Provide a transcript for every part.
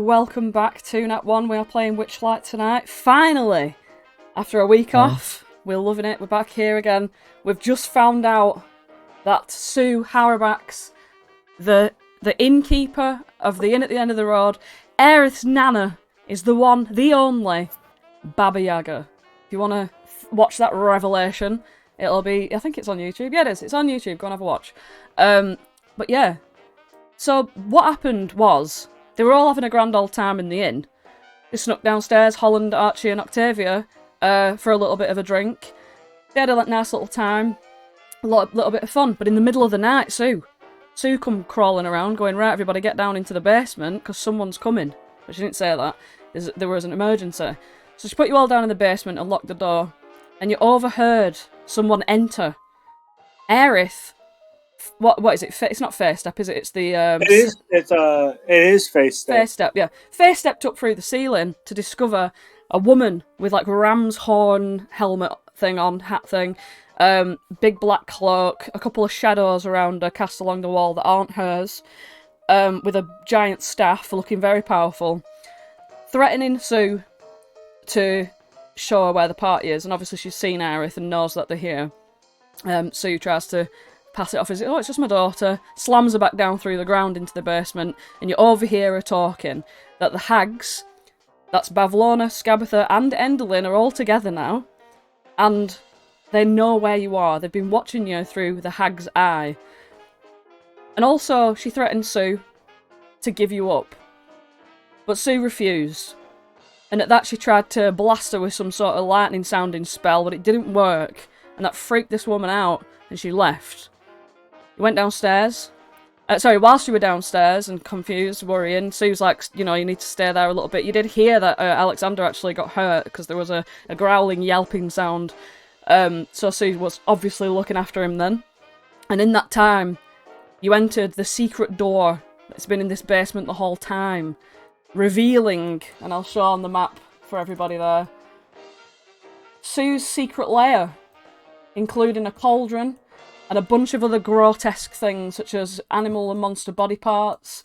welcome back to Nat One. We are playing Witchlight tonight. Finally, after a week off, we're loving it. We're back here again. We've just found out that Sue Harabax, the innkeeper of the inn at the end of the road, Aerith's nana, is the one, the only, Baba Yaga. If you want to watch that revelation, it'll be, I think it's on YouTube. Yeah, it is. It's on YouTube. Go and have a watch. But yeah. So what happened was, they were all having a grand old time in the inn. They snuck downstairs, Holland, Archie and Octavia, for a little bit of a drink. They had a nice little time, a little bit of fun. But in the middle of the night, Sue come crawling around, going, right, everybody get down into the basement, because someone's coming. But she didn't say that. There was an emergency. So she put you all down in the basement and locked the door. And you overheard someone enter. Aerith. What is it? It's not face step, is it? It's the it is face step. Face step, yeah. Face stepped up through the ceiling to discover a woman with like ram's horn helmet thing on, hat thing, big black cloak, a couple of shadows around her cast along the wall that aren't hers, with a giant staff, looking very powerful, threatening Sue to show her where the party is. And obviously she's seen Aerith and knows that they're here. Sue tries to pass it off as, oh, it's just my daughter, slams her back down through the ground into the basement, and you overhear her talking that the hags, that's Bavlona, Scabatha, and Enderlin, are all together now, and they know where you are. They've been watching you through the hag's eye. And also, she threatened Sue to give you up. But Sue refused. And at that, she tried to blast her with some sort of lightning-sounding spell, but it didn't work, and that freaked this woman out, and she left. You went downstairs. Whilst you were downstairs and confused, worrying, Sue's like, you need to stay there a little bit. You did hear that Alexander actually got hurt because there was a growling, yelping sound. So Sue was obviously looking after him then. And in that time, you entered the secret door that's been in this basement the whole time, revealing, and I'll show on the map for everybody there, Sue's secret lair, including a cauldron, and a bunch of other grotesque things, such as animal and monster body parts,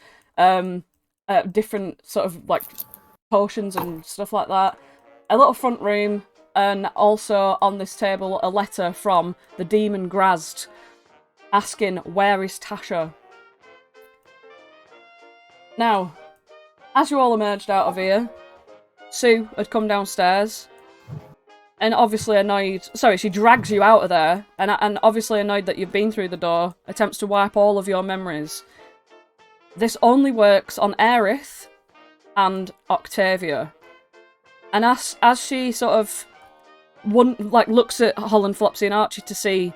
different sort of, like, potions and stuff like that. A little front room, and also on this table, a letter from the demon Grazd, asking, where is Tasha? Now, as you all emerged out of here, Sue had come downstairs, and obviously annoyed... Sorry, she drags you out of there, and obviously annoyed that you've been through the door, attempts to wipe all of your memories. This only works on Aerith and Octavia. And as she sort of looks at Holland, Flopsy and Archie to see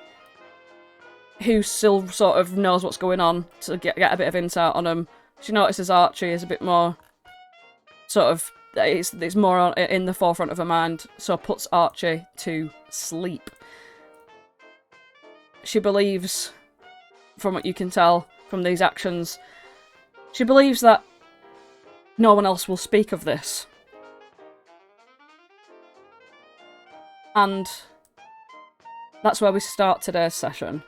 who still sort of knows what's going on, to get a bit of insight on them, she notices Archie is a bit more sort of... It's more in the forefront of her mind, so puts Archie to sleep. She believes, from what you can tell from these actions, she believes that no one else will speak of this. And that's where we start today's session.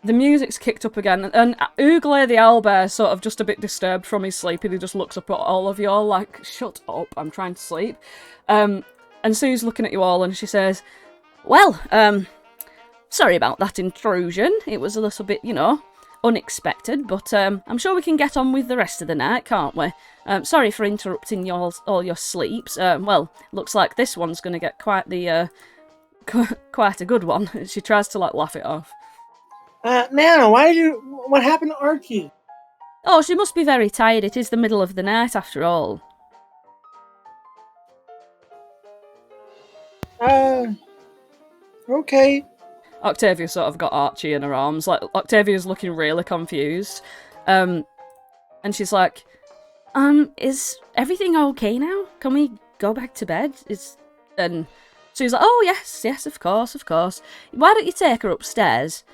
The music's kicked up again, and Oogle the owlbear is sort of just a bit disturbed from his sleep, and he just looks up at all of you all like, shut up, I'm trying to sleep. And Sue's looking at you all, and she says, well, sorry about that intrusion. It was a little bit, unexpected, but I'm sure we can get on with the rest of the night, can't we? Sorry for interrupting all your sleeps. Well, looks like this one's going to get quite a good one. She tries to, laugh it off. Nana, what happened to Archie? Oh, she must be very tired. It is the middle of the night, after all. Okay. Octavia sort of got Archie in her arms. Like, Octavia's looking really confused. And she's like, is everything okay now? Can we go back to bed? And she's like, oh, yes, of course. Why don't you take her upstairs?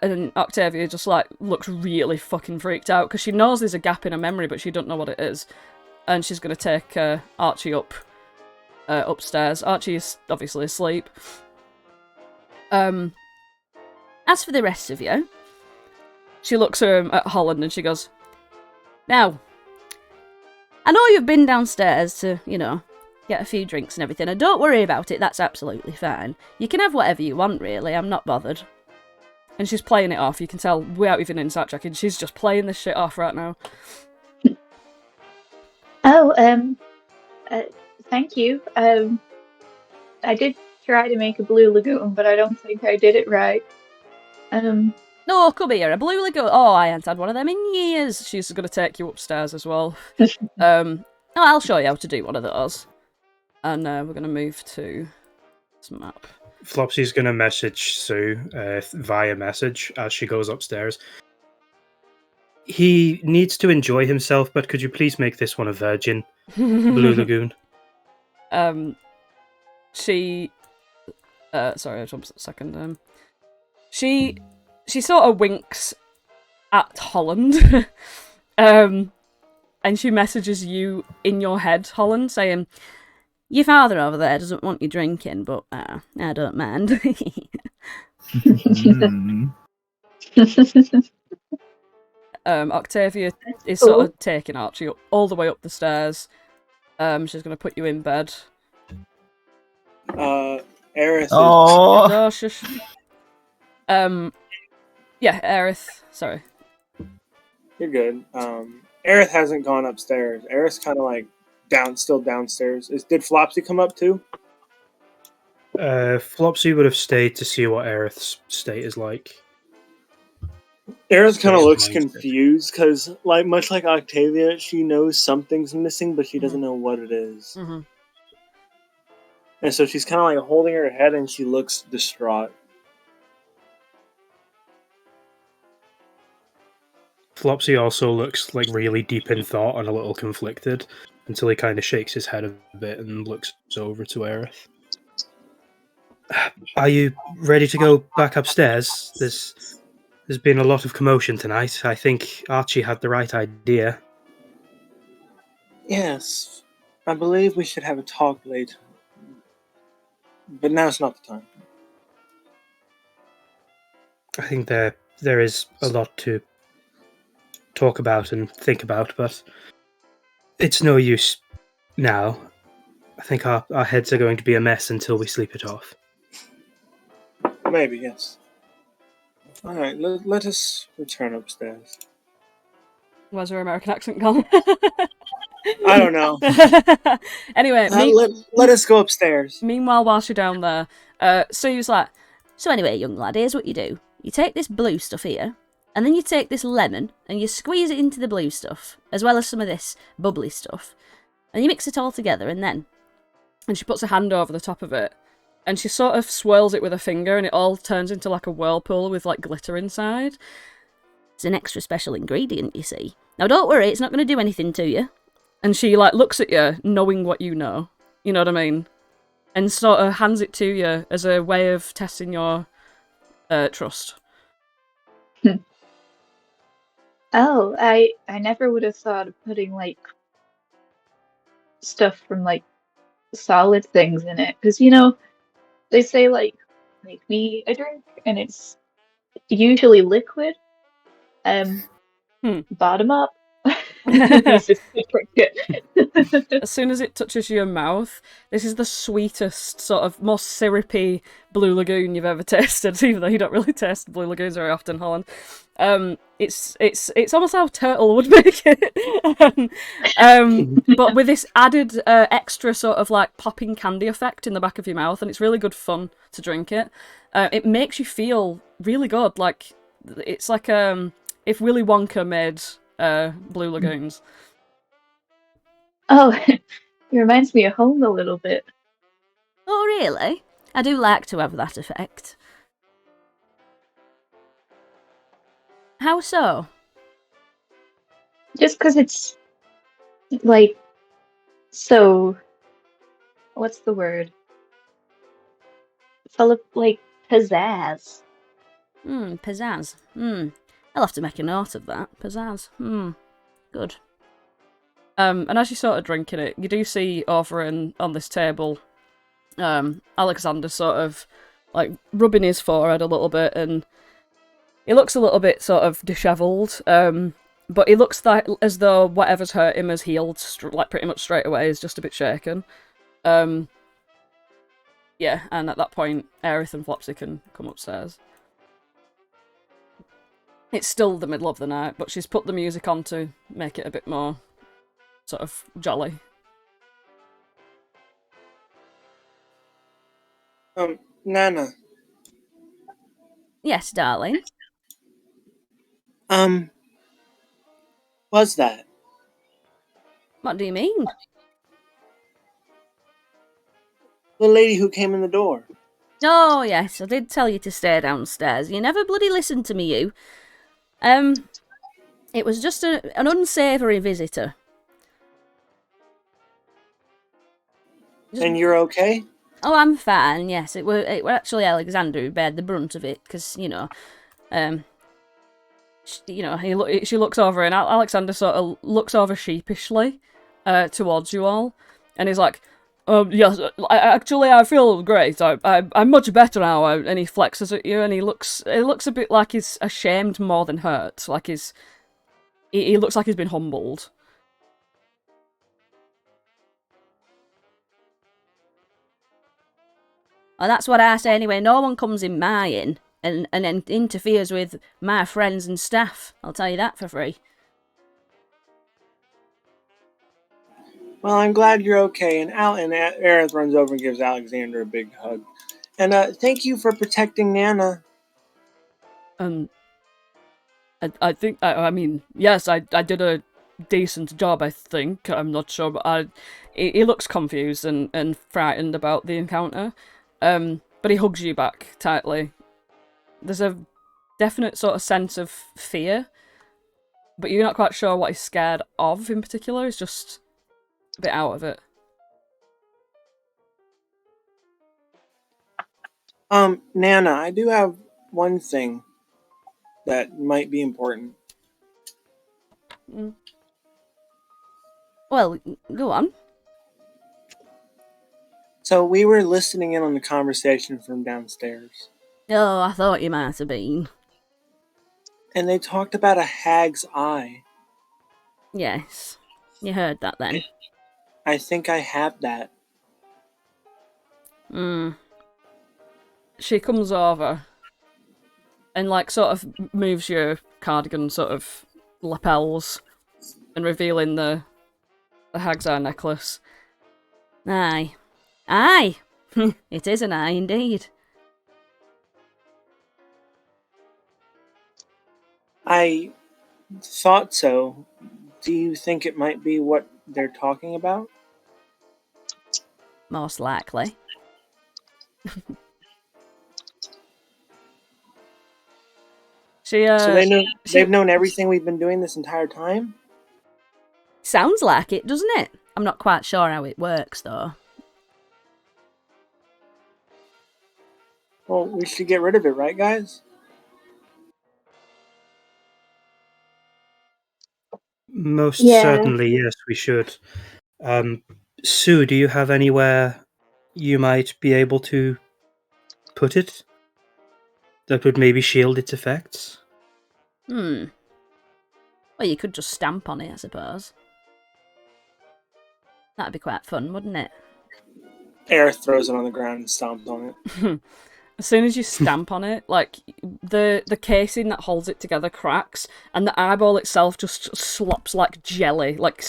And Octavia just, looks really fucking freaked out, because she knows there's a gap in her memory, but she don't know what it is. And she's going to take Archie upstairs. Archie is obviously asleep. As for the rest of you, she looks at Holland and she goes, now, I know you've been downstairs to, get a few drinks and everything, and don't worry about it, that's absolutely fine. You can have whatever you want, really, I'm not bothered. And she's playing it off, you can tell, without even insight checking, she's just playing this shit off right now. Thank you. I did try to make a blue lagoon, but I don't think I did it right. No, come here, a blue lagoon. Oh, I haven't had one of them in years. She's going to take you upstairs as well. I'll show you how to do one of those. And we're going to move to this map. Flopsy's going to message Sue via message as she goes upstairs. He needs to enjoy himself, but could you please make this one a virgin blue lagoon? Sorry, I jumped a second. She sort of winks at Holland, and she messages you in your head, Holland, saying, "Your father over there doesn't want you drinking, but I don't mind." Octavia is sort of taking Archie all the way up the stairs. She's going to put you in bed. Aerith. Oh, Oh, shush. Yeah, Aerith. Sorry. You're good. Aerith hasn't gone upstairs. Aerith's kind of like still downstairs. Did Flopsy come up too? Flopsy would have stayed to see what Aerith's state is like. Aerith kind of looks confused because, much like Octavia, she knows something's missing, but she doesn't know what it is. Mm-hmm. And so she's kind of like holding her head, and she looks distraught. Flopsy also looks like really deep in thought and a little conflicted until he kind of shakes his head a bit and looks over to Aerith. Are you ready to go back upstairs? There's been a lot of commotion tonight. I think Archie had the right idea. Yes, I believe we should have a talk later. But now's not the time. I think there is a lot to talk about and think about, but it's no use now. I think our heads are going to be a mess until we sleep it off. Maybe, yes. Alright, let us return upstairs. Where's her American accent gone? I don't know. Anyway, let us go upstairs. Meanwhile, whilst you're down there, Sue's like, "So anyway, young lad, here's what you do. You take this blue stuff here, and then you take this lemon, and you squeeze it into the blue stuff, as well as some of this bubbly stuff, and you mix it all together, and then..." And she puts a hand over the top of it, and she sort of swirls it with her finger, and it all turns into like a whirlpool with like glitter inside. It's an extra special ingredient, you see. Now don't worry, it's not going to do anything to you. And she like looks at you, knowing what you know. You know what I mean? And sort of hands it to you as a way of testing your trust. Oh, I never would have thought of putting like stuff from like solid things in it, because they say like make me a drink, and it's usually liquid. Bottom up. As soon as it touches your mouth, this is the sweetest, sort of most syrupy blue lagoon you've ever tasted, even though you don't really taste blue lagoons very often, Holland. It's almost how Turtle would make it. But with this added extra sort of like popping candy effect in the back of your mouth, and it's really good fun to drink it. It makes you feel really good, like it's like if Willy Wonka made blue lagoons. Oh, it reminds me of home a little bit. Oh, really? I do like to have that effect. How so? Just because it's like so. What's the word? Full of like pizzazz. Pizzazz. I'll have to make a note of that. Pizzazz. Good. And as you're sort of drinking it, you do see over on this table, Alexander sort of like rubbing his forehead a little bit, and he looks a little bit sort of dishevelled. But he looks as though whatever's hurt him has healed, like pretty much straight away. He's just a bit shaken. Yeah, and at that point, Aerith and Flopsy can come upstairs. It's still the middle of the night, but she's put the music on to make it a bit more sort of jolly. Nana. Yes, darling. What's that? What do you mean? The lady who came in the door. Oh, yes, I did tell you to stay downstairs. You never bloody listened to me, you. It was just an unsavoury visitor. And you're okay? Oh, I'm fine, yes. It were actually Alexander who bared the brunt of it, because, you know, she looks over, and Alexander sort of looks over sheepishly towards you all, and he's like, yes, I feel great. I'm much better now. And he flexes at you, and it looks a bit like he's ashamed more than hurt. Like he looks like he's been humbled. Well, that's what I say anyway. No one comes in my inn and interferes with my friends and staff. I'll tell you that for free. Well, I'm glad you're okay. And Aerith runs over and gives Alexander a big hug. And thank you for protecting Nana. I think, I mean, yes, I did a decent job, I think. I'm not sure, but he looks confused and frightened about the encounter. But he hugs you back tightly. There's a definite sort of sense of fear, but you're not quite sure what he's scared of in particular. He's just a bit out of it. Nana, I do have one thing that might be important. Well, go on. So we were listening in on the conversation from downstairs. Oh, I thought you might have been. And they talked about a hag's eye. Yes. You heard that then. I think I have that. She comes over and like sort of moves your cardigan sort of lapels and revealing the hag's eye necklace. Aye. Aye! It is an eye indeed. I thought so. Do you think it might be what they're talking about? Most likely. So they've known everything we've been doing this entire time? Sounds like it, doesn't it? I'm not quite sure how it works, though. Well, we should get rid of it, right, guys? Most certainly, yes, we should. Sue, do you have anywhere you might be able to put it that would maybe shield its effects? Well, you could just stamp on it, I suppose. That'd be quite fun, wouldn't it? Aerith throws it on the ground and stomps on it. As soon as you stamp on it, like, the casing that holds it together cracks, and the eyeball itself just slops like jelly, like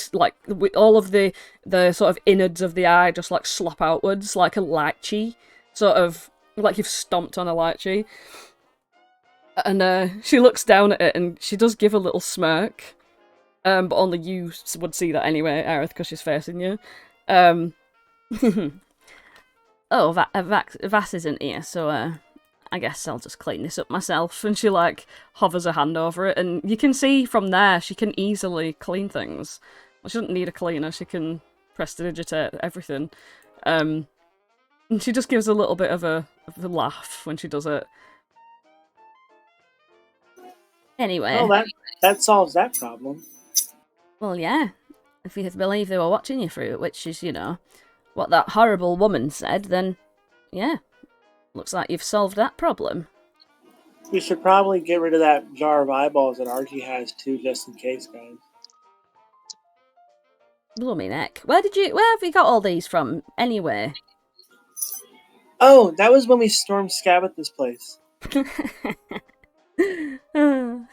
with all of the sort of innards of the eye just like slop outwards like a lychee, sort of like you've stomped on a lychee. And she looks down at it and she does give a little smirk, but only you would see that anyway, Aerith, because she's facing you. Oh, Vass isn't here, so I guess I'll just clean this up myself. And she, like, hovers her hand over it, and you can see from there she can easily clean things. Well, she doesn't need a cleaner, she can prestidigitate everything. And she just gives a little bit of a laugh when she does it. Anyway. Well, that solves that problem. Well, yeah. If you believe they were watching you through it, which is, you know, what that horrible woman said, then, yeah. Looks like you've solved that problem. We should probably get rid of that jar of eyeballs that Archie has too, just in case, guys. Blooming heck. Where have you got all these from, anyway? Oh, that was when we stormed Scabbeth place.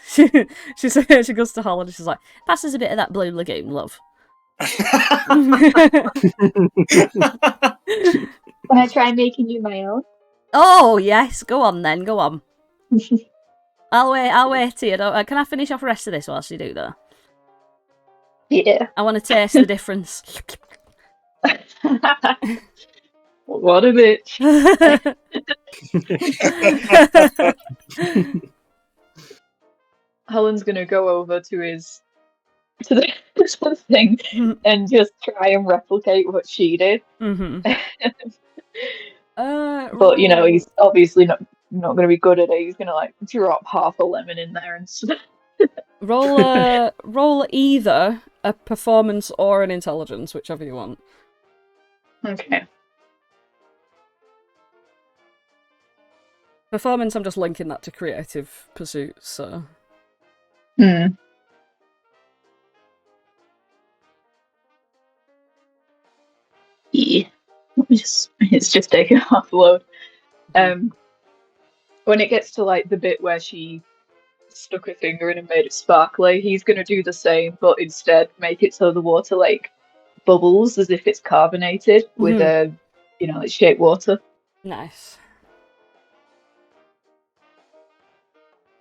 she goes to Holland and she's like, pass us a bit of that Blue Lagoon, love. Can I try making you my own? Oh, yes. Go on, then. Go on. I'll wait here. Can I finish off the rest of this whilst you do that? Yeah. I want to taste the difference. What a bitch. Holland's gonna go over to the thing and just try and replicate what she did. Mm-hmm. But you know, he's obviously not gonna be good at it. He's gonna like drop half a lemon in there and stuff. roll either a performance or an intelligence, whichever you want. Okay. Performance, I'm just linking that to creative pursuits, so. Hmm. Yeah. It's just taken half the load. When it gets to like the bit where she stuck her finger in and made it sparkly, he's gonna do the same, but instead make it so the water like bubbles as if it's carbonated with like shaped water. Nice.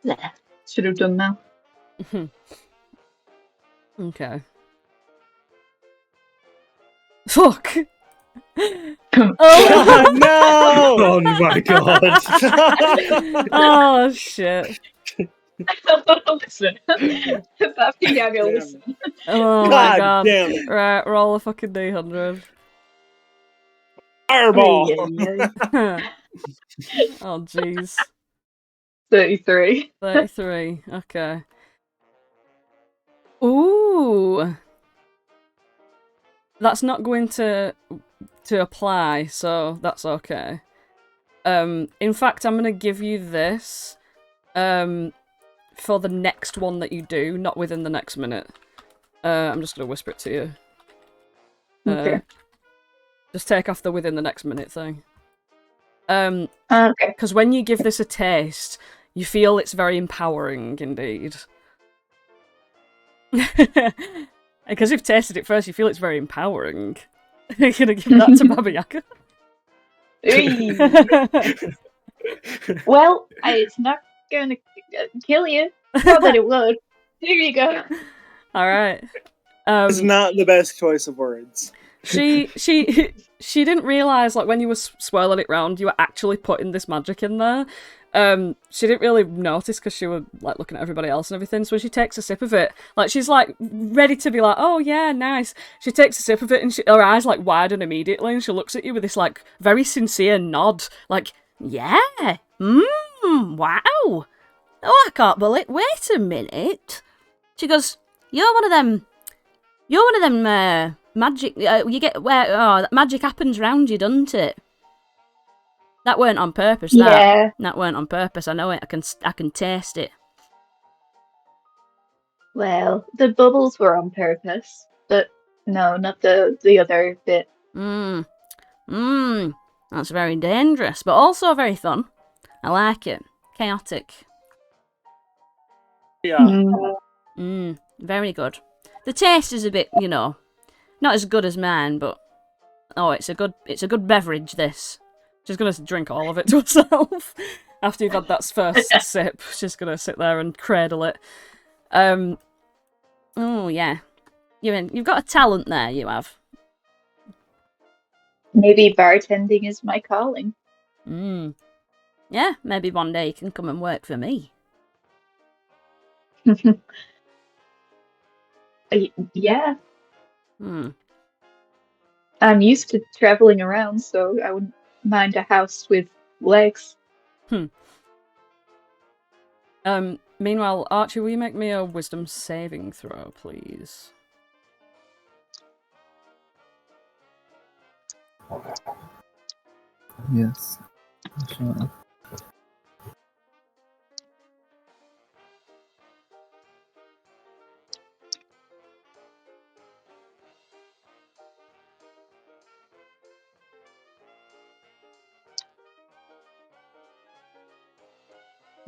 Yeah. Should have done now. Okay. Fuck. Oh no! Oh my god! Oh shit. Listen. That's Yaga, listen. Oh my god. Damn it. Right, roll a fucking D100. Fireball! Oh jeez. 33. 33, okay. Ooh! That's not going to apply, so that's okay. In fact, I'm going to give you this for the next one that you do, not within the next minute. I'm just going to whisper it to you. Okay. Just take off the within the next minute thing. Okay. Because when you give this a taste, you feel it's very empowering indeed. Because you've tasted it first, you feel it's very empowering. You're gonna give that to Baba Yaga? Well, it's not gonna kill you. Not that it would. Here you go. Alright. It's not the best choice of words. She didn't realise, like, when you were swirling it round, you were actually putting this magic in there. She didn't really notice because she was, like, looking at everybody else and everything, so when she takes a sip of it, like, she's, like, ready to be like, oh, yeah, nice. She takes a sip of it and her eyes, like, widen immediately, and she looks at you with this, like, very sincere nod, like, yeah, wow. Oh, I can't believe it. Wait a minute. She goes, you're one of them magic, you get where, magic happens round you, doesn't it? That weren't on purpose, Yeah. That weren't on purpose, I know it, I can taste it. Well, the bubbles were on purpose, but no, not the other bit. That's very dangerous, but also very fun. I like it. Chaotic. Yeah. Very good. The taste is a bit, not as good as mine, but it's a good beverage, this. She's gonna drink all of it to herself after you've had that first sip. She's gonna sit there and cradle it. Oh yeah, you've got a talent there. You have. Maybe bartending is my calling. Yeah, maybe one day you can come and work for me. Yeah. I'm used to traveling around, so I wouldn't mind a house with legs. Meanwhile, Archie, will you make me a wisdom saving throw, please? Yes. Sure.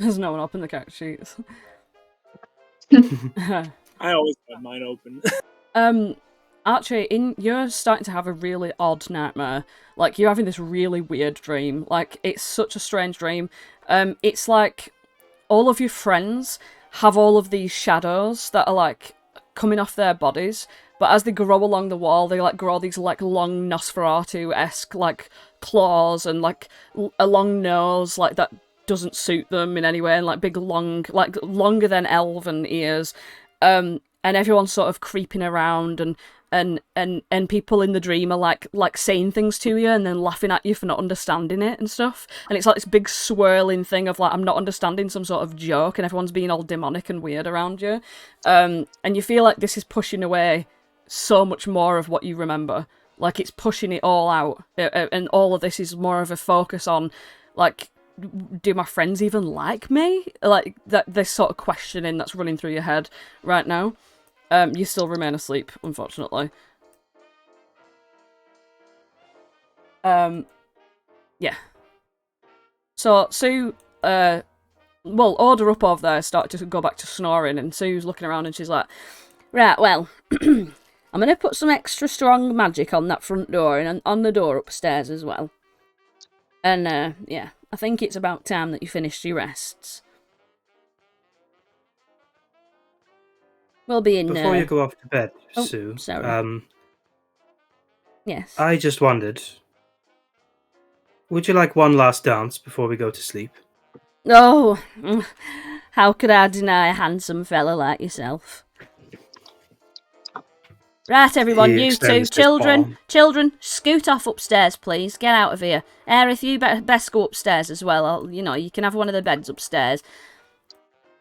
There's no one open the character sheets. I always have mine open. Archie, you're starting to have a really odd nightmare. Like, you're having this really weird dream. Like, it's such a strange dream. It's like all of your friends have all of these shadows that are, like, coming off their bodies, but as they grow along the wall, they, like, grow these, like, long Nosferatu-esque, like, claws and, like, a long nose, like, that doesn't suit them in any way, and, like, big, long, like, longer than elven ears. And everyone's sort of creeping around, and people in the dream are like saying things to you and then laughing at you for not understanding it and stuff. And it's like this big swirling thing of like, I'm not understanding some sort of joke, and everyone's being all demonic and weird around you. And you feel like this is pushing away so much more of what you remember. Like, it's pushing it all out, and all of this is more of a focus on, like, do my friends even like me? Like, this sort of questioning that's running through your head right now. You still remain asleep, unfortunately. Yeah. So, Sue, order up over there, start to go back to snoring, and Sue's looking around and she's like, right, well, I'm gonna put some extra strong magic on that front door and on the door upstairs as well. And, yeah, I think it's about time that you finished your rests. We'll be in... Before you go off to bed, Oh, Sue, sorry. Yes. I just wondered, would you like one last dance before we go to sleep? Oh, how could I deny a handsome fella like yourself? Right, everyone, you two, children, scoot off upstairs, please. Get out of here. Aerith, you best go upstairs as well. You can have one of the beds upstairs.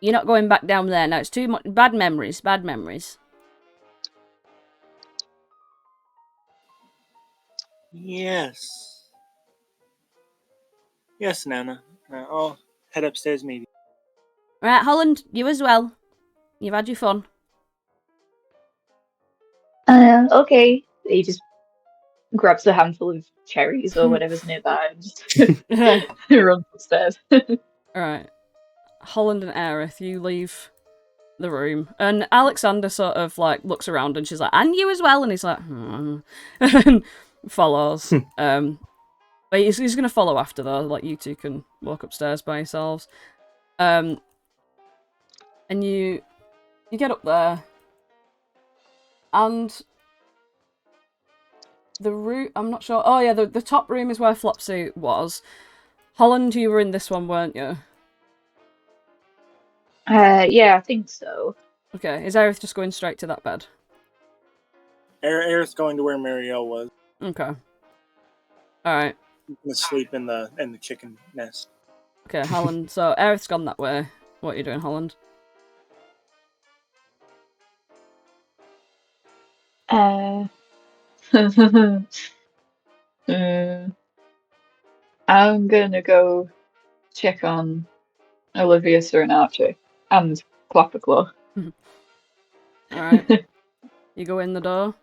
You're not going back down there now. It's too much. Bad memories. Bad memories. Yes. Yes, Nana. I'll head upstairs maybe. Right, Holland, you as well. You've had your fun. Okay. He just grabs a handful of cherries or whatever's nearby and just runs upstairs. Alright. Holland and Aerith, you leave the room. And Alexander sort of, like, looks around and she's like, and you as well? And he's like, and follows. But he's going to follow after, though. Like, you two can walk upstairs by yourselves. And you get up there. And the room, I'm not sure. Oh, yeah, the top room is where Flopsy was. Holland, you were in this one, weren't you? Yeah, I think so. Okay, is Aerith just going straight to that bed? Aerith's going to where Marielle was. Okay. Alright. I'm gonna sleep in the chicken nest. Okay, Holland. So, Aerith's gone that way. What are you doing, Holland? I'm gonna go check on Olivia, Sir, and Archie, and Clapperclaw. Alright. You go in the door,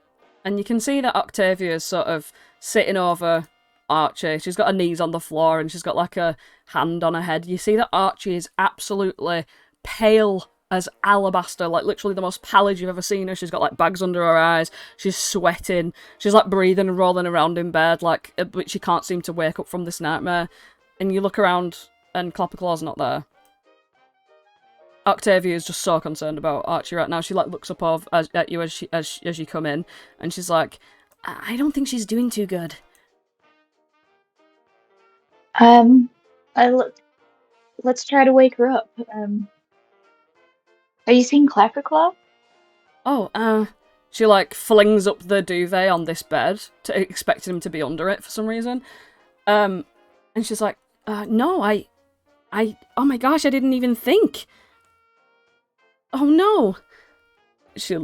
and you can see that Octavia's sort of sitting over Archie. She's got her knees on the floor, and she's got like a hand on her head. You see that Archie is absolutely pale as alabaster, like literally the most pallid you've ever seen her. She's got like bags under her eyes, she's sweating, she's like breathing and rolling around in bed, like, but she can't seem to wake up from this nightmare. And you look around and Clapperclaw's not there. Octavia is just so concerned about Archie right now. She like looks up at you as you come in, and she's like, I don't think she's doing too good. Let's try to wake her up. Are you seeing Clapperclaw? Oh, she like flings up the duvet on this bed, expecting him to be under it for some reason. And she's like, no, oh my gosh, I didn't even think. Oh no. She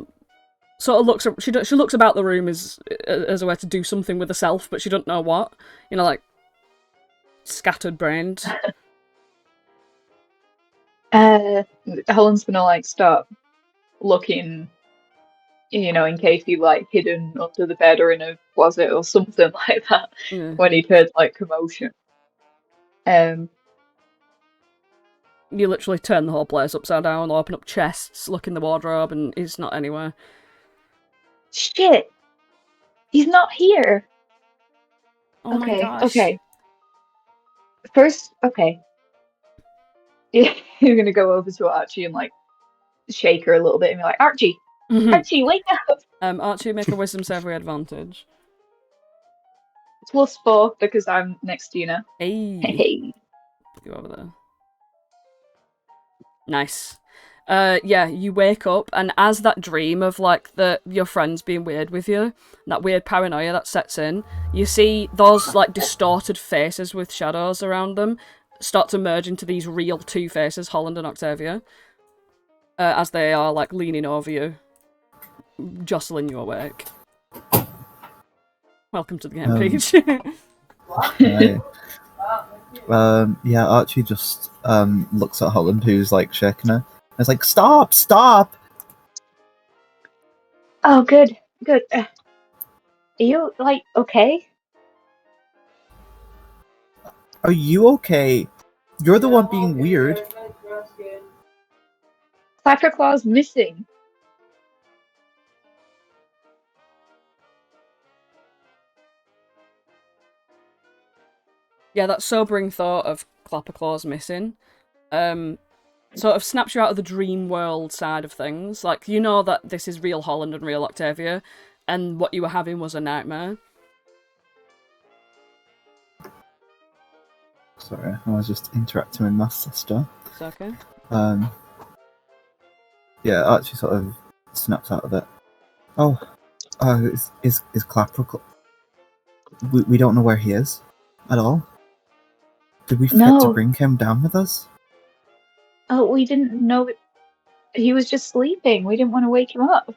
sort of looks, she looks about the room as a way to do something with herself, but she doesn't know what. You know, like, scattered brains. Helen's gonna like start looking, in case he like hidden under the bed or in a closet or something like that. Yeah. When he'd heard like commotion. you literally turn the whole place upside down, open up chests, look in the wardrobe, and he's not anywhere. Shit! He's not here! Oh my gosh. Okay. First, okay. Yeah, you're gonna go over to Archie and, like, shake her a little bit and be like, Archie! Archie, wake up! Archie, make a wisdom save with advantage. +4 because I'm next to you now. Hey. Go over there. Nice. Yeah, you wake up, and as that dream of, like, your friends being weird with you, that weird paranoia that sets in, you see those, like, distorted faces with shadows around them start to merge into these real two faces, Holland and Octavia, as they are, like, leaning over you, jostling you awake. Welcome to the game, Peach. Right. Yeah, Archie just looks at Holland, who's like shaking her. And it's like, stop! Oh, good. Are you, like, okay? Are you okay? You're the one being weird. Clapperclaw's missing. Yeah, that sobering thought of Clapperclaw's missing sort of snaps you out of the dream world side of things. Like, you know that this is real Holland and real Octavia, and what you were having was a nightmare. Sorry, I was just interacting with my sister. It's okay. Yeah, Archie sort of snaps out of it. Oh, is Clapper? We don't know where he is at all. Did we forget to bring him down with us? Oh, we didn't know he was just sleeping. We didn't want to wake him up.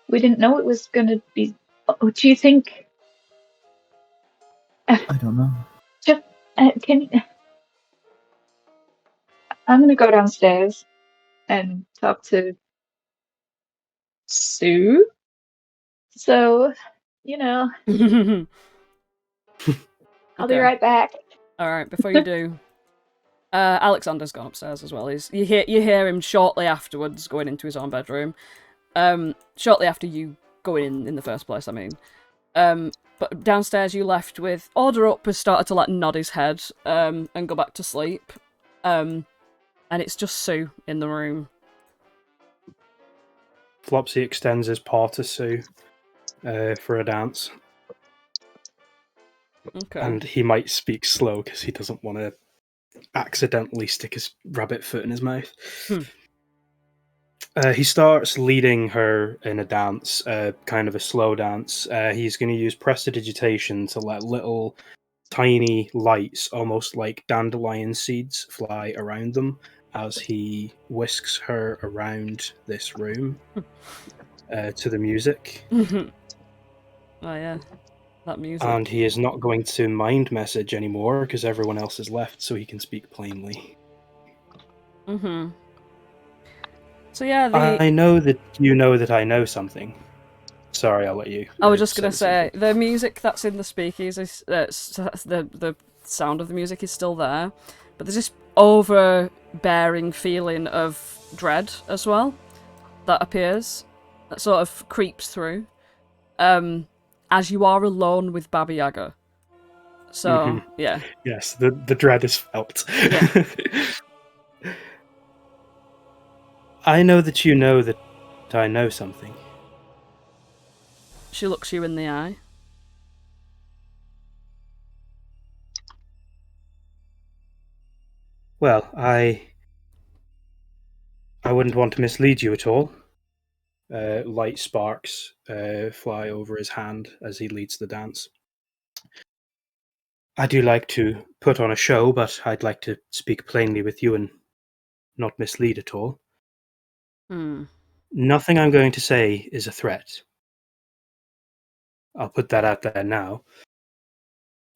We didn't know it was going to be... Oh, do you think... I don't know. I'm going to go downstairs and talk to Sue. So, I'll be right back. Alright, before you do... Alexander's gone upstairs as well. You hear him shortly afterwards going into his own bedroom. Shortly after you going in the first place, I mean. But downstairs you left with Order Up has started to, like, nod his head and go back to sleep. And it's just Sue in the room. Flopsy extends his paw to Sue for a dance. Okay. And he might speak slow because he doesn't want to accidentally stick his rabbit foot in his mouth. He starts leading her in a dance, kind of a slow dance. He's going to use prestidigitation to let little tiny lights, almost like dandelion seeds, fly around them as he whisks her around this room to the music. Oh yeah, that music. And he is not going to mind message anymore because everyone else is left, so he can speak plainly. So yeah, I know that you know that I know something. Sorry, I'll let you. I was just gonna say the music that's in the speakeasy, the sound of the music is still there, but there's this overbearing feeling of dread as well that appears, that sort of creeps through, as you are alone with Baba Yaga. So yeah. Yes, the dread is felt. Yeah. I know that you know that I know something. She looks you in the eye. Well, I wouldn't want to mislead you at all. Light sparks fly over his hand as he leads the dance. I do like to put on a show, but I'd like to speak plainly with you and not mislead at all. Nothing I'm going to say is a threat. I'll put that out there now.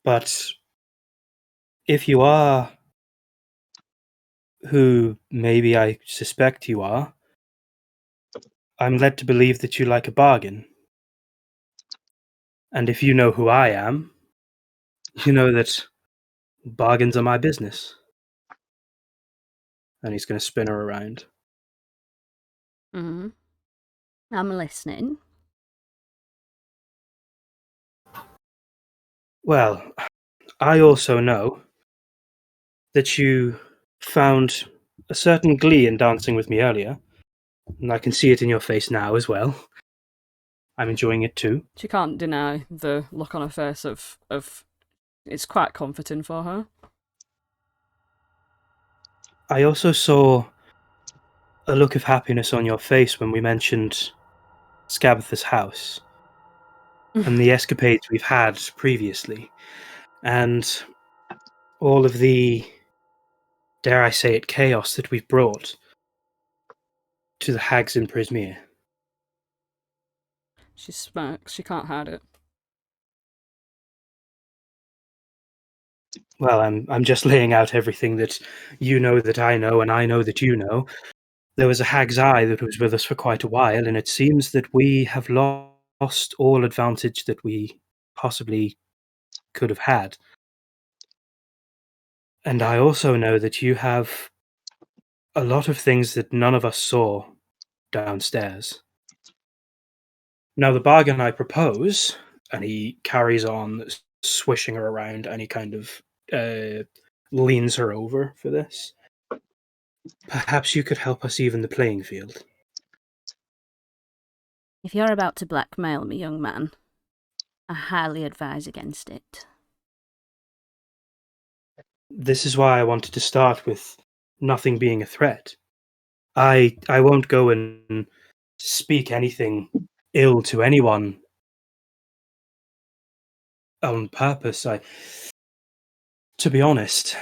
But if you are who maybe I suspect you are, I'm led to believe that you like a bargain. And if you know who I am, you know that bargains are my business. and he's going to spin her around. Mm-hmm. I'm listening. Well, I also know that you found a certain glee in dancing with me earlier, and I can see it in your face now as well. I'm enjoying it too. She can't deny the look on her face of it's quite comforting for her. I also saw a look of happiness on your face when we mentioned Scabatha's house and the escapades we've had previously, and all of the, dare I say it, chaos that we've brought to the hags in Prismere. She smirks. She can't hide it. Well, I'm just laying out everything that you know that I know, and I know that you know. There was a hag's eye that was with us for quite a while, and it seems that we have lost all advantage that we possibly could have had. And I also know that you have a lot of things that none of us saw downstairs. Now, the bargain I propose, and he carries on swishing her around, and he kind of leans her over for this. Perhaps you could help us even the playing field. If you're about to blackmail me, young man, I highly advise against it. This is why I wanted to start with nothing being a threat. I won't go and speak anything ill to anyone on purpose. To be honest,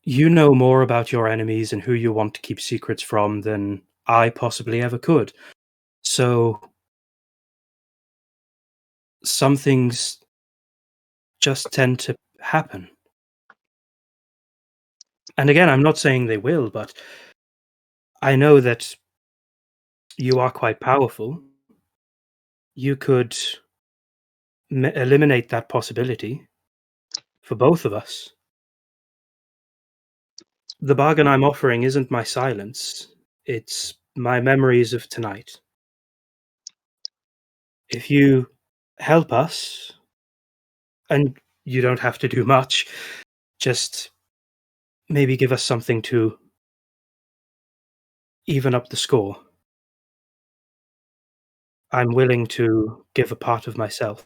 you know more about your enemies and who you want to keep secrets from than I possibly ever could. So some things just tend to happen. And again, I'm not saying they will, but I know that you are quite powerful. You could eliminate that possibility for both of us. The bargain I'm offering isn't my silence, it's my memories of tonight. If you help us, and you don't have to do much, just maybe give us something to even up the score. I'm willing to give a part of myself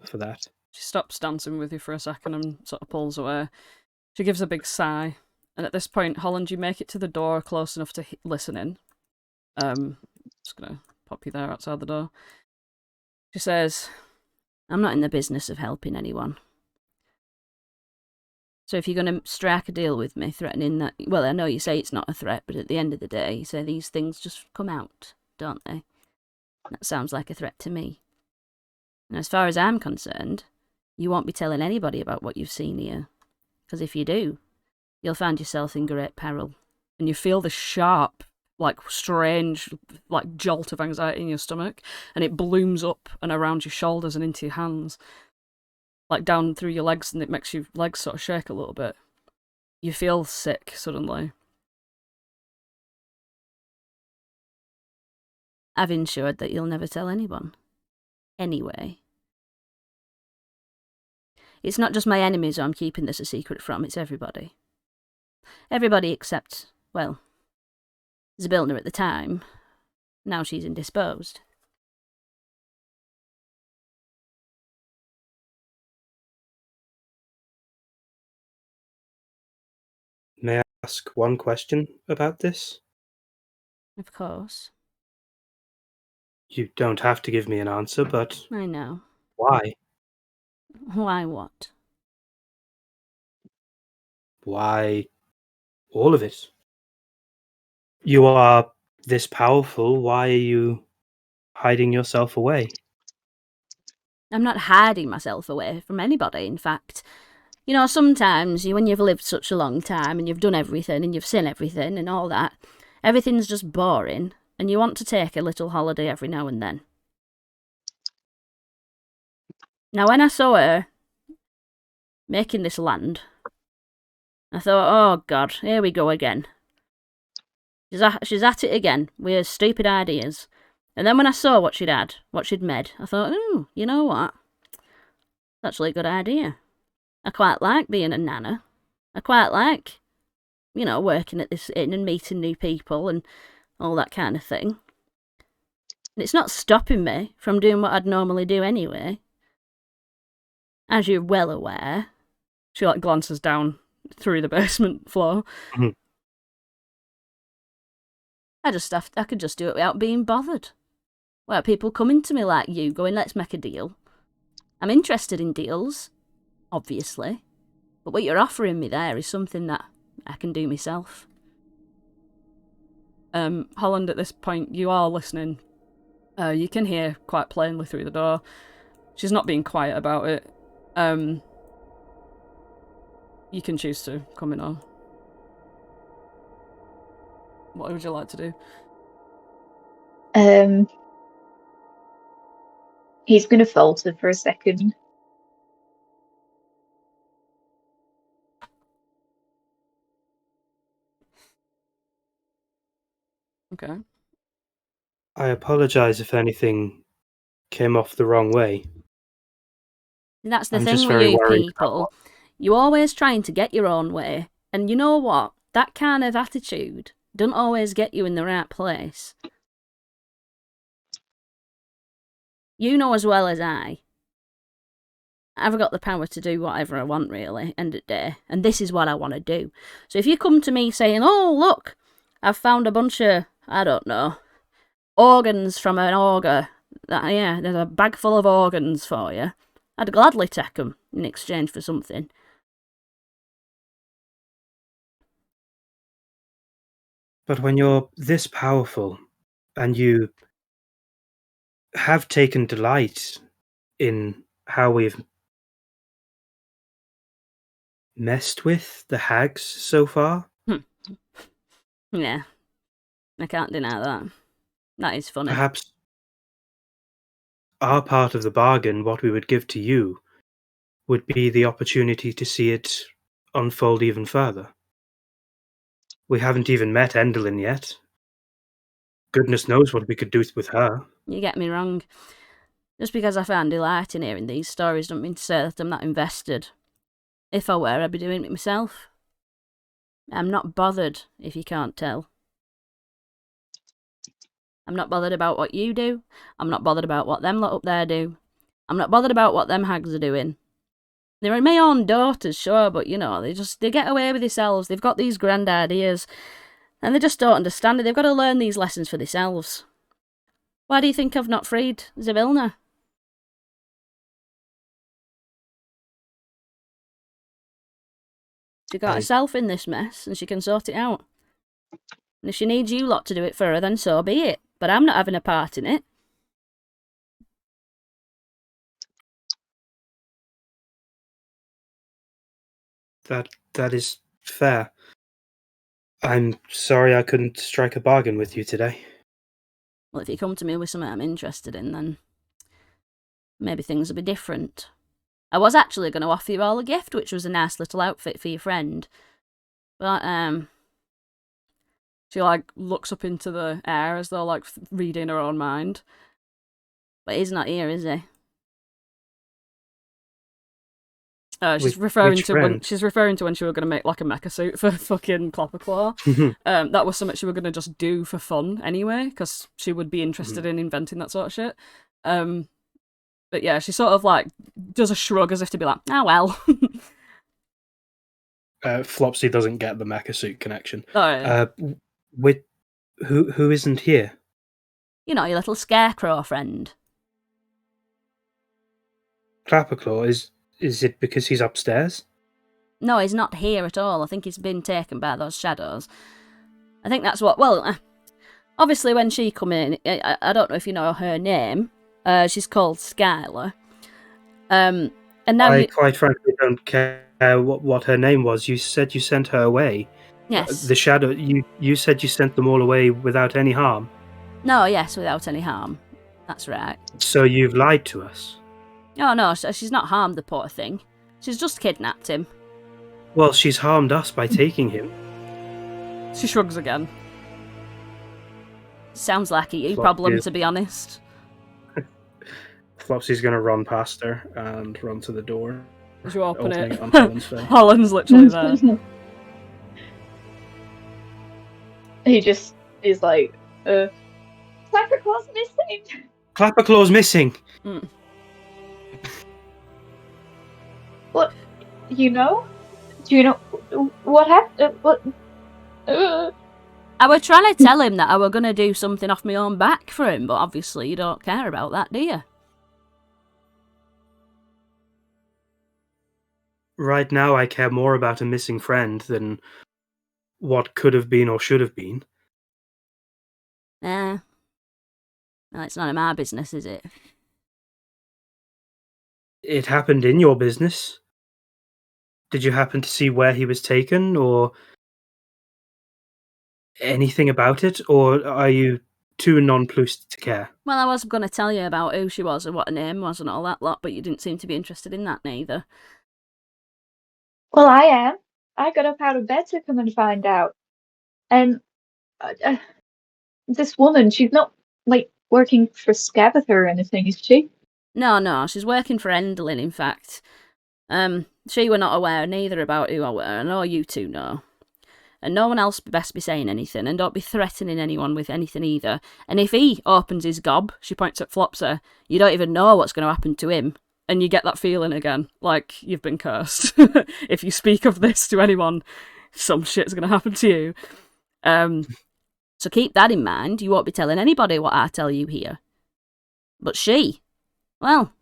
for that. She stops dancing with you for a second and sort of pulls away. She gives a big sigh. And at this point, Holland, you make it to the door close enough to listen in. Just going to pop you there outside the door. She says, I'm not in the business of helping anyone. So if you're going to strike a deal with me, threatening that... Well, I know you say it's not a threat, but at the end of the day, you say these things just come out, don't they? That sounds like a threat to me. And as far as I'm concerned, you won't be telling anybody about what you've seen here. Because if you do, you'll find yourself in great peril. And you feel this sharp, like strange, like jolt of anxiety in your stomach, and it blooms up and around your shoulders and into your hands, like down through your legs, and it makes your legs sort of shake a little bit. You feel sick suddenly. I've ensured that you'll never tell anyone. Anyway. It's not just my enemies who I'm keeping this a secret from, it's everybody. Everybody except, well, Zabilna at the time. Now she's indisposed. May I ask one question about this? Of course. You don't have to give me an answer, but I know. why? Why what? Why all of it? You are this powerful, why are you hiding yourself away? I'm not hiding myself away from anybody, in fact. You know, sometimes when you've lived such a long time and you've done everything and you've seen everything and all that, everything's just boring and you want to take a little holiday every now and then. Now, when I saw her making this land, I thought, oh God, here we go again. She's at it again with her stupid ideas. And then when I saw what she'd made, I thought, ooh, you know what? That's actually a good idea. I quite like being a nana. I quite like, working at this inn and meeting new people and all that kind of thing. And it's not stopping me from doing what I'd normally do anyway. As you're well aware. She, glances down through the basement floor. Mhm. I could just do it without being bothered. Well, people coming to me like you, going, let's make a deal. I'm interested in deals, obviously. But what you're offering me there is something that I can do myself. Holland, at this point, you are listening. You can hear quite plainly through the door. She's not being quiet about it. You can choose to come in or... What would you like to do? He's going to falter for a second. Okay. I apologise if anything came off the wrong way. That's the I'm thing just with very you worried people. You're always trying to get your own way. And you know what? That kind of attitude doesn't always get you in the right place. You know as well as I've got the power to do whatever I want, really, end of the day. And this is what I want to do. So if you come to me saying, oh, look, I've found a bunch of, I don't know, organs from an augur. There's a bag full of organs for you. I'd gladly take them in exchange for something. But when you're this powerful, and you have taken delight in how we've messed with the hags so far... Yeah, I can't deny that. That is funny. Perhaps our part of the bargain, what we would give to you, would be the opportunity to see it unfold even further. We haven't even met Endelyn yet. Goodness knows what we could do with her. You get me wrong. Just because I found delight in hearing these stories don't mean to say that I'm not invested. If I were, I'd be doing it myself. I'm not bothered, if you can't tell. I'm not bothered about what you do. I'm not bothered about what them lot up there do. I'm not bothered about what them hags are doing. They're my own daughters, sure, but they get away with themselves. They've got these grand ideas, and they just don't understand it. They've got to learn these lessons for themselves. Why do you think I've not freed Zavilna? She got herself in this mess, and she can sort it out. And if she needs you lot to do it for her, then so be it. But I'm not having a part in it. That is fair. I'm sorry I couldn't strike a bargain with you today. Well, if you come to me with something I'm interested in, then maybe things will be different. I was actually going to offer you all a gift, which was a nice little outfit for your friend. But, she, looks up into the air as though, reading her own mind. But he's not here, is he? She's referring to when she were going to make a mecha suit for fucking Clopperclaw. That was something she were going to just do for fun anyway, because she would be interested in inventing that sort of shit. But yeah, she sort of does a shrug as if to be like, oh well. Flopsy doesn't get the mecha suit connection. Oh, yeah. Who isn't here? Your little scarecrow friend. Clapperclaw, is it because he's upstairs? No, he's not here at all. I think he's been taken by those shadows. I think that's what... Well, obviously when she come in, I don't know if you know her name. She's called Skylar. And now I quite frankly don't care what her name was. You said you sent her away. Yes. The shadow... You said you sent them all away without any harm. No, yes, without any harm. That's right. So you've lied to us. Oh, no, she's not harmed the poor thing. She's just kidnapped him. Well, she's harmed us by taking him. She shrugs again. Sounds like a you Flop problem, is- to be honest. Flopsy's going to run past her and run to the door, As you open opening it, it on Holland's face. Holland's literally there. He just is like, Clapperclaw's missing! Clapperclaw's missing! What? You know? Do you know what happened? What? I were trying to tell him that I were going to do something off my own back for him, but obviously you don't care about that, do you? Right now, I care more about a missing friend than what could have been or should have been. Well, it's none of my business, is it? It happened in your business. Did you happen to see where he was taken, or anything about it, or are you too nonplussed to care? Well, I was going to tell you about who she was and what her name was and all that lot, but you didn't seem to be interested in that neither. Well, I am. I got up out of bed to come and find out. And this woman, she's not, like, working for Scabather or anything, is she? No, she's working for Endlin, in fact. She were not aware neither about who I were, and all you two know. And no one else best be saying anything, and don't be threatening anyone with anything either. And if he opens his gob, she points at Flopsy, you don't even know what's going to happen to him. And you get that feeling again, like you've been cursed. If you speak of this to anyone, some shit's going to happen to you. So keep that in mind. You won't be telling anybody what I tell you here. But she, well,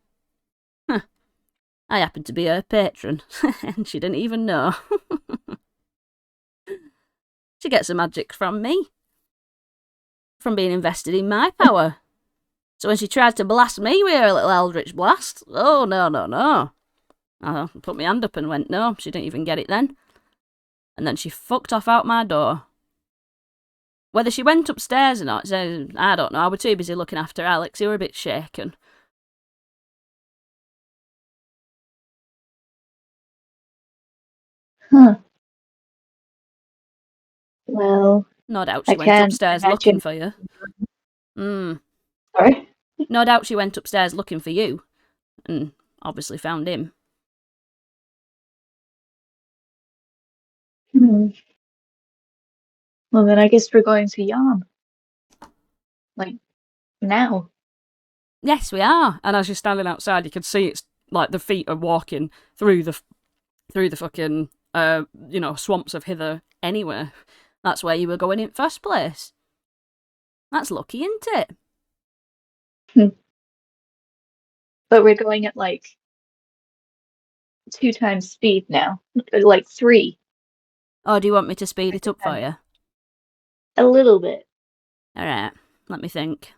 I happen to be her patron, and she didn't even know. She gets her magic from me, from being invested in my power. So when she tried to blast me with her little eldritch blast, oh, no. I put my hand up and went, no, she didn't even get it then. And then she fucked off out my door. Whether she went upstairs or not, I don't know. I was too busy looking after Alex. You were a bit shaken. Huh. Well, No doubt she I went can't upstairs imagine. looking for you. Sorry? No doubt she went upstairs looking for you. And obviously found him. Well, then I guess we're going to Yarn. Like, now. Yes, we are. And as you're standing outside, you can see it's like the feet are walking through the fucking swamps of hither anywhere. That's where you were going in first place. That's lucky, isn't it? But we're going at like 2 times speed now. Like 3. Or do you want me to speed it up for you? A little bit. Alright, let me think.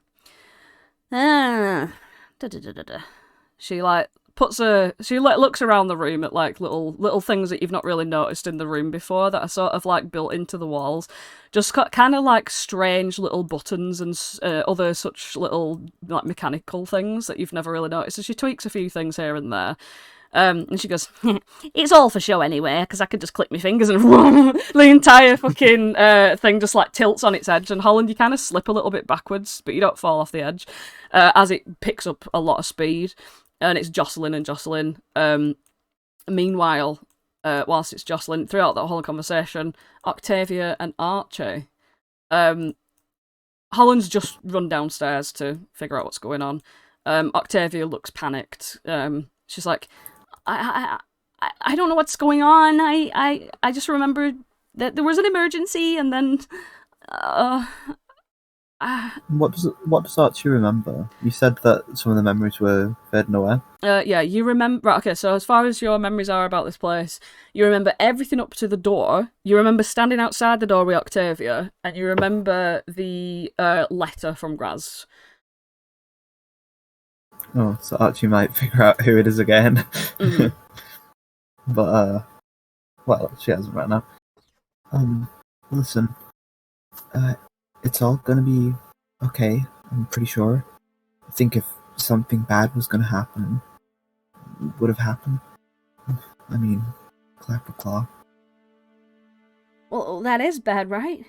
She looks around the room at like little things that you've not really noticed in the room before that are sort of like built into the walls, just kind of like strange little buttons and other such little like mechanical things that you've never really noticed. So she tweaks a few things here and there. And she goes, it's all for show anyway, because I could just click my fingers and the entire fucking thing just like tilts on its edge. And Holland, you kind of slip a little bit backwards, but you don't fall off the edge as it picks up a lot of speed. And it's jostling and jostling. Meanwhile, whilst it's jostling, throughout that whole conversation, Octavia and Archie. Holland's just run downstairs to figure out what's going on. Octavia looks panicked. She's like, I don't know what's going on. I just remembered that there was an emergency, and then What does Archie remember? You said that some of the memories were fading away. Yeah, you remember. Right, okay, so as far as your memories are about this place, you remember everything up to the door. You remember standing outside the door with Octavia, and you remember the letter from Graz. Oh, so Archie might figure out who it is again. Mhm. But, well, she hasn't right now. Listen, it's all gonna be okay, I'm pretty sure. I think if something bad was gonna happen, it would have happened. I mean, Clapperclaw. Well, that is bad, right?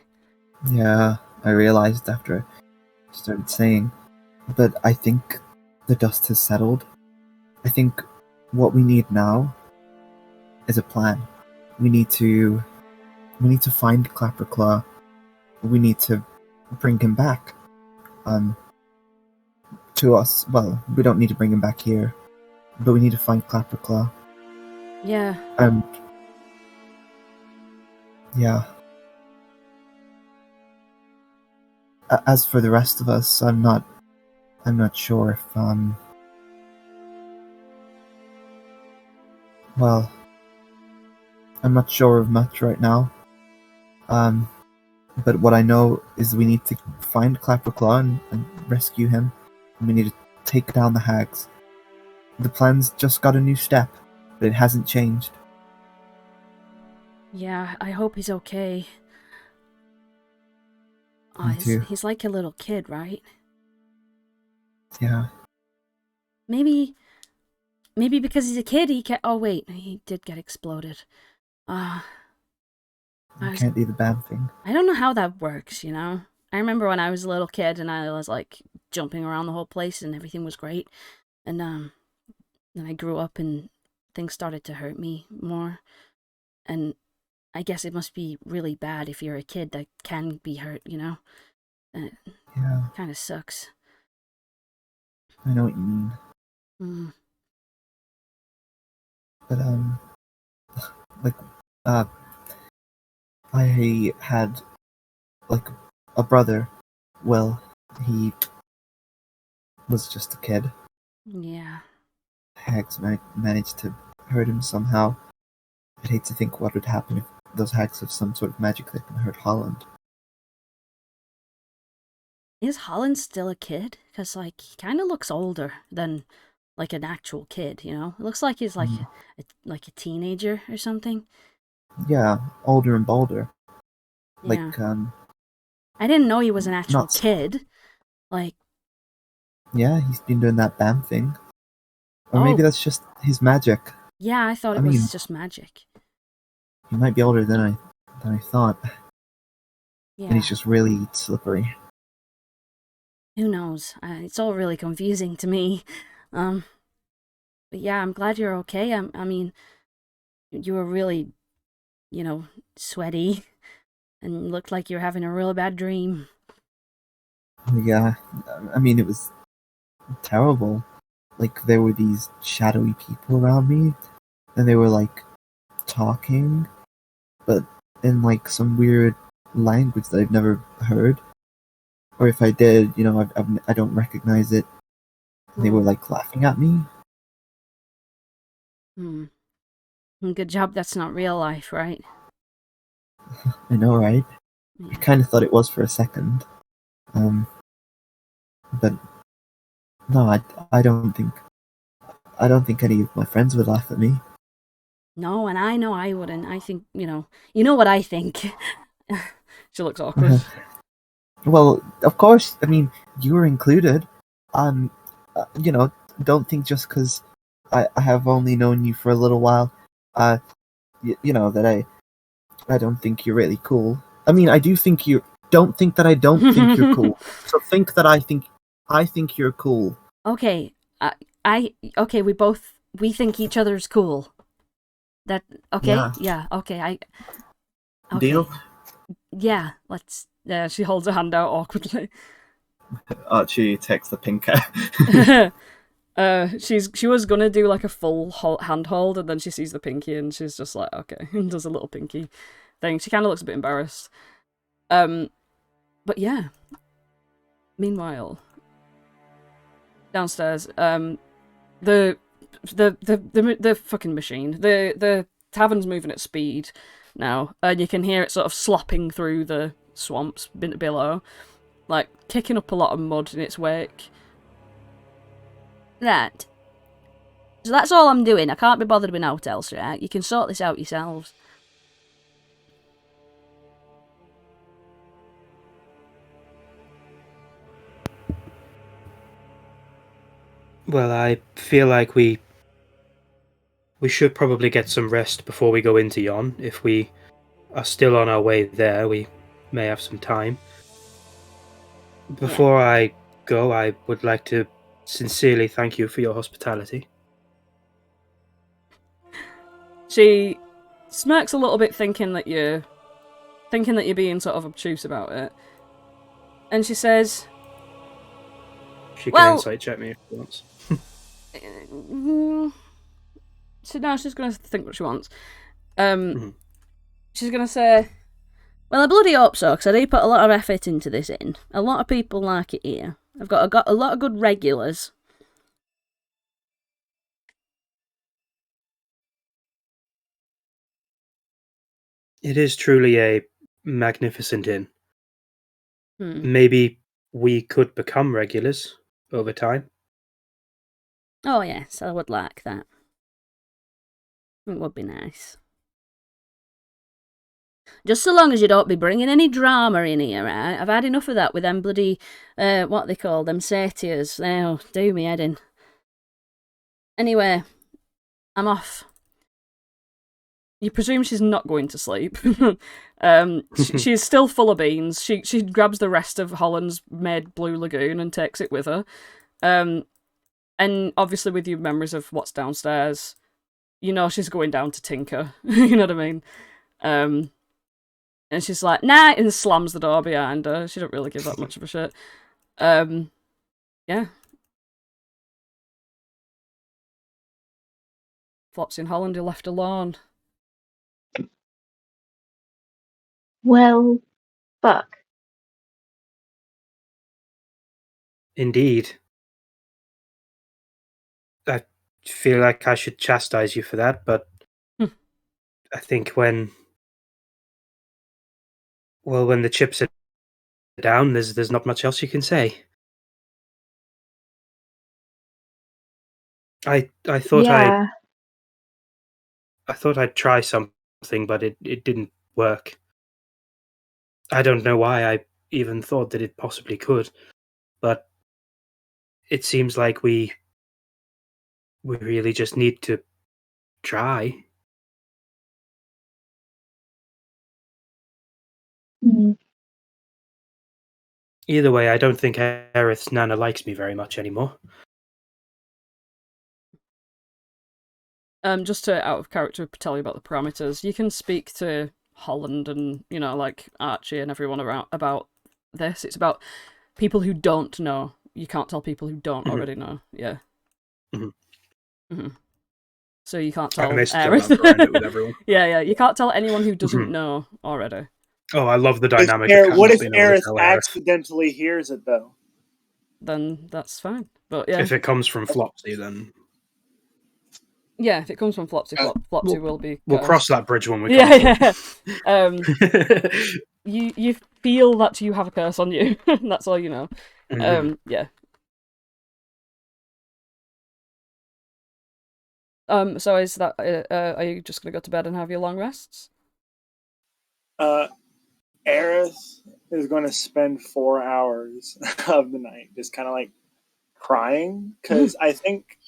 Yeah, I realized after started saying. But I think the dust has settled. I think what we need now is a plan. We need to find Clapperclaw. We need to bring him back. To us. Well, we don't need to bring him back here, but we need to find Clapperclaw. Yeah. And yeah. As for the rest of us, I'm not sure if well, I'm not sure of much right now. But what I know is we need to find Clapperclaw and rescue him. And we need to take down the hags. The plan's just got a new step, but it hasn't changed. Yeah, I hope he's okay. Oh, Me too. he's like a little kid, right? Yeah. Maybe because he's a kid, he can't... Oh, wait, he did get exploded. You can't do the bad thing. I don't know how that works, you know? I remember when I was a little kid and I was, like, jumping around the whole place and everything was great. And, then I grew up and things started to hurt me more. And I guess it must be really bad if you're a kid that can be hurt, you know? Yeah. Kind of sucks. I know what you mean. Mm. But, I had, like, a brother. Well, he was just a kid. Yeah. Hags managed to hurt him somehow. I'd hate to think what would happen if those hags have some sort of magic that can hurt Holland. Is Holland still a kid? Because, like, he kind of looks older than, like, an actual kid, you know? It looks like he's, like, a teenager or something. Yeah, older and bolder. Yeah. Like, I didn't know he was an actual kid. Like... Yeah, he's been doing that BAM thing. Or maybe that's just his magic. Yeah, I thought it was just magic. He might be older than I thought. Yeah. And he's just really slippery. Who knows? It's all really confusing to me. But yeah, I'm glad you're okay. I mean, you were really, you know, sweaty and looked like you were having a real bad dream. Yeah, I mean, it was terrible. Like, there were these shadowy people around me, and they were, like, talking, but in, like, some weird language that I've never heard. Or if I did, you know, I don't recognize it. And they were, like, laughing at me. Good job that's not real life, right? I know, right? Yeah. I kind of thought it was for a second. But no, I don't think any of my friends would laugh at me. No, and I know I wouldn't. I think, you know what I think. She looks awkward. Well, of course, I mean, you were included. You know, don't think just because I have only known you for a little while, you know, that I don't think you're really cool. I mean, I do think you... Don't think that I don't think you're cool. So think that I think you're cool. Okay, okay, we think each other's cool. That, okay? Yeah, okay, okay. Deal? Yeah, let's... she holds her hand out awkwardly. Archie takes the pink out. She was gonna do like a full handhold, and then she sees the pinky, and she's just like, okay, and does a little pinky thing. She kind of looks a bit embarrassed. But yeah. Meanwhile, downstairs, the fucking machine, the tavern's moving at speed now, and you can hear it sort of slopping through the swamps below, like kicking up a lot of mud in its wake. That. So that's all I'm doing. I can't be bothered with naught else, right? You can sort this out yourselves. Well, I feel like we should probably get some rest before we go into Yon. If we are still on our way there, we may have some time. Before I go, I would like to sincerely thank you for your hospitality. She smirks a little bit, thinking that you're being sort of obtuse about it, and she says, She can Well- insight check me if she wants. So now she's going to think what she wants. Mhm. She's going to say, Well, I bloody hope so, because I do put a lot of effort into this inn. A lot of people like it here. I've got a lot of good regulars. It is truly a magnificent inn. Hmm. Maybe we could become regulars over time. Oh, yes, I would like that. It would be nice. Just so long as you don't be bringing any drama in here, right? I've had enough of that with them bloody, what they call them, satyrs. Oh, do me head in. Anyway, I'm off. you presume she's not going to sleep. She's still full of beans. She grabs the rest of Holland's made Blue Lagoon and takes it with her. And obviously with your memories of what's downstairs, you know she's going down to tinker. You know what I mean? And she's like, nah, and slams the door behind her. She don't really give that much of a shit. Yeah. Flopsy and Holland are left alone. Well, fuck. Indeed. I feel like I should chastise you for that, but I think when the chips are down, there's not much else you can say. I thought Yeah. I thought I'd try something, but it didn't work. I don't know why I even thought that it possibly could, but it seems like we really just need to try. Mm. Either way, I don't think Aerith's Nana likes me very much anymore. Just to out of character tell you about the parameters, you can speak to Holland and, you know, like Archie and everyone around about this. It's about people who don't know. You can't tell people who don't already know. Yeah. So you can't tell And they still wrap around it with everyone. yeah, you can't tell anyone who doesn't know already. Oh, I love the dynamic. What if of Aerith Aerith accidentally hears it, though? Then that's fine. But yeah. If it comes from Flopsy, then... Yeah, if it comes from Flopsy, Flopsy will be... We'll cross that bridge when we come you feel that you have a curse on you. That's all you know. Yeah. So is that... are you just going to go to bed and have your long rests? Aerith is going to spend 4 hours of the night just kind of like crying, because I think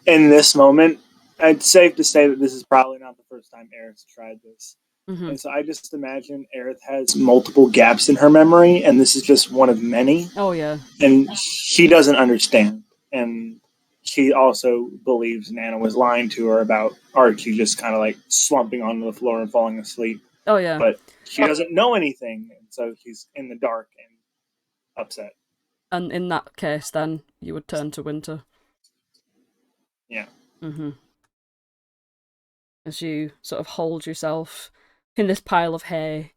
in this moment, it's safe to say that this is probably not the first time Aerith's tried this. And so I just imagine Aerith has multiple gaps in her memory, and this is just one of many. Oh, yeah. And she doesn't understand. And she also believes Nana was lying to her about Archie just kind of like slumping onto the floor and falling asleep. Oh, yeah. But she doesn't know anything, and so she's in the dark and upset. And in that case, then, you would turn to Winter. Yeah. As you sort of hold yourself in this pile of hay,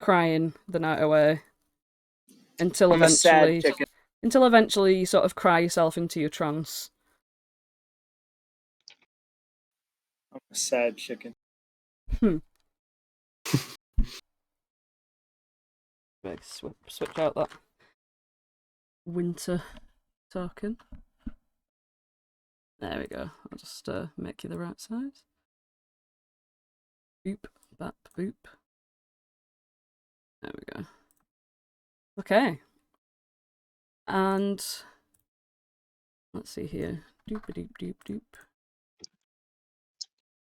crying the night away, until eventually you sort of cry yourself into your trance. I'm a sad chicken. Switch out that Winter token. There we go. I'll just make you the right size. Boop, bap, boop. There we go. Okay. And let's see here. Doop a doop doop doop.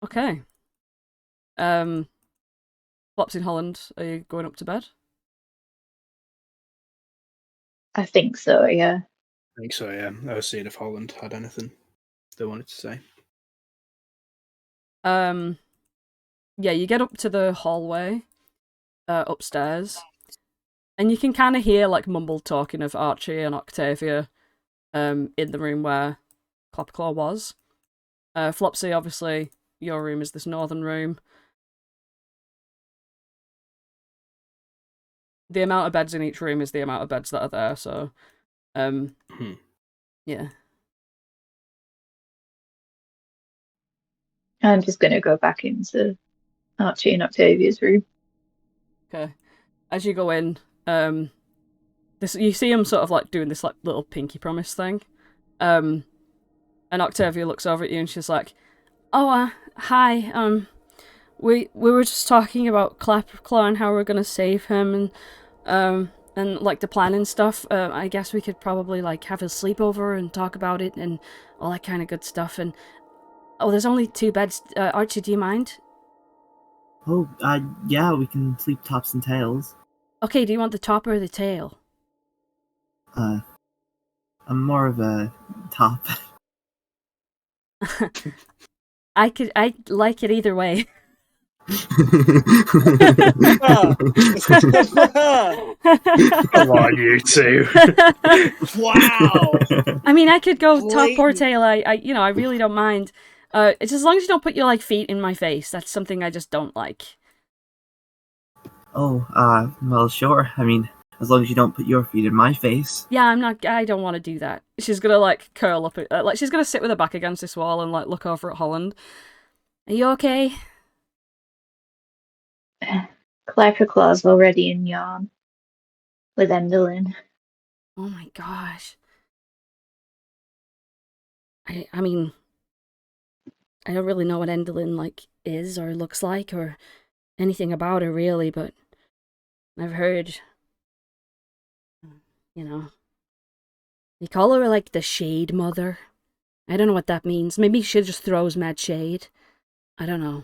Okay. Flopsy and Holland, are you going up to bed? I think so, yeah. I think so, yeah. I was seeing if Holland had anything they wanted to say. Yeah, you get up to the hallway upstairs, and you can kind of hear like mumbled talking of Archie and Octavia in the room where Clapperclaw was. Flopsy, obviously, your room is this northern room. The amount of beds in each room is the amount of beds that are there, so yeah. I'm just going to go back into Archie and Octavia's room. Okay. As you go in, you see him sort of like doing this like little pinky promise thing. And Octavia looks over at you and she's like, "Oh, hi. We were just talking about Clapperclaw and how we're gonna save him and like the plan and stuff. I guess we could probably like have a sleepover and talk about it and all that kind of good stuff. And oh, there's only 2 beds. Archie, do you mind? Oh, yeah, we can sleep tops and tails. Okay, do you want the top or the tail? I'm more of a top. I like it either way. Come on, you two. Wow. I mean, I could go top or tail. I really don't mind. It's as long as you don't put your like feet in my face. That's something I just don't like. Oh, well, sure. I mean, as long as you don't put your feet in my face. Yeah, I don't want to do that. She's gonna like curl up, like she's gonna sit with her back against this wall and like look over at Holland. Are you okay? Clapperclaw's already in yarn with Endelin. Oh my gosh. I mean, I don't really know what Endelin like is or looks like or anything about her really, but I've heard, they call her like the Shade Mother. I don't know what that means. Maybe she just throws mad shade. I don't know.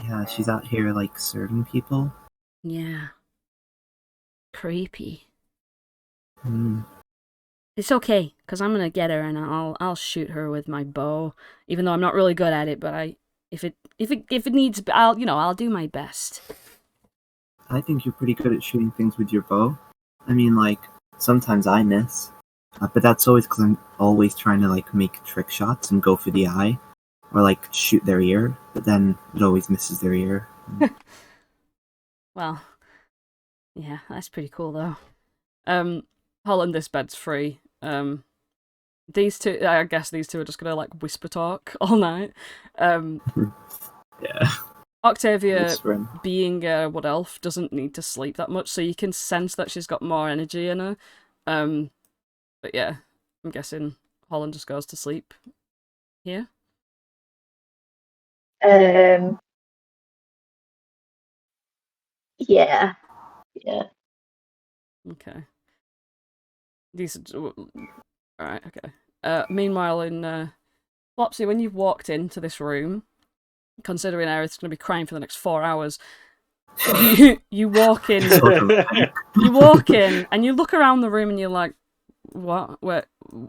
Yeah, she's out here like serving people. Yeah. Creepy. Mm. It's okay, because I'm gonna get her and I'll shoot her with my bow, even though I'm not really good at it, but if it needs, I'll do my best. I think you're pretty good at shooting things with your bow. I mean, like, sometimes I miss. But that's always because I'm always trying to, like, make trick shots and go for the eye. Or, like, shoot their ear. But then it always misses their ear. Well, yeah, that's pretty cool, though. Holland, this bed's free. These two, I guess these two are just gonna, like, whisper talk all night. Yeah. Octavia, being a wood elf, doesn't need to sleep that much, so you can sense that she's got more energy in her. But yeah, I'm guessing Holland just goes to sleep here. Yeah. Okay. Alright, okay. Meanwhile, in Flopsy, when you've walked into this room, considering Aerith's going to be crying for the next 4 hours, you walk in. You walk in and you look around the room and you're like, what? Where?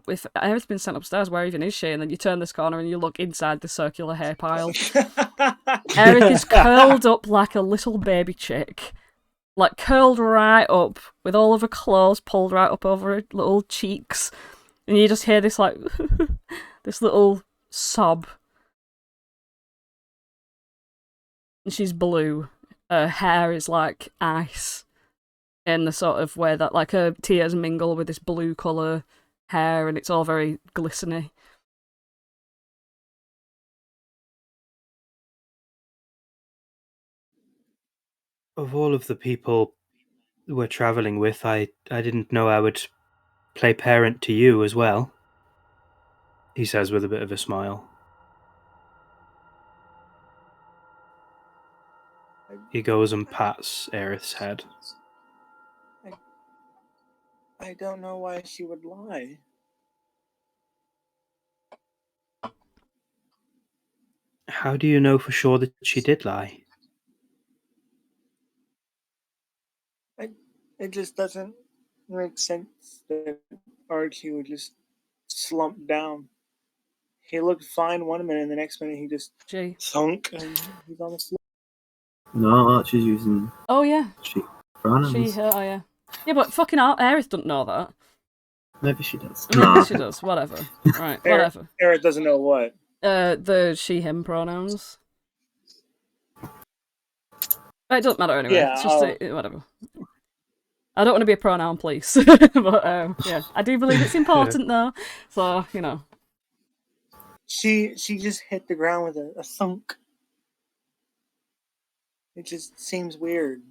If Aerith's been sent upstairs, where even is she? And then you turn this corner and you look inside the circular hair pile. Aerith is curled up like a little baby chick. Like, curled right up, with all of her clothes pulled right up over her little cheeks. And you just hear this, like, this little sob. And she's blue. Her hair is like ice. In the sort of way that, like, her tears mingle with this blue colour hair, and it's all very glistening. Of all of the people we're travelling with, I didn't know I would play parent to you as well, he says with a bit of a smile. He goes and pats Aerith's head. I don't know why she would lie. How do you know for sure that she did lie? It just doesn't makes sense that Archie would just slump down. He looked fine one minute, and the next minute he just She. thunk, and he's on the floor. No, Archie's using Oh yeah. she pronouns. She, her, oh yeah. Yeah, but fucking Aerith doesn't know that. Maybe she does. Maybe she does. Whatever. Right. Whatever. Aerith doesn't know what. The she, him pronouns. It doesn't matter anyway. Yeah, It's just whatever. I don't want to be a pronoun police, but yeah, I do believe it's important though. So you know, She just hit the ground with a thunk. It just seems weird.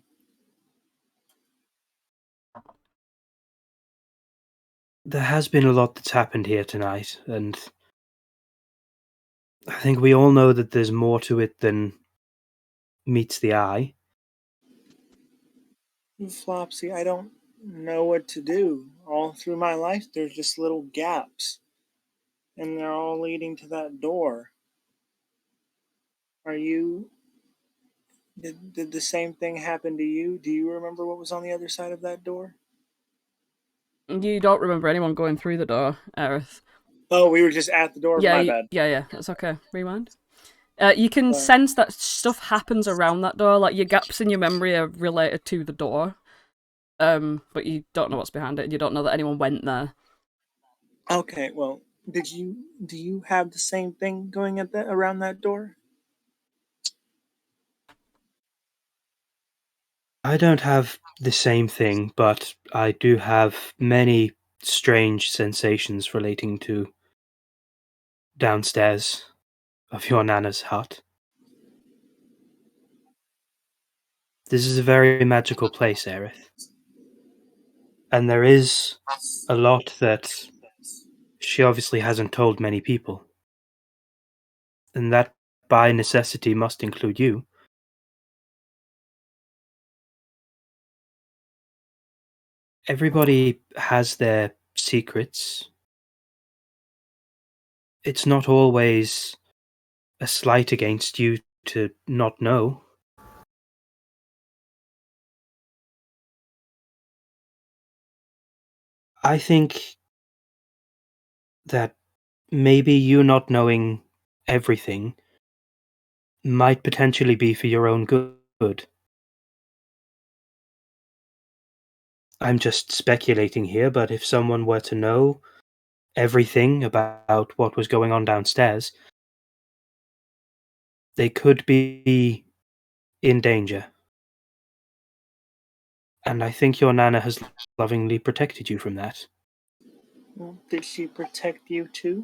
There has been a lot that's happened here tonight, and I think we all know that there's more to it than meets the eye. Flopsy, I don't know what to do. All through my life, there's just little gaps, and they're all leading to that door. Are you? Did the same thing happen to you? Do you remember what was on the other side of that door? you don't remember anyone going through the door, Aerith. Oh, we were just at the door. Yeah, My bad. yeah, that's okay. Rewind. You can sense that stuff happens around that door, like your gaps in your memory are related to the door. But you don't know what's behind it, and you don't know that anyone went there. Okay, well, do you have the same thing going at around that door? I don't have the same thing, but I do have many strange sensations relating to downstairs of your Nana's hut. This is a very magical place, Aerith. And there is a lot that she obviously hasn't told many people. And that, by necessity, must include you. Everybody has their secrets. It's not always a slight against you to not know. I think that maybe you not knowing everything might potentially be for your own good. I'm just speculating here, but if someone were to know everything about what was going on downstairs, they could be in danger. And I think your Nana has lovingly protected you from that. Well, did she protect you too?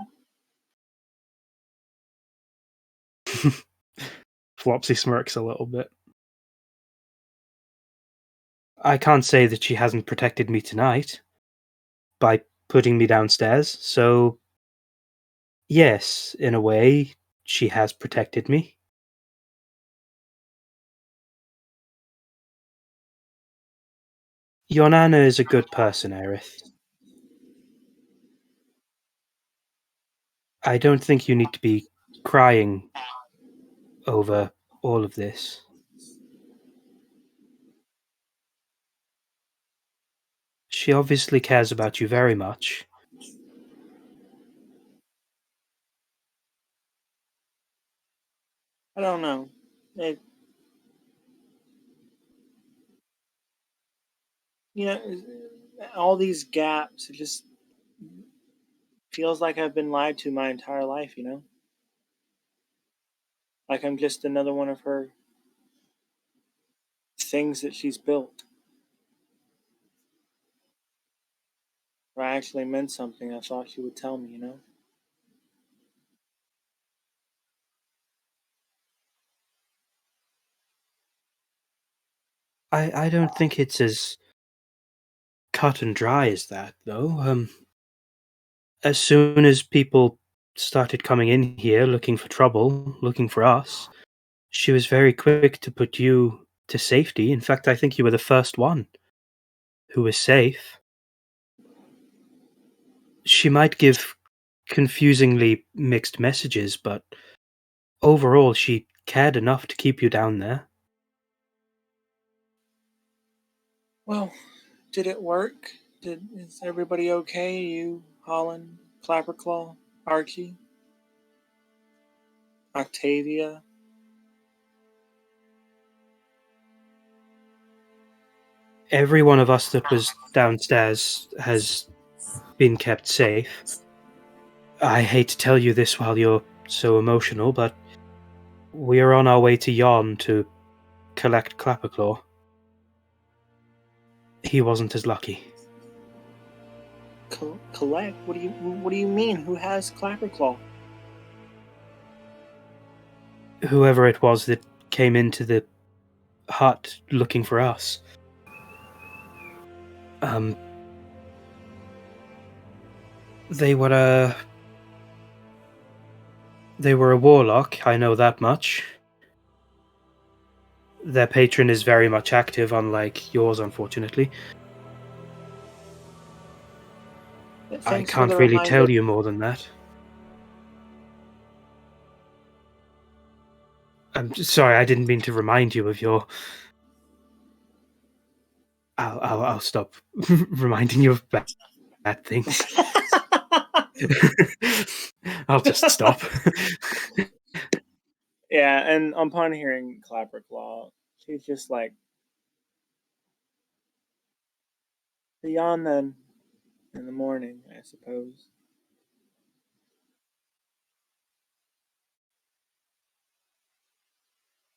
Flopsy smirks a little bit. I can't say that she hasn't protected me tonight by putting me downstairs, so yes, in a way, she has protected me. Your Nana is a good person, Aerith. I don't think you need to be crying over all of this. She obviously cares about you very much. I don't know. All these gaps, it just feels like I've been lied to my entire life, Like I'm just another one of her things that she's built. If I actually meant something, I thought she would tell me, I don't think it's as cut and dry as that, though. As soon as people started coming in here looking for trouble, looking for us, she was very quick to put you to safety. In fact, I think you were the first one who was safe. She might give confusingly mixed messages, but overall she cared enough to keep you down there. Well, did it work? Is everybody okay? You, Holland, Clapperclaw, Archie, Octavia? Every one of us that was downstairs has been kept safe. I hate to tell you this while you're so emotional, but we are on our way to Yon to collect Clapperclaw. He wasn't as lucky. Collect? What do you mean? Who has Clapperclaw? Whoever it was that came into the hut looking for us. They were a warlock, I know that much. Their patron is very much active, unlike yours, unfortunately. Thanks I for can't the really reminder. tell you more than that. I'm sorry, I didn't mean to remind you of your... I'll stop reminding you of bad things. I'll just stop. Yeah, and upon hearing Clapperclaw, she's just like, beyond then, in the morning, I suppose.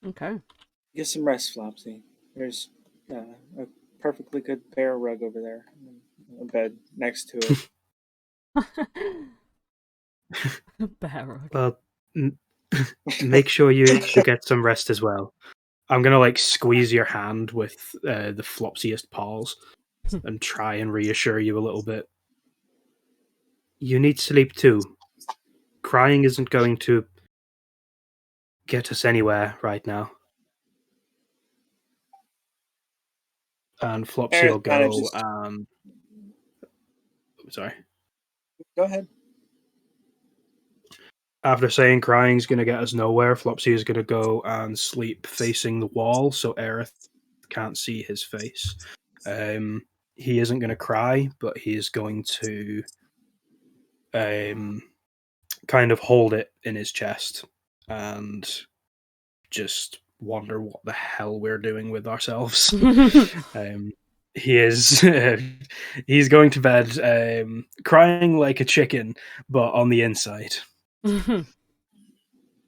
Okay. Get some rest, Flopsy. There's a perfectly good bear rug over there, a bed next to it. Bear. Well, make sure you get some rest as well. I'm gonna squeeze your hand with the flopsiest paws and try and reassure you a little bit. You need sleep too. Crying isn't going to get us anywhere right now. And Flopsy will Aerith kind of go. just Sorry. go ahead. After saying crying's going to get us nowhere, Flopsy is going to go and sleep facing the wall so Aerith can't see his face. He isn't going to cry, but he is going to kind of hold it in his chest and just wonder what the hell we're doing with ourselves. He is he's going to bed crying like a chicken, but on the inside. Yeah,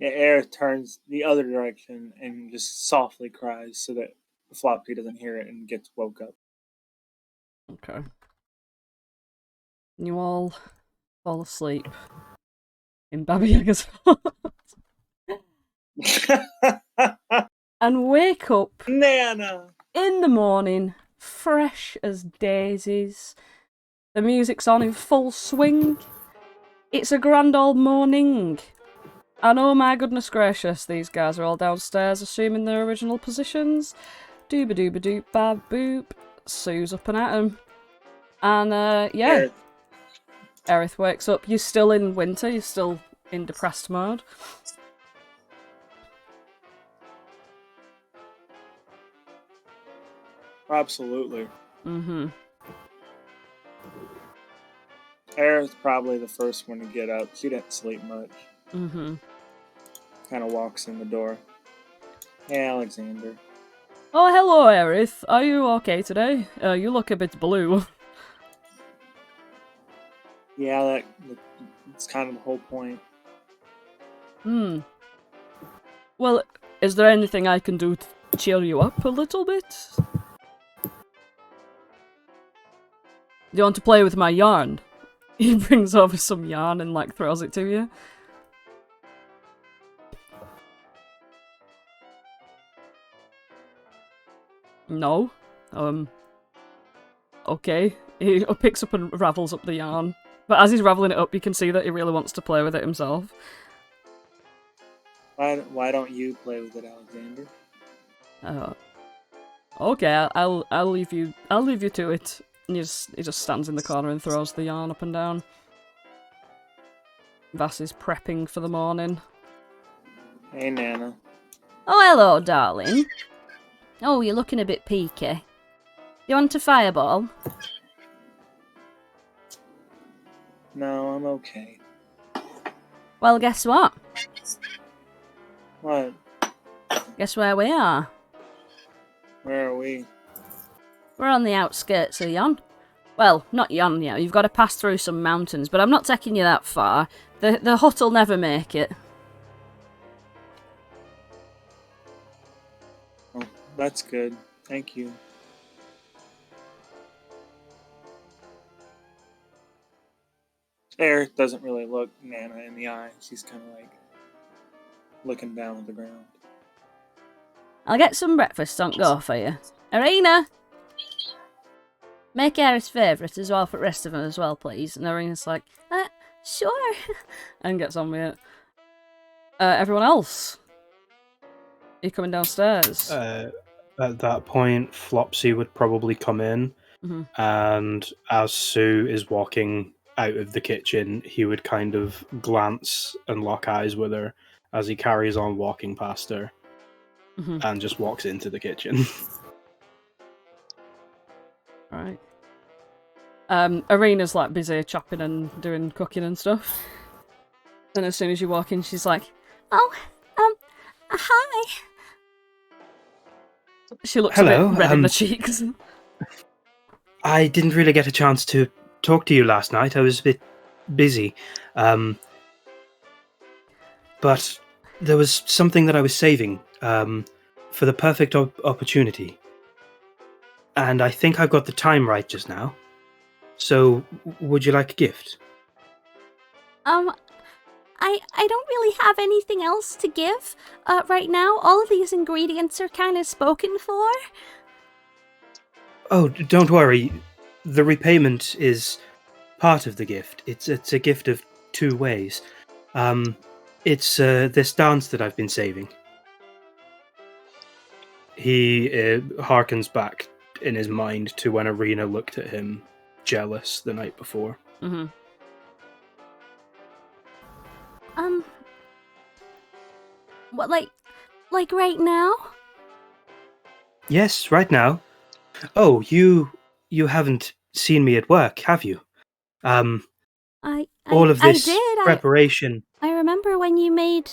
Aerith turns the other direction and just softly cries so that Floppy doesn't hear it and gets woke up. Okay. You all fall asleep in Baba Yaga's and wake up Nana! in the morning, fresh as daisies. The music's on in full swing. It's a grand old morning. And oh my goodness gracious, these guys are all downstairs assuming their original positions. Dooba-dooba-doop, bab boop. Sue's up and at 'em. And yeah. Aerith wakes up. You're still in winter, you're still in depressed mode. Absolutely. Mm-hmm. Aerith's probably the first one to get up. She didn't sleep much. Mm-hmm. Kind of walks in the door. Hey, Alexander. Oh, hello, Aerith. Are you okay today? You look a bit blue. Yeah, that's kind of the whole point. Well, is there anything I can do to cheer you up a little bit? Do you want to play with my yarn? He brings over some yarn and throws it to you. No. Okay. He picks up and ravels up the yarn. But as he's raveling it up, you can see that he really wants to play with it himself. Why don't you play with it, Alexander? Okay, I'll leave you to it. And he just stands in the corner and throws the yarn up and down. Vass is prepping for the morning. Hey, Nana. Oh, hello, darling. Oh, you're looking a bit peaky. You want a fireball? No, I'm okay. Well, guess what? What? Guess where we are? Where are we? We're on the outskirts of Yon. Well, not Yon yet. You've got to pass through some mountains, but I'm not taking you that far. The hut'll never make it. Oh, that's good. Thank you. Aerith doesn't really look Nana in the eye. She's kind of like looking down at the ground. I'll get some breakfast on go for you. Arena! Make Aerith's favourite as well for the rest of them as well, please. And Arena's like, sure. And gets on with it. Everyone else? Are you coming downstairs? At that point, Flopsy would probably come in, and as Sue is walking out of the kitchen, he would kind of glance and lock eyes with her as he carries on walking past her, and just walks into the kitchen. Right. Arena's like busy chopping and doing cooking and stuff. And as soon as you walk in, she's like, Oh, hi. she looks Hello, a bit red in the cheeks. I didn't really get a chance to talk to you last night. I was a bit busy. But there was something that I was saving for the perfect opportunity. And I think I've got the time right just now. So, would you like a gift? I don't really have anything else to give right now. All of these ingredients are kind of spoken for. Oh, don't worry. The repayment is part of the gift. It's a gift of two ways. It's this dance that I've been saving. He harkens back in his mind to when Arena looked at him jealous the night before. What, like right now? Yes, right now. Oh, you haven't seen me at work, have you? All of this I did. preparation. I remember when you made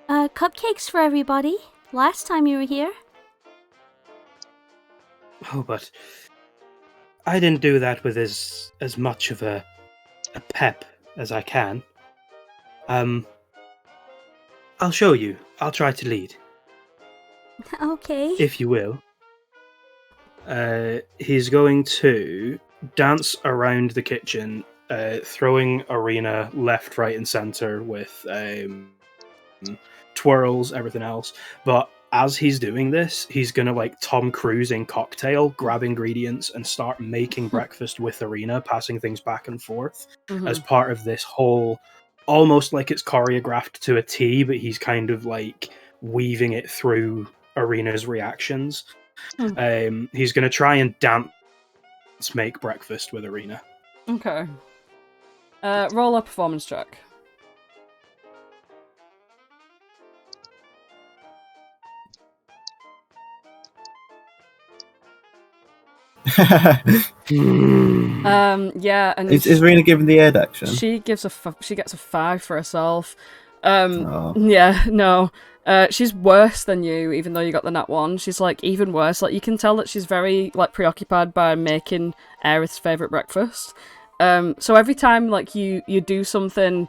cupcakes for everybody last time you were here. Oh, but I didn't do that with as much of a pep as I can. I'll show you. I'll try to lead. Okay. If you will. He's going to dance around the kitchen, throwing Arena left, right, and center with twirls, everything else. But as he's doing this, he's going to, like Tom Cruise in Cocktail, grab ingredients and start making breakfast with Arena, passing things back and forth as part of this whole, almost like it's choreographed to a T, but he's kind of like weaving it through Arena's reactions. He's going to try and dance make breakfast with Arena. Okay. Roll a performance check. Yeah, and is Rena given the aid action? she gets a 5 for herself. Yeah, no. She's worse than you, even though you got the Nat One. She's like even worse. Like you can tell that she's very like preoccupied by making Aerith's favourite breakfast. So every time like you do something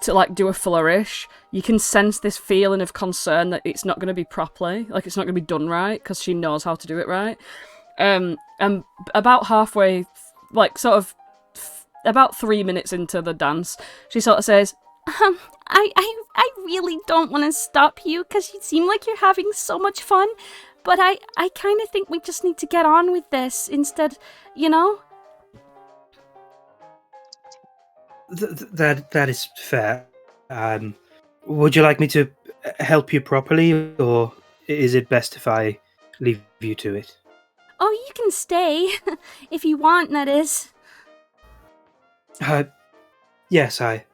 to like do a flourish, you can sense this feeling of concern that it's not going to be properly, like it's not going to be done right, because she knows how to do it right. And about halfway, like sort of about 3 minutes into the dance, she sort of says, I really don't want to stop you because you seem like you're having so much fun, but I kind of think we just need to get on with this instead, you know? That is fair. Would you like me to help you properly, or is it best if I leave you to it? Oh, you can stay if you want, that is. Yes, I'd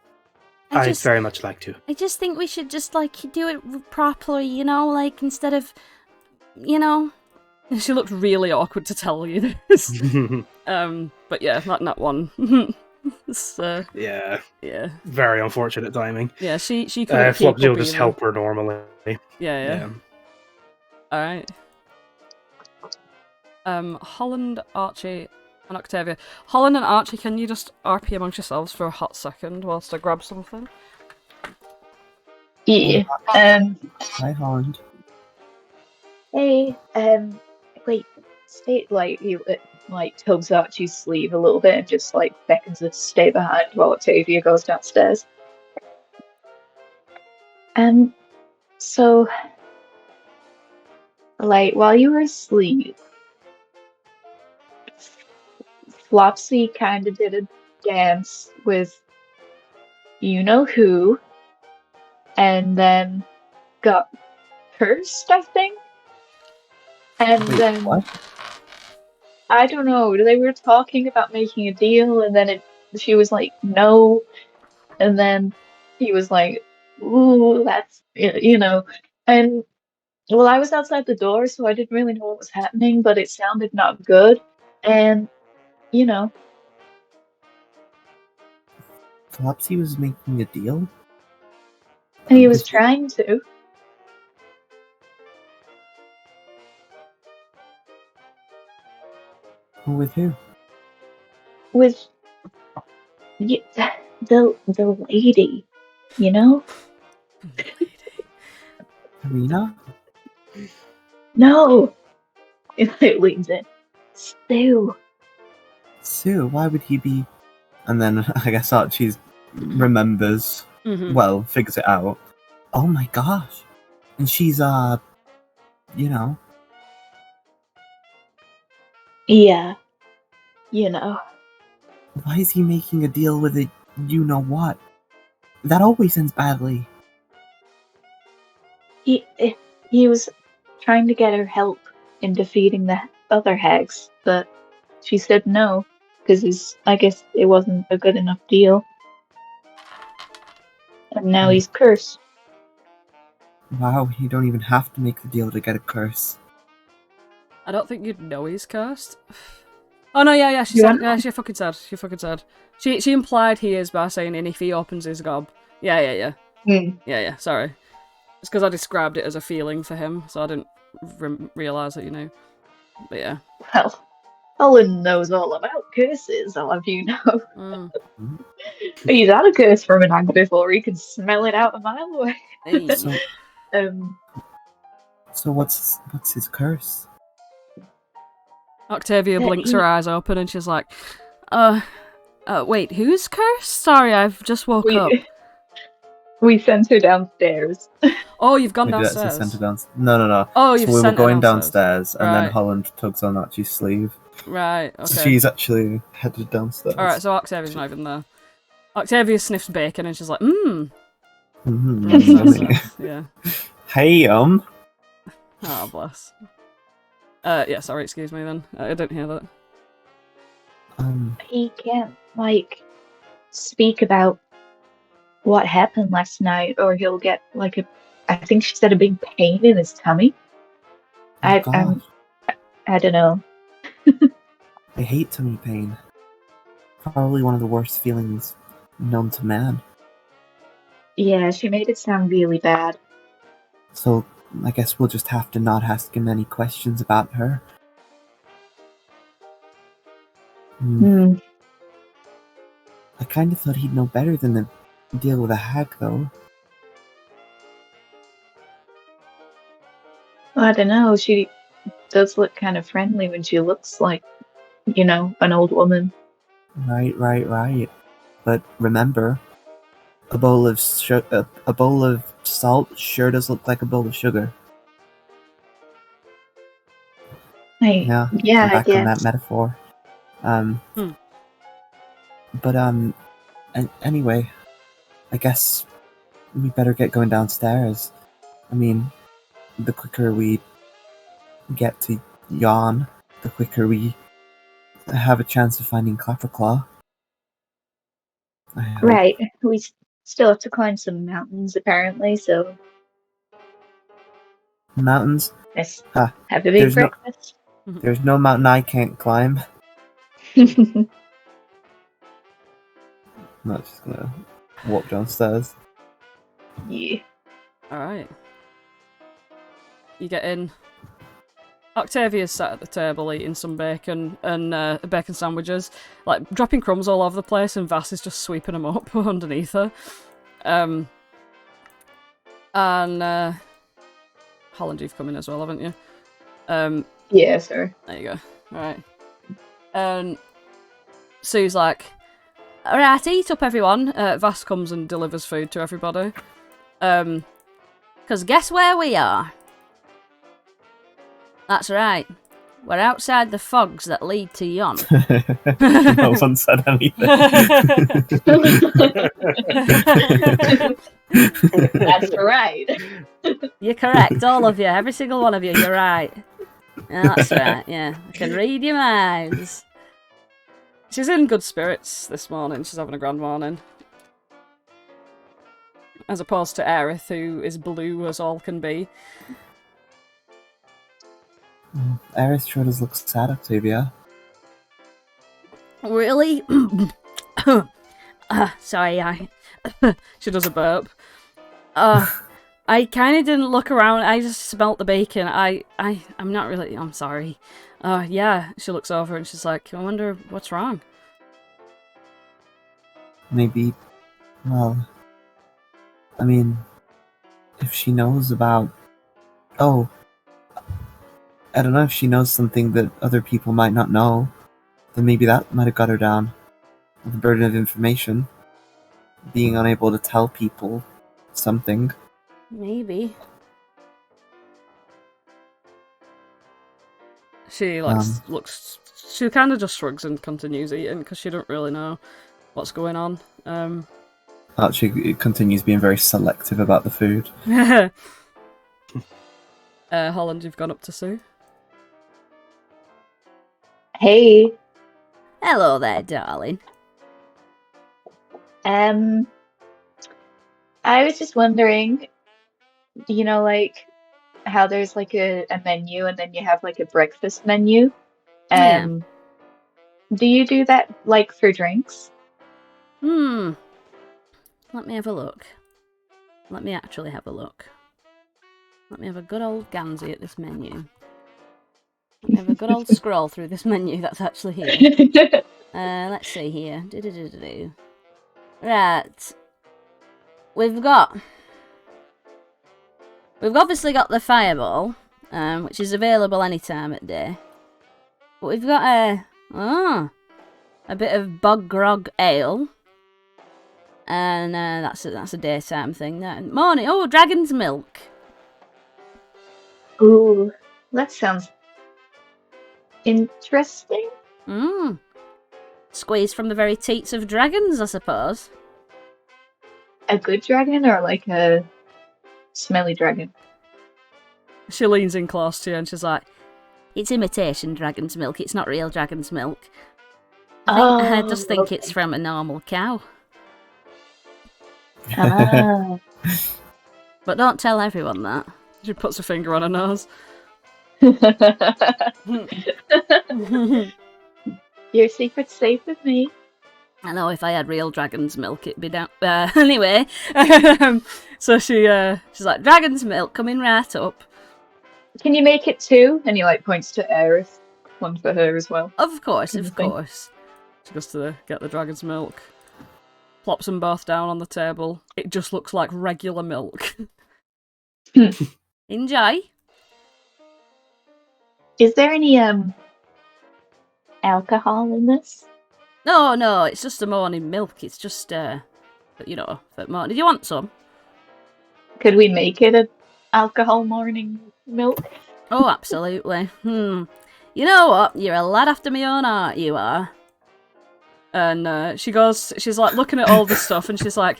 very much like to. I just think we should just like do it properly, you know, like instead of, you know. She looked really awkward to tell you this. But yeah, Nat One. So, Yeah, yeah. very unfortunate timing. Yeah, she couldn't keep Flopsy will up just either. help her normally. Yeah. Alright. Holland, Archie, and Octavia. Holland and Archie, can you just RP amongst yourselves for a hot second whilst I grab something? Yeah. Hi, Holland. Hey. Wait. Stay. Like he like tugs Archie's sleeve a little bit and just like beckons her to stay behind while Octavia goes downstairs. So, like while you were asleep, Flopsy kind of did a dance with you know who, and then got cursed, I think. And Wait, then what? I don't know. They were talking about making a deal, and then she was like, "No," and then he was like, "Ooh, that's you know." And well, I was outside the door, so I didn't really know what was happening, but it sounded not good, and you know. Flopsy was making a deal? He was trying to. With who? With the lady, you know? Karina? No! It leans in. Sue. Sue, why would he be... And then I guess Archie remembers, well, figures it out. Oh my gosh. And she's, you know... Yeah. You know. Why is he making a deal with a you-know-what? That always ends badly. He was trying to get her help in defeating the other hags, but she said no, because I guess it wasn't a good enough deal. And now he's cursed. Wow, you don't even have to make the deal to get a curse. I don't think you'd know he's cursed. Oh no, yeah, she Yeah. said, yeah, she fucking said. She implied he is by saying, and if he opens his gob. Yeah. Yeah, sorry. It's because I described it as a feeling for him, so I didn't realise that you knew. But yeah. Well, Holland knows all about curses, I'll have you know. He's had a curse from an hag before, he can smell it out a mile away. Hey. So what's his curse? Octavia blinks her eyes open and she's like, wait, who's cursed? Sorry, I've just woke up. We sent her downstairs. Oh, you've gone We did downstairs. actually send her down. No. Oh, you've so we were sent her going downstairs. and Right. then Holland tugs on Archie's sleeve. Right, okay. So she's actually headed downstairs. Alright, so Octavia's not even there. Octavia sniffs bacon and she's like, yeah. Hey, Oh, bless. Yeah, sorry, excuse me then. I didn't hear that. He can't, speak about what happened last night, or he'll get, I think she said a big pain in his tummy. I don't know. I hate tummy pain. Probably one of the worst feelings known to man. Yeah, she made it sound really bad. So I guess we'll just have to not ask him any questions about her. I kind of thought he'd know better than to deal with a hag, though. I don't know, she does look kind of friendly when she looks like, an old woman. Right. But remember, a bowl of salt sure does look like a bowl of sugar. Yeah, back I guess. on that metaphor. But anyway, I guess we better get going downstairs. I mean, the quicker we get to yawn, the quicker we have a chance of finding Clapperclaw. Right, we still have to climb some mountains apparently, so Mountains? let's Ha, have a big breakfast. There's no mountain I can't climb. I'm not just gonna walk downstairs. Yeah. Alright. You get in. Octavia's sat at the table eating some bacon and bacon sandwiches, like dropping crumbs all over the place, and Vass is just sweeping them up underneath her. And Holland, you've come in as well, haven't you? Yeah, sir. There you go. Alright. And Sue's like, alright, eat up everyone. Vass comes and delivers food to everybody. Because guess where we are? That's right. We're outside the fogs that lead to yon. No one said anything. That's right. You're correct, all of you. Every single one of you, you're right. Yeah, that's right, yeah. I can read your minds. She's in good spirits this morning. She's having a grand morning. As opposed to Aerith, who is blue as all can be. Aerith sure does look sad, Octavia. Really? Sorry, She does a burp. I kind of didn't look around. I just smelt the bacon. I'm not really... I'm sorry. Yeah. She looks over and she's like, I wonder what's wrong. Maybe, well, I mean, if she knows about... Oh, I don't know if she knows something that other people might not know, then maybe that might have got her down. The burden of information. Being unable to tell people something. maybe. She looks... She kind of just shrugs and continues eating because she don't really know what's going on. Archie continues being very selective about the food. Holland, you've gone up to Sue. Hey. Hello there, darling. I was just wondering, you know, like how there's like a menu and then you have like a breakfast menu. Yeah. Do you do that like for drinks? Let me have a look. Let me actually have a look. Let me have a good old gansy at this menu. Let me have a good old scroll through this menu that's actually here. Let's see here. Right. We've obviously got the fireball, which is available any time of day. But we've got a bit of bog grog ale. And that's a daytime thing. Morning. Oh, dragon's milk. Ooh, that sounds interesting. Squeezed from the very teats of dragons, I suppose. A good dragon or like a smelly dragon? She leans in close to you and she's like, It's imitation dragon's milk. It's not real dragon's milk. I just think okay. it's from a normal cow. Ah. But don't tell everyone that. she puts her finger on her nose. Your secret's safe with me. I know if I had real dragon's milk, it'd be down. Anyway, So she's like, dragon's milk coming right up. Can you make it two? And he like points to Aerith. One for her as well. Of course, of Anything? course. She goes to get the dragon's milk. Plops them both down on the table. It just looks like regular milk. Enjoy. Is there any alcohol in this? No, it's just a morning milk. It's just, for morning. Did you want some? Could we make it an alcohol morning milk? Oh, absolutely. You know what? You're a lad after my own heart, you are. And she's like looking at all the stuff and she's like,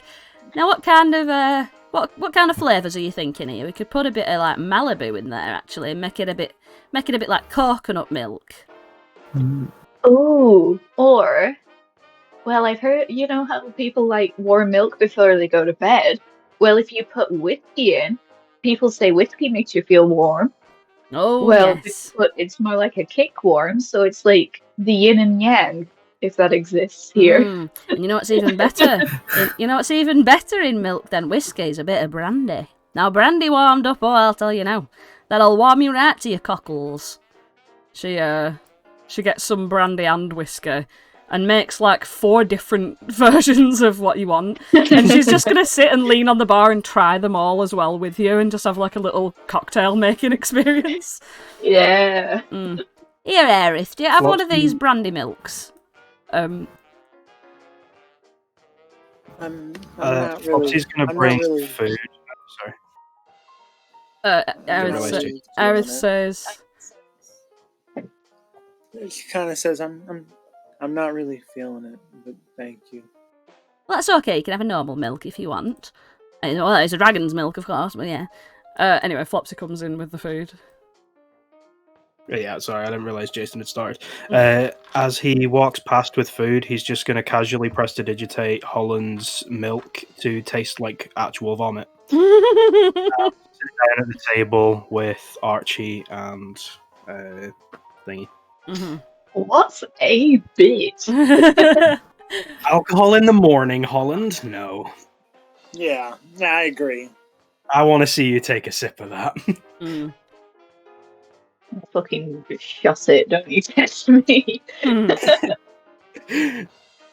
Now, what kind of flavours are you thinking here? We could put a bit of like Malibu in there, actually, and make it a bit like coconut milk. Ooh, or, well, I've heard, you know how people like warm milk before they go to bed? Well, if you put whiskey in, people say whiskey makes you feel warm. Oh, Well, yes. but it's more like a kick warm, so it's like the yin and yang if that exists here. And you know what's even better? You know what's even better in milk than whiskey is a bit of brandy. Now, brandy warmed up, I'll tell you now. That'll warm you right to your cockles. She gets some brandy and whiskey and makes like 4 different versions of what you want. And she's just going to sit and lean on the bar and try them all as well with you and just have like a little cocktail making experience. Yeah. Here, Aerith, do you have one of these brandy milks? I'm not really. Flopsy's going to bring really... food. Sorry. Aerith says... She kind of says, "I'm not really feeling it, but thank you." Well, that's okay. You can have a normal milk if you want. Well, it's a dragon's milk, of course, but yeah. Anyway, Flopsy comes in with the food. Yeah, sorry, I didn't realise Jason had started. As he walks past with food, he's just going to casually prestidigitate Holland's milk to taste like actual vomit. Sit down at the table with Archie and thingy. Mm-hmm. What's a bit? Alcohol in the morning, Holland? No. Yeah, I agree. I want to see you take a sip of that. Fucking shut it, don't you test me.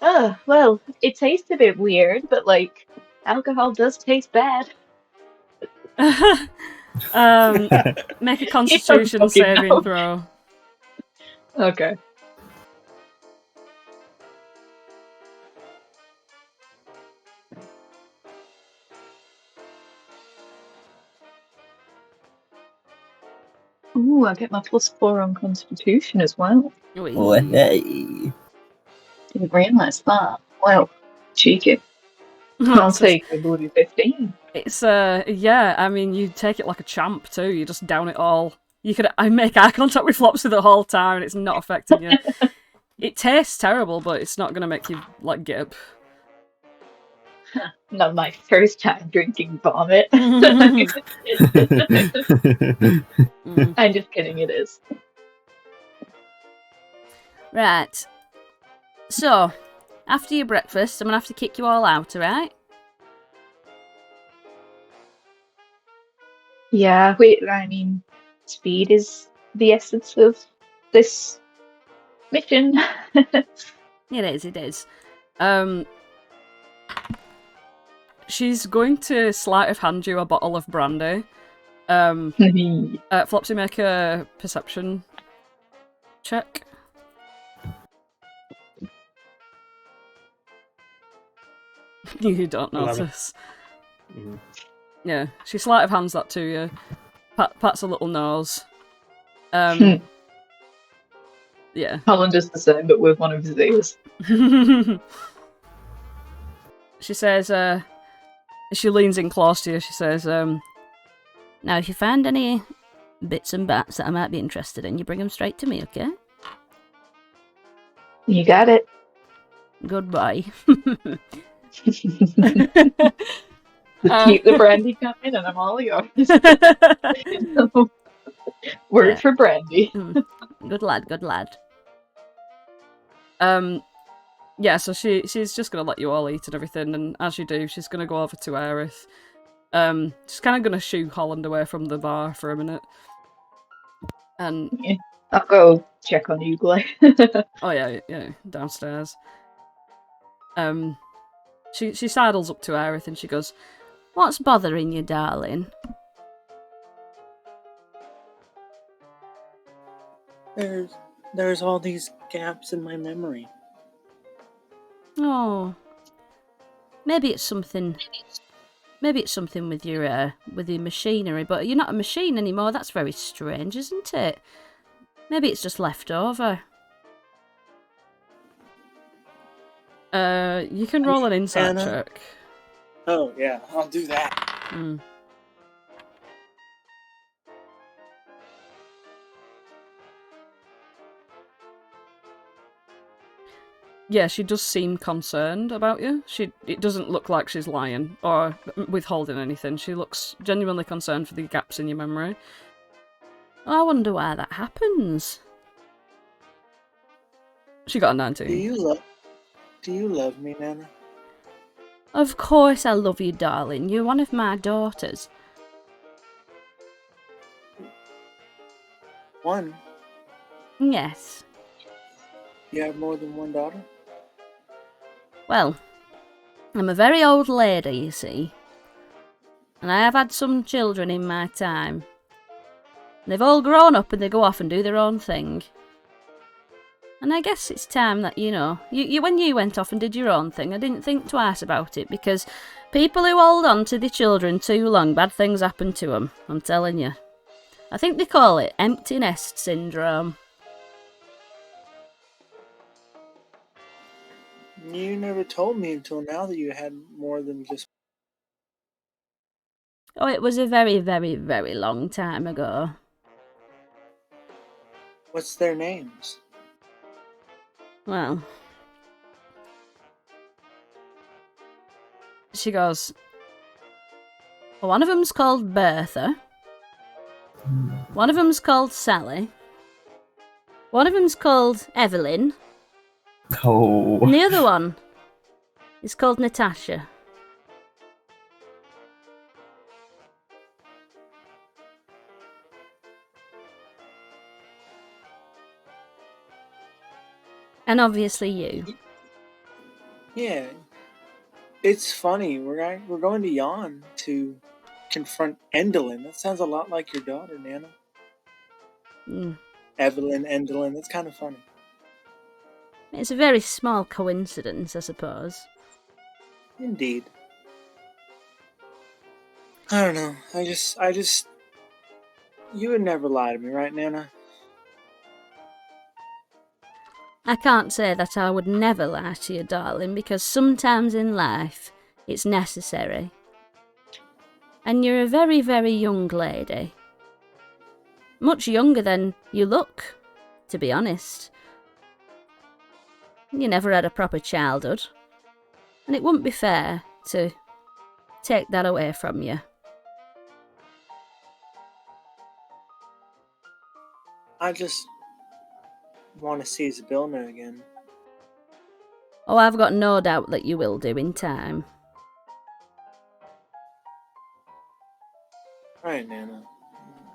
Oh, well, it tastes a bit weird, but like, alcohol does taste bad. Make a Constitution saving throw. Okay. Ooh, I get my +4 on Constitution as well. Oh, hey. Didn't realise that. Well, cheeky. I'll take a bloody 15. It's yeah, I mean, you take it like a champ too. You just down it all. I make eye contact with Flopsy the whole time, and it's not affecting you. It tastes terrible, but it's not gonna make you like get up. Not my first time drinking vomit. I'm just kidding, it is. Right. So, after your breakfast, I'm gonna have to kick you all out, alright? Yeah, I mean, speed is the essence of this mission. It is. She's going to sleight of hand you a bottle of brandy. Flopsy, make a perception check. You don't notice. Mm-hmm. Yeah, she sleight of hands that to you. Pats a little nose. Yeah. Holland is the same, but with one of his ears. She says, she leans in close to you, she says, now if you find any bits and bats that I might be interested in, you bring them straight to me, okay? You got it. Goodbye. Keep the brandy coming and I'm all yours. Word for brandy. Good lad. Yeah, so she's just gonna let you all eat and everything, and as you do, she's gonna go over to Aerith. She's kind of gonna shoo Holland away from the bar for a minute. And yeah, I'll go check on Uglay. oh yeah, downstairs. She sidles up to Aerith and she goes, "What's bothering you, darling?" There's all these gaps in my memory. Oh, maybe it's something with your machinery, but you're not a machine anymore. That's very strange, isn't it? Maybe it's just left over. You can roll an insight check. Oh yeah, I'll do that. Yeah, she does seem concerned about you. It doesn't look like she's lying or withholding anything. She looks genuinely concerned for the gaps in your memory. I wonder why that happens. She got a Do 19. you love me, Nana? Of course I love you, darling. You're one of my daughters. One. Yes. You have more than one daughter? Well, I'm a very old lady, you see. And I have had some children in my time. They've all grown up and they go off and do their own thing. And I guess it's time that, you know, when you went off and did your own thing, I didn't think twice about it, because people who hold on to their children too long, bad things happen to them, I'm telling you. I think they call it empty nest syndrome. You never told me until now that you had more than just... Oh, it was a very, very, very long time ago. What's their names? Well, She goes, one of them's called Bertha. One of them's called Sally. One of them's called Evelyn. Oh. And the other one is called Natasha. And obviously you. Yeah. It's funny. We're going to Yawn to confront Endelin. That sounds a lot like your daughter, Nana. Mm. Evelyn, Endelin. That's kind of funny. It's a very small coincidence, I suppose. Indeed. I don't know. I just... You would never lie to me, right, Nana? I can't say that I would never lie to you, darling, because sometimes in life it's necessary. And you're a very, very young lady. Much younger than you look, to be honest. You never had a proper childhood. And it wouldn't be fair to take that away from you. I just want to see Zybilna again. Oh, I've got no doubt that you will do in time. Alright, Nana.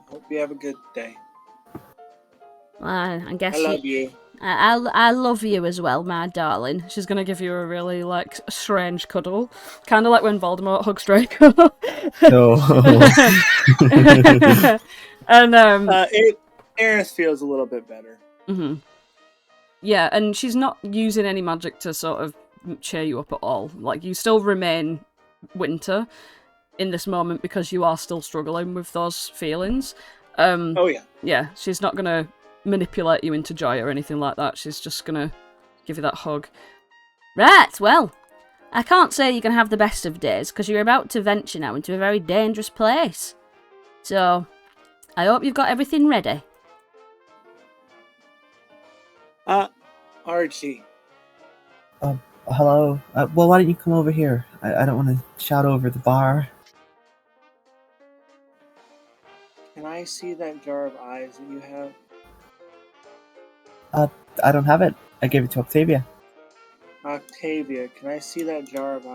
Hope you have a good day. Well, I guess I love you. I love you as well, my darling. she's gonna give you a really, like, strange cuddle. Kind of like when Voldemort hugs Draco. Oh. And, Aerith feels a little bit better. mhm. Yeah, and she's not using any magic to sort of cheer you up at all. Like, you still remain Winter in this moment because you are still struggling with those feelings. Oh, yeah. Yeah, she's not gonna manipulate you into joy or anything like that. She's just gonna give you that hug. Right, well, I can't say you're going to have the best of days, because you're about to venture now into a very dangerous place. So, I hope you've got everything ready. Archie. Hello. Well, why don't you come over here? I don't want to shout over the bar. Can I see that jar of eyes that you have? I don't have it. I gave it to Octavia. Octavia, can I see that jar of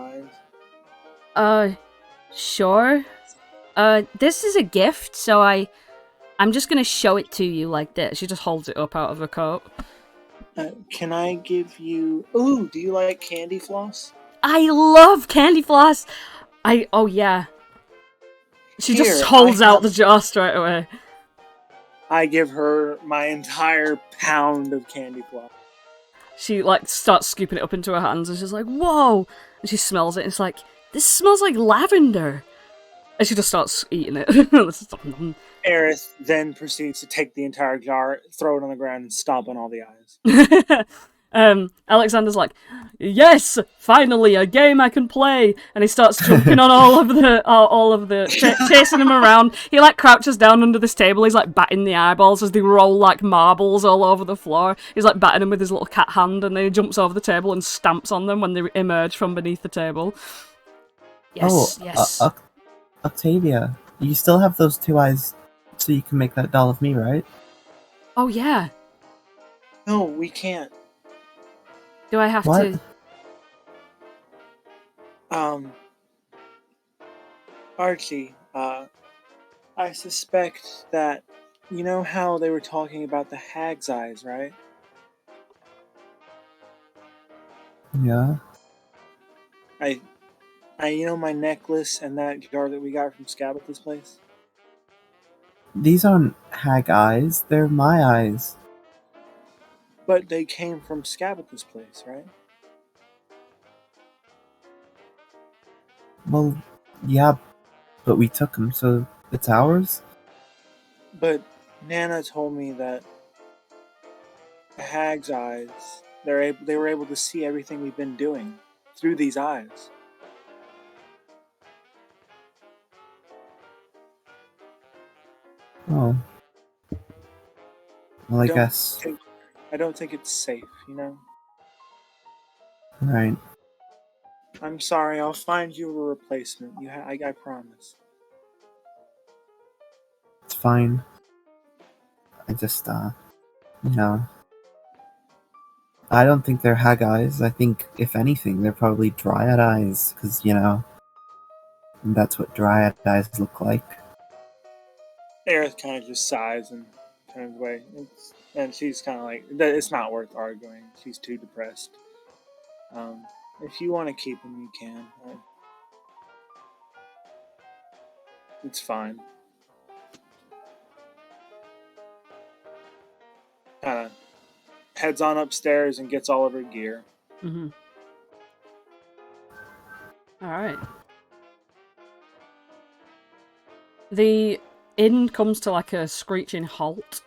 eyes? Sure. This is a gift, so I'm just gonna show it to you like this. She just holds it up out of her coat. Can I give you... Ooh, do you like candy floss? I love candy floss! Oh yeah. She Here, just holds I out have- the jar straight away. I give her my entire pound of candy floss. She, like, starts scooping it up into her hands and she's like, whoa! And she smells it and it's like, this smells like lavender! And she just starts eating it. Aerith then proceeds to take the entire jar, throw it on the ground, and stomp on all the eyes. Alexander's like, yes, finally a game I can play, and he starts jumping on all of the chasing him around. He like crouches down under this table. He's like batting the eyeballs as they roll like marbles all over the floor. He's like batting them with his little cat hand, and then he jumps over the table and stamps on them when they emerge from beneath the table. Yes, yes. Octavia, you still have those two eyes, so you can make that doll of me, right? Oh yeah. No, we can't. Do I have What? to? Archie, I suspect that you know how they were talking about the hag's eyes, right? Yeah. You know my necklace and that jar that we got from Scab at this place? These aren't hag eyes. They're my eyes. But they came from Scab at this place, right? Well, yeah, but we took them, so it's ours? But Nana told me that the hag's eyes, they were able to see everything we've been doing through these eyes. Oh. Well, I guess. I don't think it's safe, you know? Right. I'm sorry, I'll find you a replacement. I promise. It's fine. I just, you know. I don't think they're hag eyes. I think, if anything, they're probably dryad eyes, because, you know, that's what dryad eyes look like. Aerith kind of just sighs and turns away. And she's kind of like, it's not worth arguing. She's too depressed. If you want to keep him, you can. It's fine. Kind of heads on upstairs and gets all of her gear. Mm-hmm. All right. The inn comes to like a screeching halt,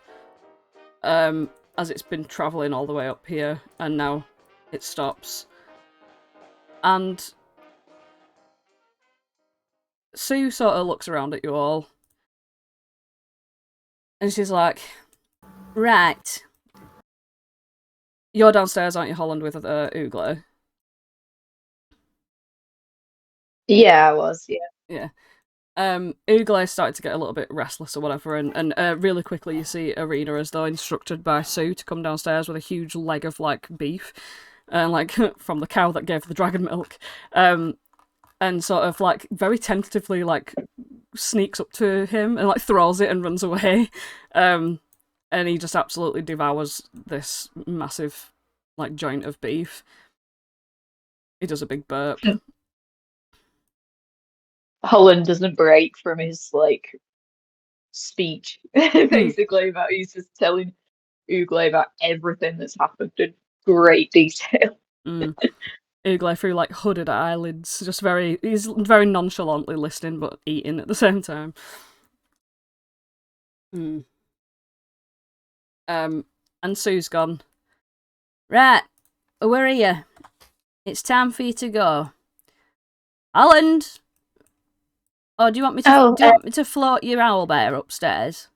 as it's been travelling all the way up here, and now it stops. And Sue sort of looks around at you all, and she's like, "Right, you're downstairs, aren't you, Holland, with Oogler?" Yeah, I was, yeah. Yeah. Oogler started to get a little bit restless or whatever, and really quickly you see Arena, as though instructed by Sue, to come downstairs with a huge leg of like beef, like from the cow that gave the dragon milk, and sort of like very tentatively like sneaks up to him and like throws it and runs away, and he just absolutely devours this massive like joint of beef. He does a big burp. Holland doesn't break from his like speech basically about he's just telling Oogle about everything that's happened in great detail. Oogler through like hooded eyelids, he's very nonchalantly listening but eating at the same time. And Sue's gone. Right, where are you? It's time for you to go. Holland! Or do you want me to float your owlbear upstairs?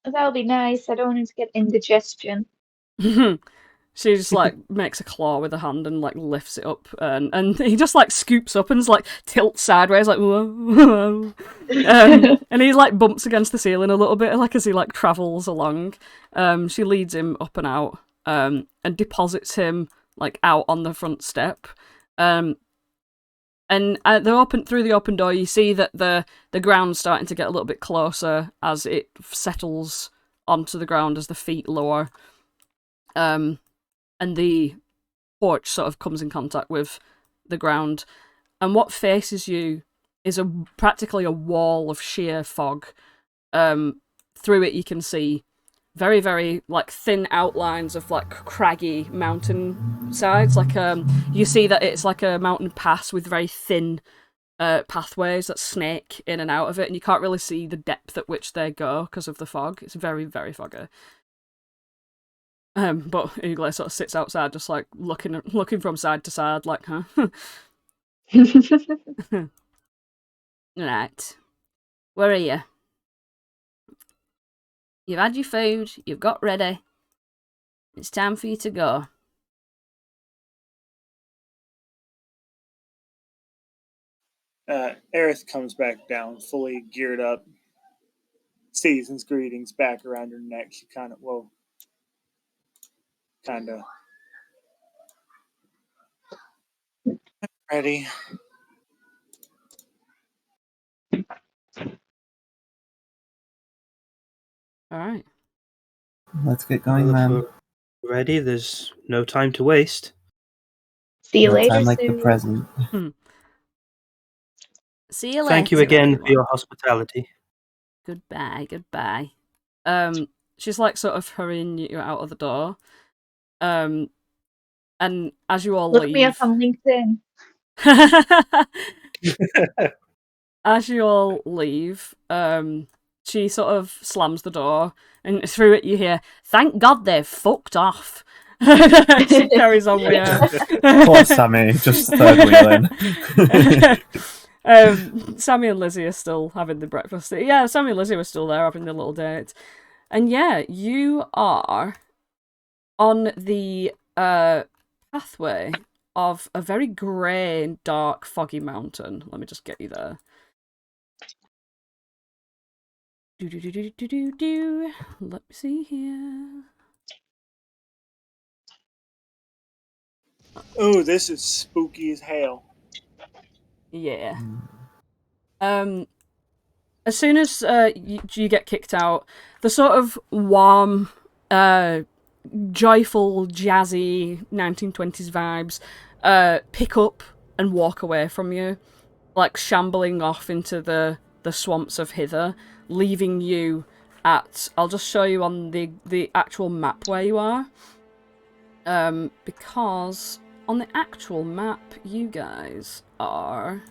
That'll be nice. I don't want him to get indigestion. She just like makes a claw with her hand and like lifts it up, and he just like scoops up and just like tilts sideways like whoa. And he like bumps against the ceiling a little bit like as he like travels along. She leads him up and out, and deposits him like out on the front step. And through the open door, you see that the ground's starting to get a little bit closer as it settles onto the ground as the feet lower. And the porch sort of comes in contact with the ground. And what faces you is practically a wall of sheer fog. Through it you can see very, very like thin outlines of like craggy mountain sides. Like you see that it's like a mountain pass with very thin pathways that snake in and out of it, and you can't really see the depth at which they go because of the fog. It's very, very foggy. But Oogler sort of sits outside, just like looking from side to side, like, huh? Right. Where are you? You've had your food, you've got ready. It's time for you to go. Aerith comes back down, fully geared up. Season's greetings back around her neck. She kind of, whoa. Kinda. Ready. All right. Let's get going, Well, if man. we're ready, there's no time to waste. See you No later, time like the Sue. present. See you later. Thank you again everyone. for your hospitality. Goodbye, goodbye. She's like sort of hurrying you out of the door. And as you all Look leave, me up on LinkedIn. as you all leave, she sort of slams the door, and through it you hear, "Thank God they've fucked off." She carries on with her. Poor Sammy, just third wheeling. Sammy and Lizzie are still having the breakfast. Yeah, Sammy and Lizzie were still there having their little date. And yeah, you are on the pathway of a very grey, dark, foggy mountain. Let me just get you there. Let me see here. Oh, this is spooky as hell. Yeah. As soon as you get kicked out, the sort of warm, joyful, jazzy 1920s vibes pick up and walk away from you, like shambling off into the swamps of hither, leaving you at... I'll just show you on the actual map where you are. Because on the actual map, you guys are...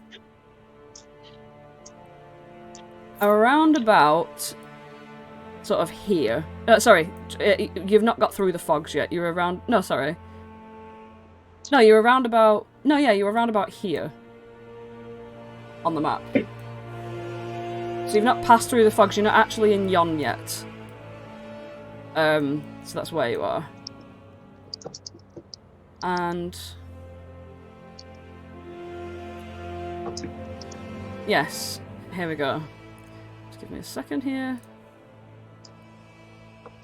around about sort of here. Sorry, you've not got through the fogs yet. You're around... No, sorry. No, you're around about... No, yeah, you're around about here. On the map. So you've not passed through the fogs. You're not actually in Yon yet. So that's where you are. And... yes, here we go. Give me a second here.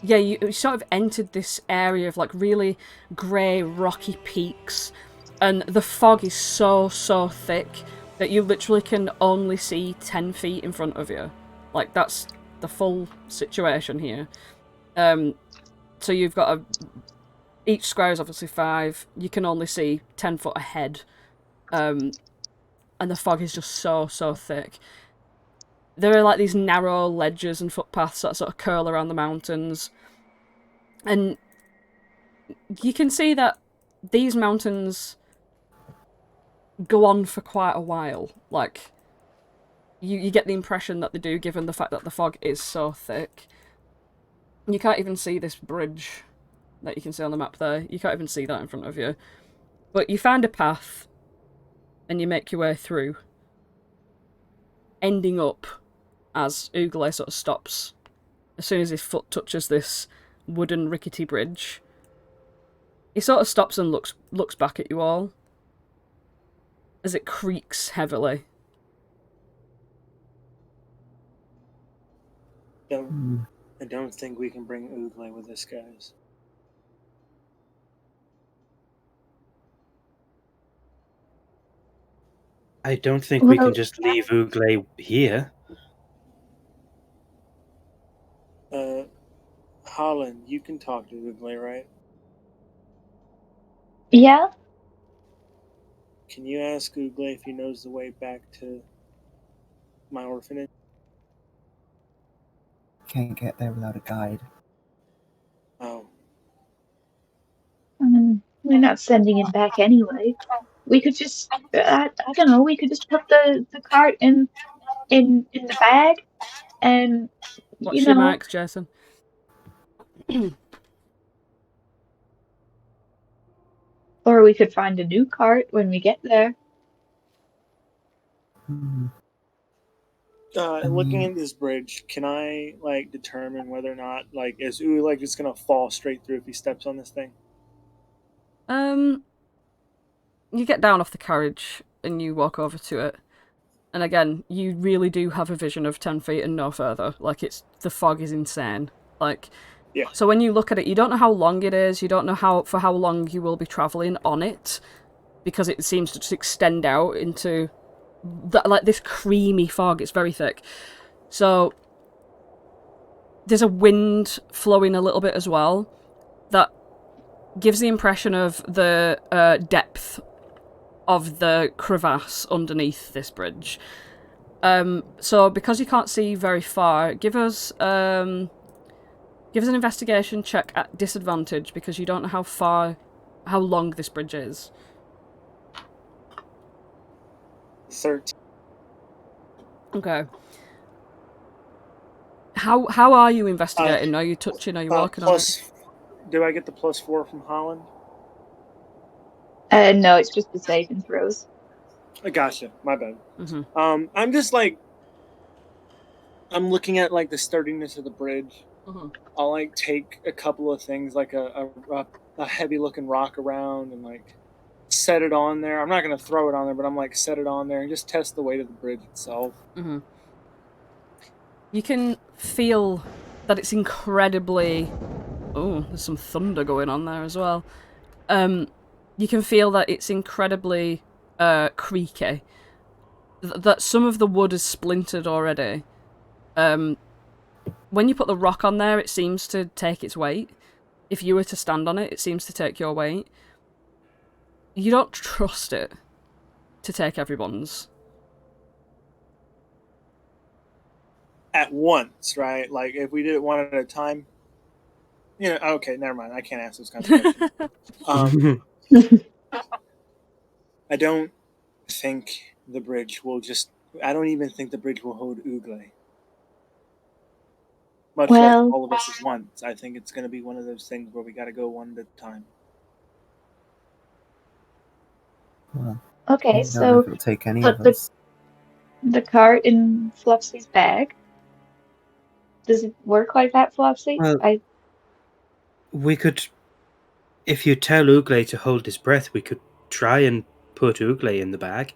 Yeah, you sort of entered this area of like really grey, rocky peaks, and the fog is so thick that you literally can only see 10 feet in front of you. Like, that's the full situation here. So you've got each square is obviously 5. You can only see 10 foot ahead. And the fog is just so thick. There are like these narrow ledges and footpaths that sort of curl around the mountains. And you can see that these mountains go on for quite a while. Like, you get the impression that they do, given the fact that the fog is so thick. You can't even see this bridge that you can see on the map there. You can't even see that in front of you. But you find a path, and you make your way through, ending up as Ugle sort of stops. As soon as his foot touches this wooden rickety bridge, he sort of stops and looks back at you all as it creaks heavily. I don't think we can bring Ugle with us, guys. I don't think we can just leave Ugle here. Holland, you can talk to Ugle, right? Yeah? Can you ask Ugle if he knows the way back to my orphanage? Can't get there without a guide. Oh. We're not sending him back anyway. We could just, I don't know, we could just put the cart in the bag and, What's your mic, Jason? or we could find a new cart when we get there. Looking at this bridge, can I like determine whether or not like is Ugle just gonna fall straight through if he steps on this thing? You get down off the carriage and you walk over to it. And again, you really do have a vision of 10 feet and no further. Like, the fog is insane. Like, Yeah. So when you look at it, you don't know how long it is. You don't know for how long you will be traveling on it, because it seems to just extend out into like this creamy fog. It's very thick. So there's a wind flowing a little bit as well that gives the impression of the depth of the crevasse underneath this bridge. So because you can't see very far, give us an investigation check at disadvantage, because you don't know how long this bridge is. 13. Okay. How are you investigating? Are you touching? Are you walking on it? Do I get the +4 from Holland? No, it's just the saving throws. I gotcha. My bad. Mm-hmm. I'm just like, I'm looking at like the sturdiness of the bridge. Mm-hmm. I'll like take a couple of things, like a heavy looking rock around, and like set it on there. I'm not gonna throw it on there, but I'm like set it on there and just test the weight of the bridge itself. Mm-hmm. You can feel that it's incredibly... Oh, there's some thunder going on there as well. You can feel that it's incredibly creaky. That some of the wood is splintered already. When you put the rock on there, it seems to take its weight. If you were to stand on it, it seems to take your weight. You don't trust it to take everyone's. At once, right? Like if we did it one at a time. Okay, never mind. I can't ask those kinds of questions. I don't think the bridge will I don't even think the bridge will hold Ugle. Much less all of us at once. I think it's going to be one of those things where we got to go one at a time. Well, Okay, I don't know so if it'll take any put of us. the cart in Flopsy's bag. Does it work like that, Flopsy? Well, we could, if you tell Ugle to hold his breath, we could try and put Ugle in the bag.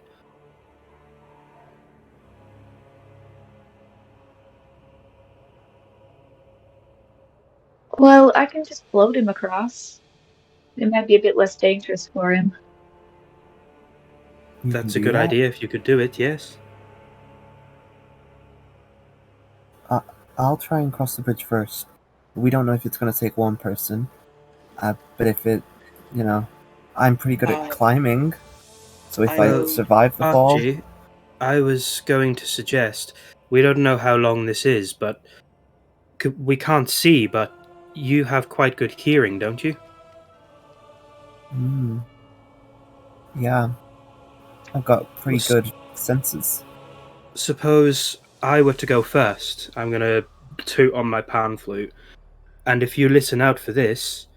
Well, I can just float him across. It might be a bit less dangerous for him. You That's a can do good that. idea if you could do it, yes. I'll try and cross the bridge first. We don't know if it's going to take one person, but if it, I'm pretty good at climbing, so if I survive the fall... Archie, I was going to suggest, we don't know how long this is, but we can't see, but you have quite good hearing, don't you? Yeah. I've got pretty good senses. Suppose I were to go first. I'm going to toot on my pan flute. And if you listen out for this,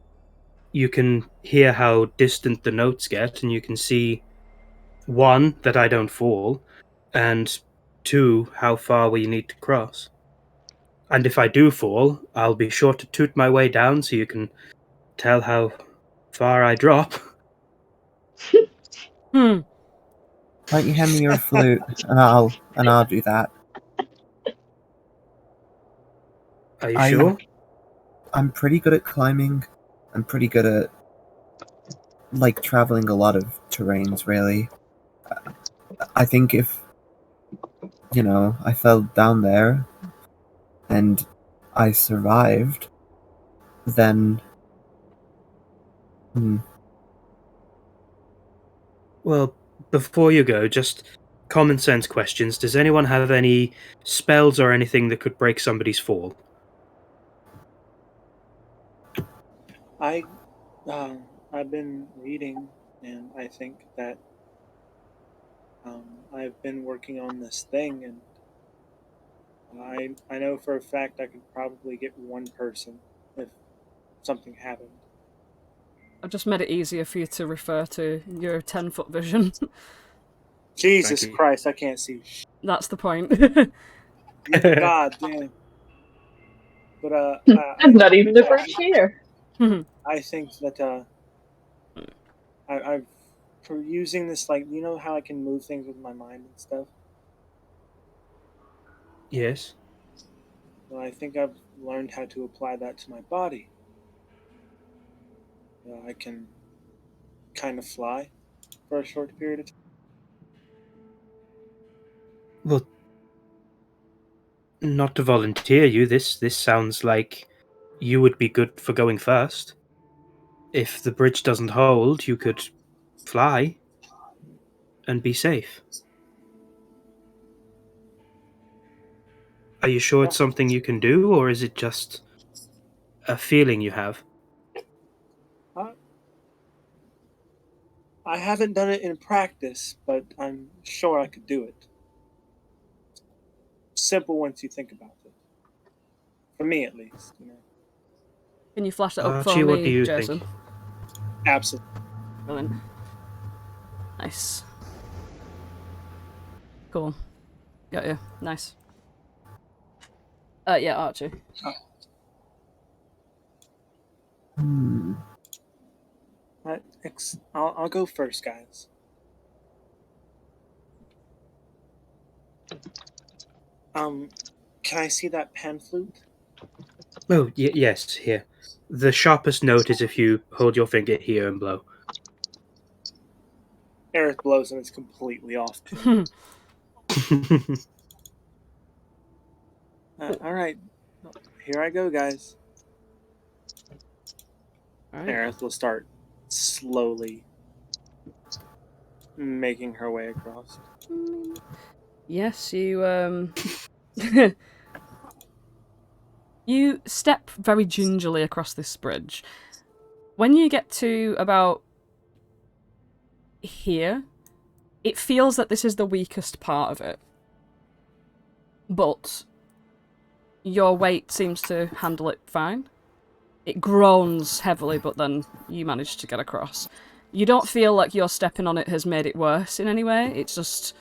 you can hear how distant the notes get, and you can see, 1, that I don't fall, and 2, how far we need to cross. And if I do fall, I'll be sure to toot my way down so you can tell how far I drop. Why don't you hand me your flute, and I'll do that. Are you sure? I'm pretty good at climbing. I'm pretty good at traveling a lot of terrains, really. I think if I fell down there and I survived, then Well, before you go, just common sense questions. Does anyone have any spells or anything that could break somebody's fall? I've been reading, and I think that I've been working on this thing, and I know for a fact I could probably get one person if something happened. I've just made it easier for you to refer to your 10-foot vision. Jesus Christ, I can't see. That's the point. God damn. But I'm not even a bridge here. I think that I've for using this, like, you know how I can move things with my mind and stuff. Yes. Well, I think I've learned how to apply that to my body. I can kind of fly for a short period of time. Well, not to volunteer you, this sounds like you would be good for going first. If the bridge doesn't hold, you could fly and be safe. Are you sure it's something you can do, or is it just a feeling you have? I haven't done it in practice, but I'm sure I could do it. Simple once you think about it. For me, at least. Can you flash that up Archie, for what do me, you Jason? think? Absolutely. Brilliant. Nice. Cool. Got you. Nice. Yeah, Archie. I'll go first, guys. Can I see that pan flute? Oh, yes, here. The sharpest note is if you hold your finger here and blow. Aerith blows and it's completely off tune. Alright. Here I go, guys. Alright. Aerith will start slowly making her way across. Yes, you you step very gingerly across this bridge. When you get to about here, it feels that this is the weakest part of it. But your weight seems to handle it fine. It groans heavily, but then you manage to get across. You don't feel like your stepping on it has made it worse in any way. It's just,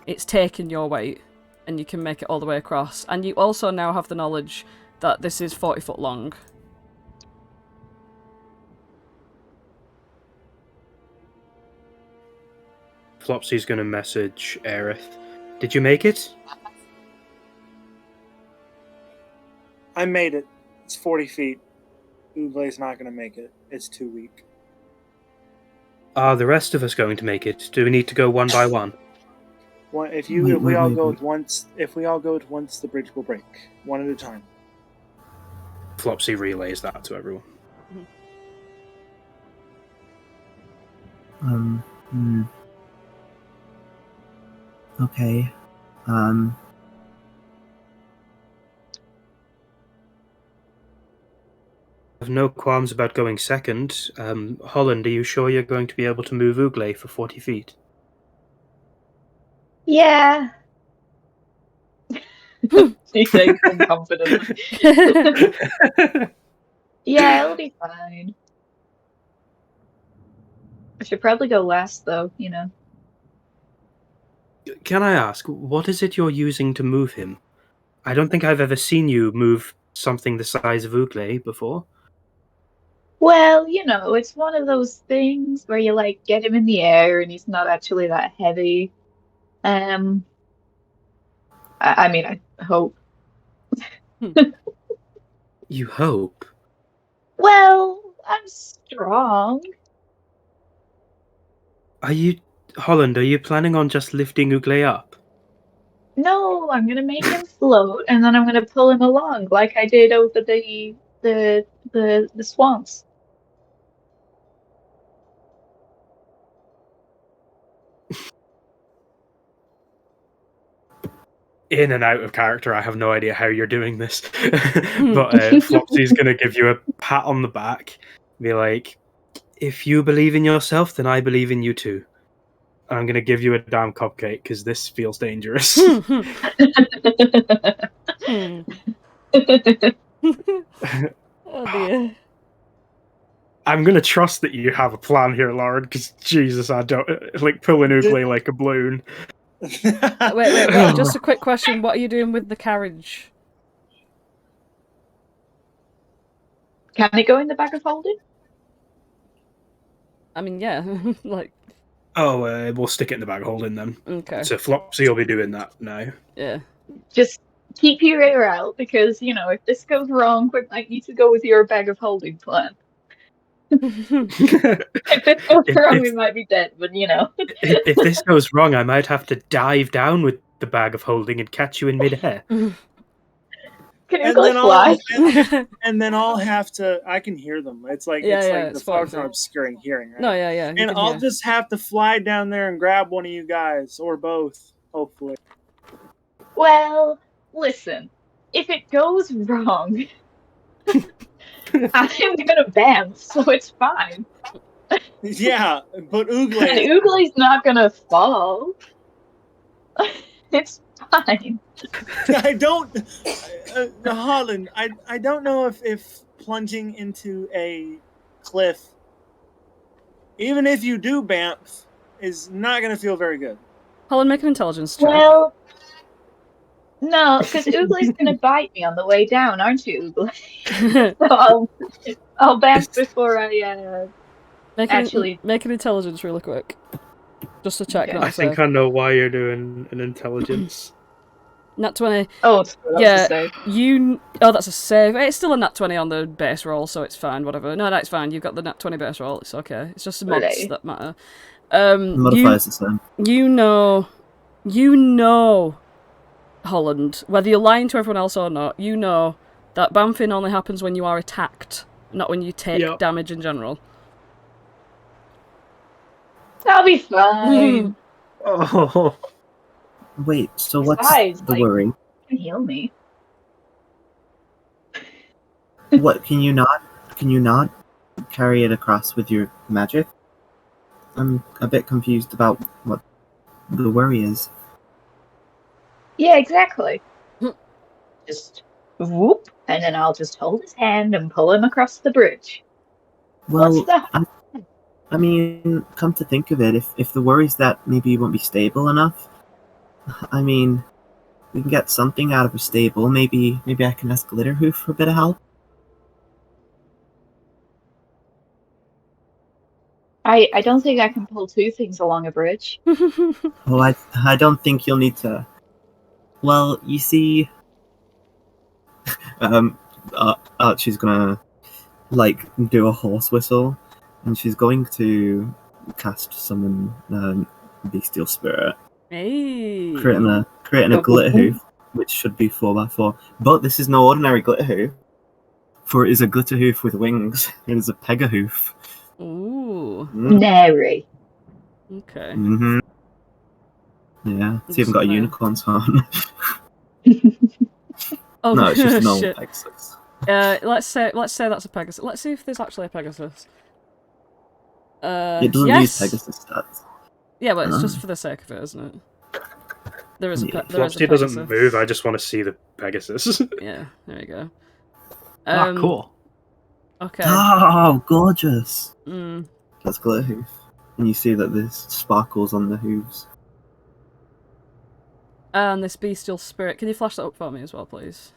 it's taken your weight, and you can make it all the way across. And you also now have the knowledge that this is 40 foot long. Flopsy's going to message Aerith. Did you make it? I made it. It's 40 feet. Ooglay's not going to make it. It's too weak. Are the rest of us going to make it? Do we need to go one by one? If we all go at once, the bridge will break. One at a time. Flopsy relays that to everyone. Okay. I have no qualms about going second. Holland, are you sure you're going to be able to move Ooglay for 40 feet? Yeah. She says confidently. Yeah, it'll be fine. I should probably go last, though, you know. Can I ask, what is it you're using to move him? I don't think I've ever seen you move something the size of Ooglay before. Well, you know, it's one of those things where you, like, get him in the air and he's not actually that heavy. I mean, I hope. You hope? Well, I'm strong. Holland, are you planning on just lifting Ooglay up? No, I'm gonna make him float, and then I'm gonna pull him along like I did over the swamps. In and out of character, I have no idea how you're doing this. But Flopsy's going to give you a pat on the back. Be like, if you believe in yourself, then I believe in you too. And I'm going to give you a damn cupcake because this feels dangerous. Oh dear. I'm going to trust that you have a plan here, Lauren, because Jesus, I don't... Like, pulling Ooglay like a balloon. Wait. Just a quick question. What are you doing with the carriage? Can it go in the bag of holding? I mean, yeah. Like. Oh, we'll stick it in the bag holding then. Okay. So Flopsy will be doing that now. Yeah. Just keep your ear out, because, you know, if this goes wrong, we might need to go with your bag of holding plan. If this goes wrong, we might be dead, but, you know. If this goes wrong, I might have to dive down with the bag of holding and catch you in midair. Can you And go then fly? and then I'll have to. I can hear them. It's like Yeah, the it's fogs fine. are obscuring hearing, right? No, yeah. You And can I'll hear. just have to fly down there and grab one of you guys, or both, hopefully. Well, listen. If it goes wrong, I'm gonna bounce, so it's fine. Yeah, but And Ooglay, Oogly's not gonna fall. It's fine. I don't, Holland. I don't know if plunging into a cliff, even if you do bamf, is not gonna feel very good. Holland, make an intelligence check. Well, no, because Oogly's gonna bite me on the way down, aren't you, Oogly? So I'll bounce before I actually. Make an intelligence really quick. Just to check, Okay. not I a think save. I know why you're doing an intelligence. Nat 20. Oh, that's Yeah, a save. Oh, that's a save. It's still a nat 20 on the base roll, so it's fine, whatever. No, that's fine. You've got the nat 20 base roll. It's okay. It's just the mods Really? that matter. Modifiers the same. You know, Holland, whether you're lying to everyone else or not, you know that bamfing only happens when you are attacked, not when you take damage in general. I'll be fine. Oh, Wait, so what's Besides, the like- worry? You can heal me. What can you not carry it across with your magic? I'm a bit confused about what the worry is. Yeah, exactly. Just whoop, and then I'll just hold his hand and pull him across the bridge. Well, What's that? I mean, come to think of it, if the worry's that maybe you won't be stable enough, I mean, we can get something out of a stable. Maybe I can ask Glitterhoof for a bit of help. I don't think I can pull two things along a bridge. Oh, I don't think you'll need to. Well, you see, Archie's gonna do a horse whistle, and she's going to cast summon Bestial Spirit, Hey. creating a Glitterhoof, which should be 4x4. But this is no ordinary Glitterhoof, for it is a Glitterhoof with wings. It is a Pegahoof. Ooh. Nary. Okay. Mm-hmm. Yeah, it's even got a unicorn's horn. Oh, No, it's just a normal shit. Pegasus. Let's say that's a Pegasus. Let's see if there's actually a Pegasus. It doesn't yes. use Pegasus stats. Yeah, but it's just for the sake of it, isn't it? There is a Yeah. there is a Flopsy Pegasus. doesn't move. I just want to see the Pegasus. Yeah, there you go. Cool. Okay. Oh, gorgeous! Mm. That's Glitterhoof. And you see that there's sparkles on the hooves. And this bestial spirit. Can you flash that up for me as well, please?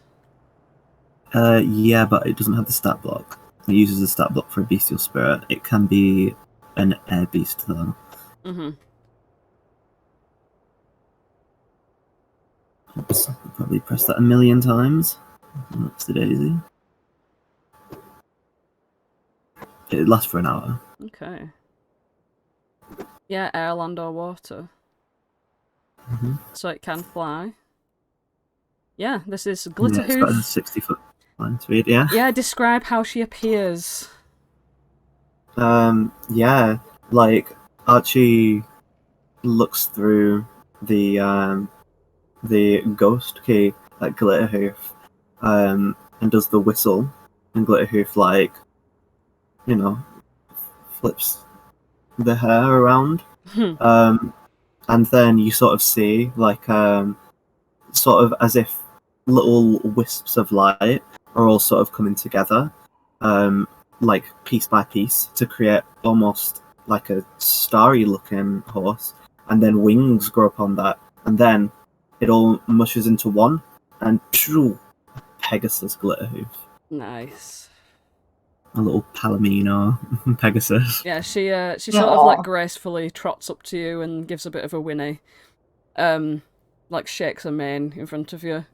Yeah, but it doesn't have the stat block. It uses the stat block for a bestial spirit. It can be an air beast, though. Mm-hmm. Oops, I'll probably press that a million times. That's the daisy. It lasts for an hour. Okay. Yeah, air, land, or water. Mm-hmm. So it can fly. Yeah, this is Yeah, it's got a Glitterhoof. 60-foot line speed, yeah. Yeah, describe how she appears. Yeah, like, Archie looks through the ghost key at Glitterhoof, and does the whistle, and Glitterhoof, flips the hair around, and then you sort of see, sort of as if little wisps of light are all sort of coming together, piece by piece, to create almost like a starry-looking horse, and then wings grow up on that, and then it all mushes into one, and phew, Pegasus Glitterhoof. Nice. A little Palomino Pegasus. Yeah, she sort of gracefully trots up to you and gives a bit of a whinny, shakes her mane in front of you,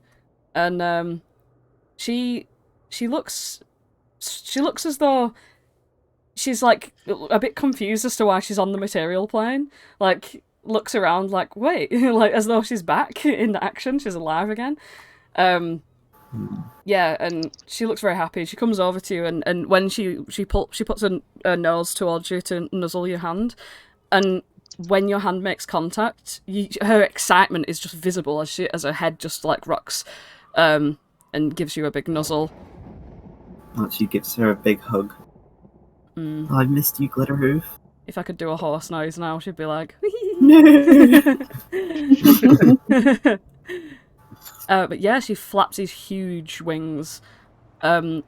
and she looks as though she's like a bit confused as to why she's on the material plane. Like looks around like, wait, like as though she's back in action, she's alive again. Yeah, and she looks very happy. She comes over to you, and when she puts her nose towards you to nuzzle your hand, and when your hand makes contact, her excitement is just visible as her head just like rocks, and gives you a big nuzzle. Archie gives her a big hug. Oh, I've missed you, Glitterhoof. If I could do a horse noise now, she'd be like, but yeah, she flaps these huge wings, and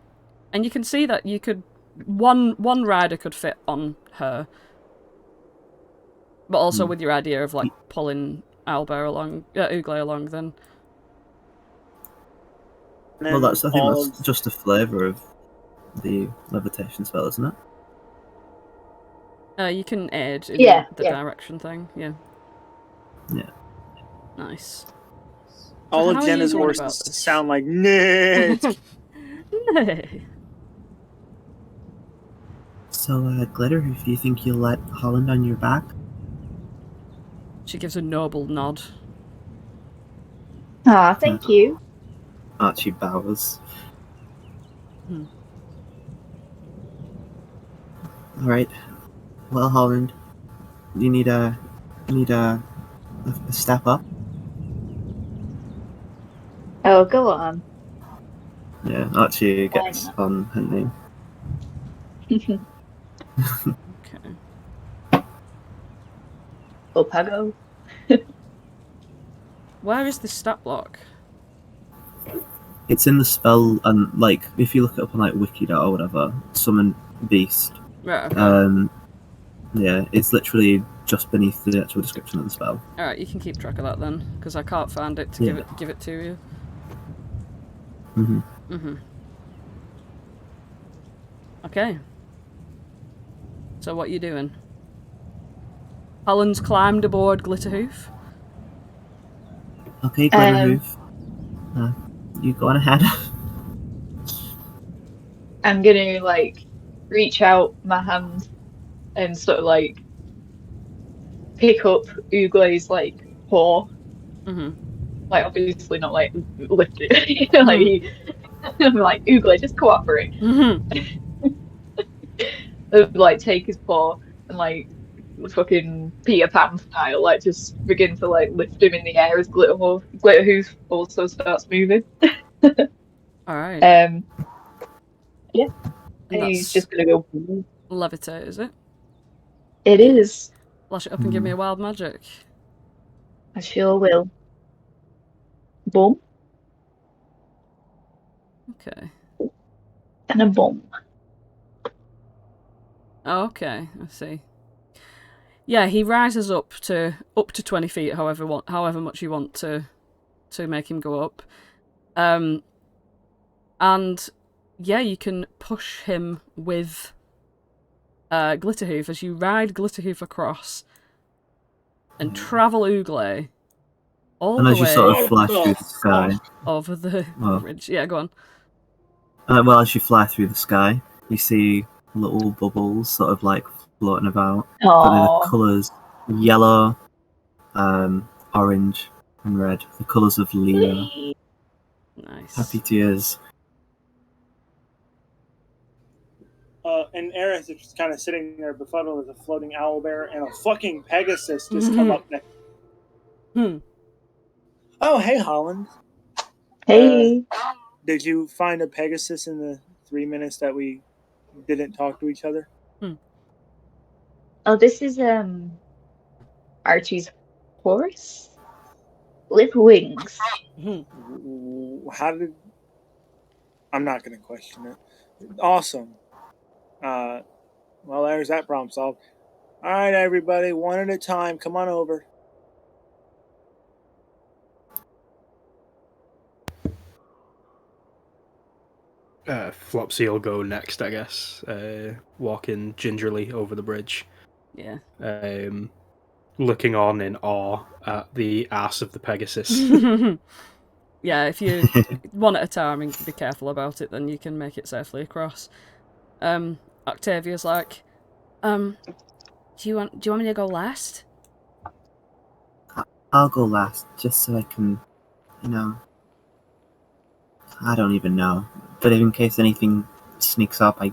you can see that you could one rider could fit on her, but also with your idea of like pulling Ugle along, then. Well, I think that's just a flavour of the levitation spell, isn't it? You can aid in the direction thing, yeah. Yeah. Nice. All how of are Jenna's you going about horses this? sound like Nat. So, Glitterhoof, do you think you'll let Holland on your back? She gives a noble nod. Ah, thank you. Archie bows. Alright. Well, Holland, you need a step up? Oh, go on. Yeah, Archie gets on hunting. Okay. Up I go. Where is the stat block? It's in the spell, and like if you look it up on like Wikidot or whatever, summon beast. Right. Okay. Yeah, it's literally just beneath the actual description of the spell. All right, you can keep track of that then, because I can't find it to give it to you. Okay. So what are you doing? Holland's climbed aboard Glitterhoof. Okay, Glitterhoof. You go on ahead. I'm gonna like reach out my hand and sort of like pick up Ugle's like paw. Like obviously not like lift it. I'm like Ugle, just cooperate. Like take his paw and like fucking Peter Pan style, like just begin to like lift him in the air as Glitterhoof also starts moving. Alright. Yeah. And he's just gonna go levitate, is it? It is. Flash it up and give me a wild magic. I sure will. Boom. Okay. And a boom. Oh, okay, I see. Yeah, he rises up to 20 feet, however much you want to make him go up. And yeah, you can push him with Glitterhoof as you ride Glitterhoof across and travel Ugle all And the as you way sort of fly through the sky. over the bridge. Yeah, go on. Well, as you fly through the sky, you see little bubbles sort of like floating about. But they're the colours yellow, orange, and red. The colours of Leo. Nice. Happy tears. And Aerith is just kind of sitting there befuddled as a floating owlbear and a fucking Pegasus just come up next. Oh, hey, Holland. Hey. Did you find a Pegasus in the 3 minutes that we didn't talk to each other? Oh, this is Archie's horse with wings. How did? I'm not going to question it. Awesome. Well, there's that problem solved. All right, everybody, one at a time. Come on over. Flopsy will go next, I guess. Walking gingerly over the bridge. Yeah. Looking on in awe at the ass of the Pegasus. Yeah, if you one at a time and be careful about it, then you can make it safely across. Octavia's like, do you want me to go last? I'll go last, just so I can, I don't even know. But in case anything sneaks up, I,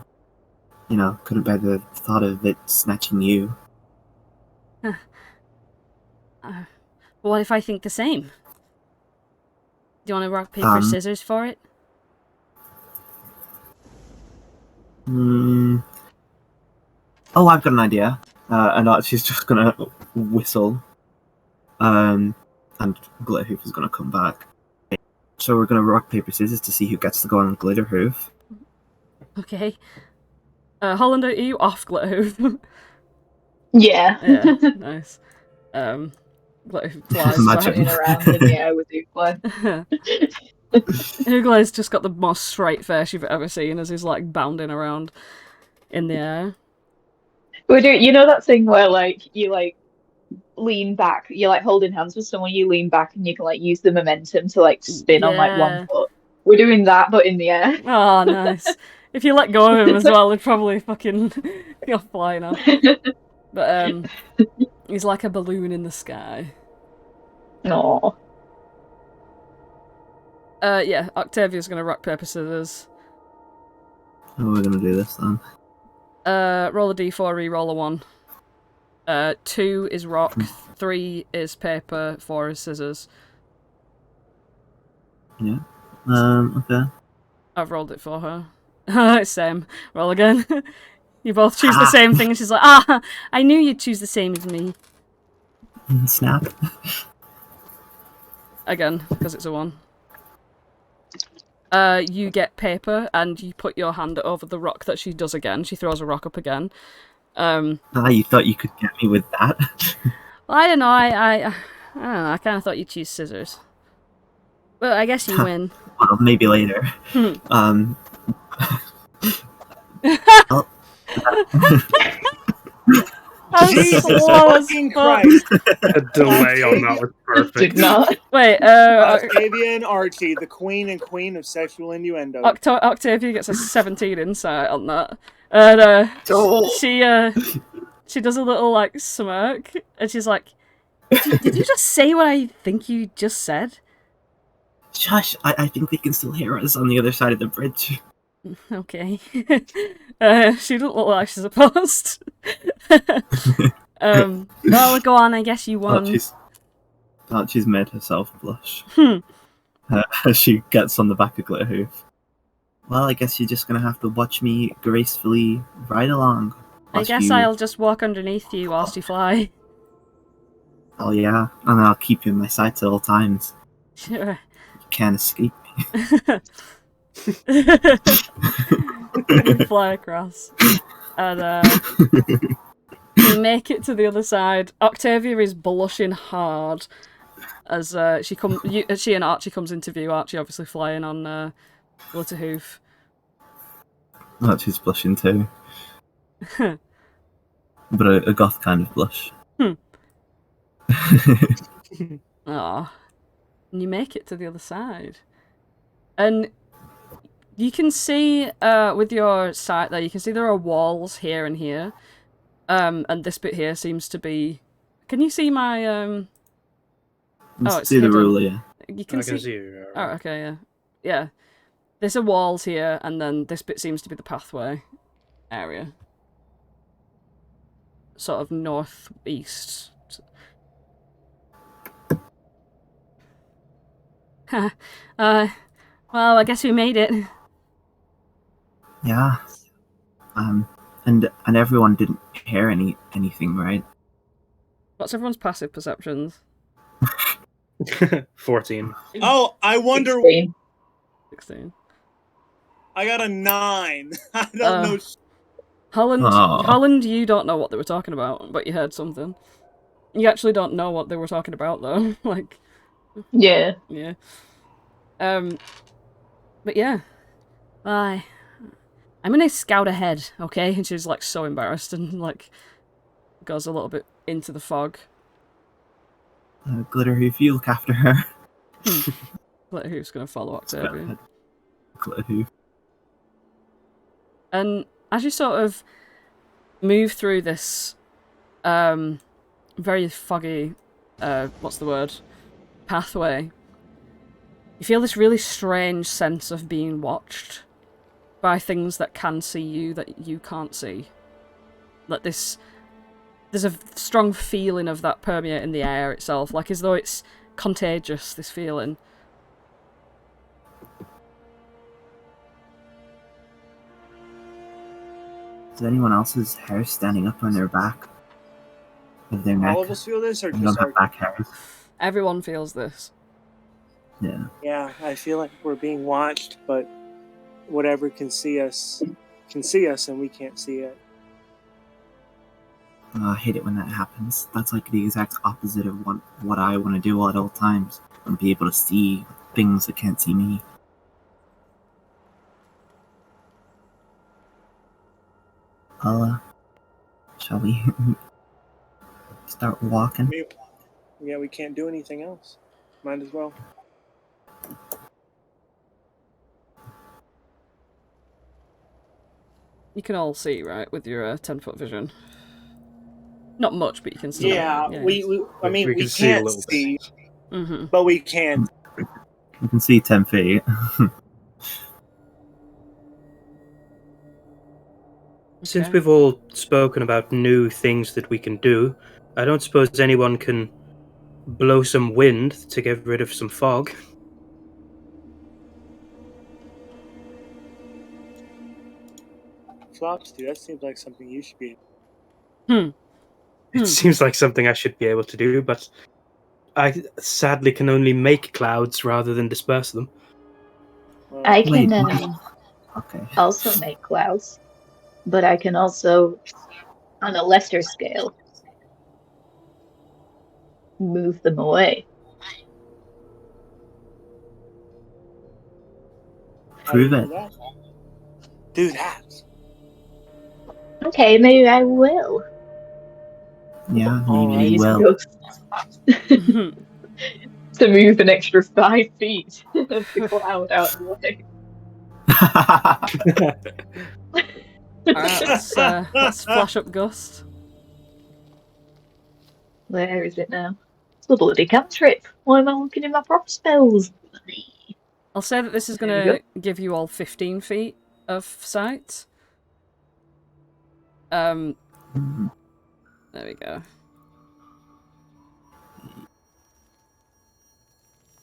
couldn't bear the thought of it snatching you. What if I think the same? Do you want to rock, paper, scissors for it? Oh, I've got an idea. And Archie's just gonna whistle. And Glitterhoof is gonna come back. So we're gonna rock, paper, scissors to see who gets to go on Glitterhoof. Okay. Holland, are you off Glitterhoof? Yeah. Yeah, nice. Glitterhoof flies Running around in the air with Oogla. Oogla's just got the most straight face you've ever seen as he's like bounding around in the air. We do, you know that thing where you lean back, you're holding hands with someone, you lean back and you can use the momentum to spin on one foot. We're doing that but in the air. Oh, nice. If you let go of him as well, he'd probably fucking go flying off. But he's like a balloon in the sky. Aww. Yeah, Octavia's gonna rock, paper, scissors. How are we gonna do this then? Roll a d4, re-roll a 1. 2 is rock, 3 is paper, 4 is scissors. Yeah. Okay. I've rolled it for her. Same. Roll again. You both choose the same thing, and she's like, I knew you'd choose the same as me. Snap. Again, because it's a 1. You get paper, and you put your hand over the rock that she does again. She throws a rock up again. You thought you could get me with that? Well, I don't know. I don't know. I kind of thought you'd choose scissors. Well, I guess you win. Well, maybe later. Jesus fucking Christ! A delay on that was perfect. Did not. Wait, Octavia and Archie, the queen and queen of sexual innuendo. Octavia gets a 17 insight on that. And she does a little smirk, and she's like, "Did you just say what I think you just said?" Shush! I think they can still hear us on the other side of the bridge. Okay. She doesn't look like she's supposed. Well, go on. I guess you won. Archie's made herself blush. As she gets on the back of Glitterhoof. Well, I guess you're just gonna have to watch me gracefully ride along. I guess I'll just walk underneath you whilst you fly. Oh yeah, and I'll keep you in my sights at all times. Sure. You can't escape me. Fly across. And you make it to the other side. Octavia is blushing hard as she and Archie comes into view. Archie obviously flying on Glitterhoof. Archie's blushing too. But a goth kind of blush. Aw. And you make it to the other side. And you can see, with your sight there, you can see there are walls here and here. And this bit here seems to be... Can you see my... Oh, it's see the hidden. ruler, yeah. You can I see... can see you. Oh, okay, yeah. Yeah. There's a walls here, and then this bit seems to be the pathway area. Sort of northeast. Well, I guess we made it. Yeah. And everyone didn't hear anything, right? What's everyone's passive perceptions? 14. Oh, I wonder. 16. I got a 9. I don't know. Holland, you don't know what they were talking about, but you heard something. You actually don't know what they were talking about, though. Yeah. Yeah. But yeah. I'm gonna scout ahead, okay? And she's so embarrassed and goes a little bit into the fog. Glitterhoof, you look after her. Who's going to follow Octavia? Who? And as you sort of move through this very foggy, pathway, you feel this really strange sense of being watched by things that can see you that you can't see. There's a strong feeling of that permeating the air itself, like as though it's contagious, this feeling. Is anyone else's hair standing up on their back? Of their neck? All of us feel this, or You just don't have back hairs? Everyone feels this. Yeah. Yeah, I feel like we're being watched, but whatever can see us, and we can't see it. I hate it when that happens. That's like the exact opposite of what I want to do at all times. I want to be able to see things that can't see me. Shall we start walking? Yeah, we can't do anything else. Might as well. You can all see, right, with your 10-foot vision. Not much, but you can still. Yeah, we We can we see a can't little bit. see, Mm-hmm. but we can. You can see 10 feet. Since we've all spoken about new things that we can do, I don't suppose anyone can blow some wind to get rid of some fog. Flopsy, that seems like something you should be. It seems like something I should be able to do, but I sadly can only make clouds rather than disperse them. Well, I can Wait, okay. also make clouds, but I can also, on a lesser scale, move them away. Prove do it. that. Do that. Okay, maybe I will. Yeah, All maybe right. you Use will. ghosts to move an extra 5 feet of the cloud out of the way. Alright, let's flash up Gust. Where is it now? It's a bloody cantrip. Why am I looking at my proper spells? I'll say that this is going There we to give you all 15 feet of sight. There we go.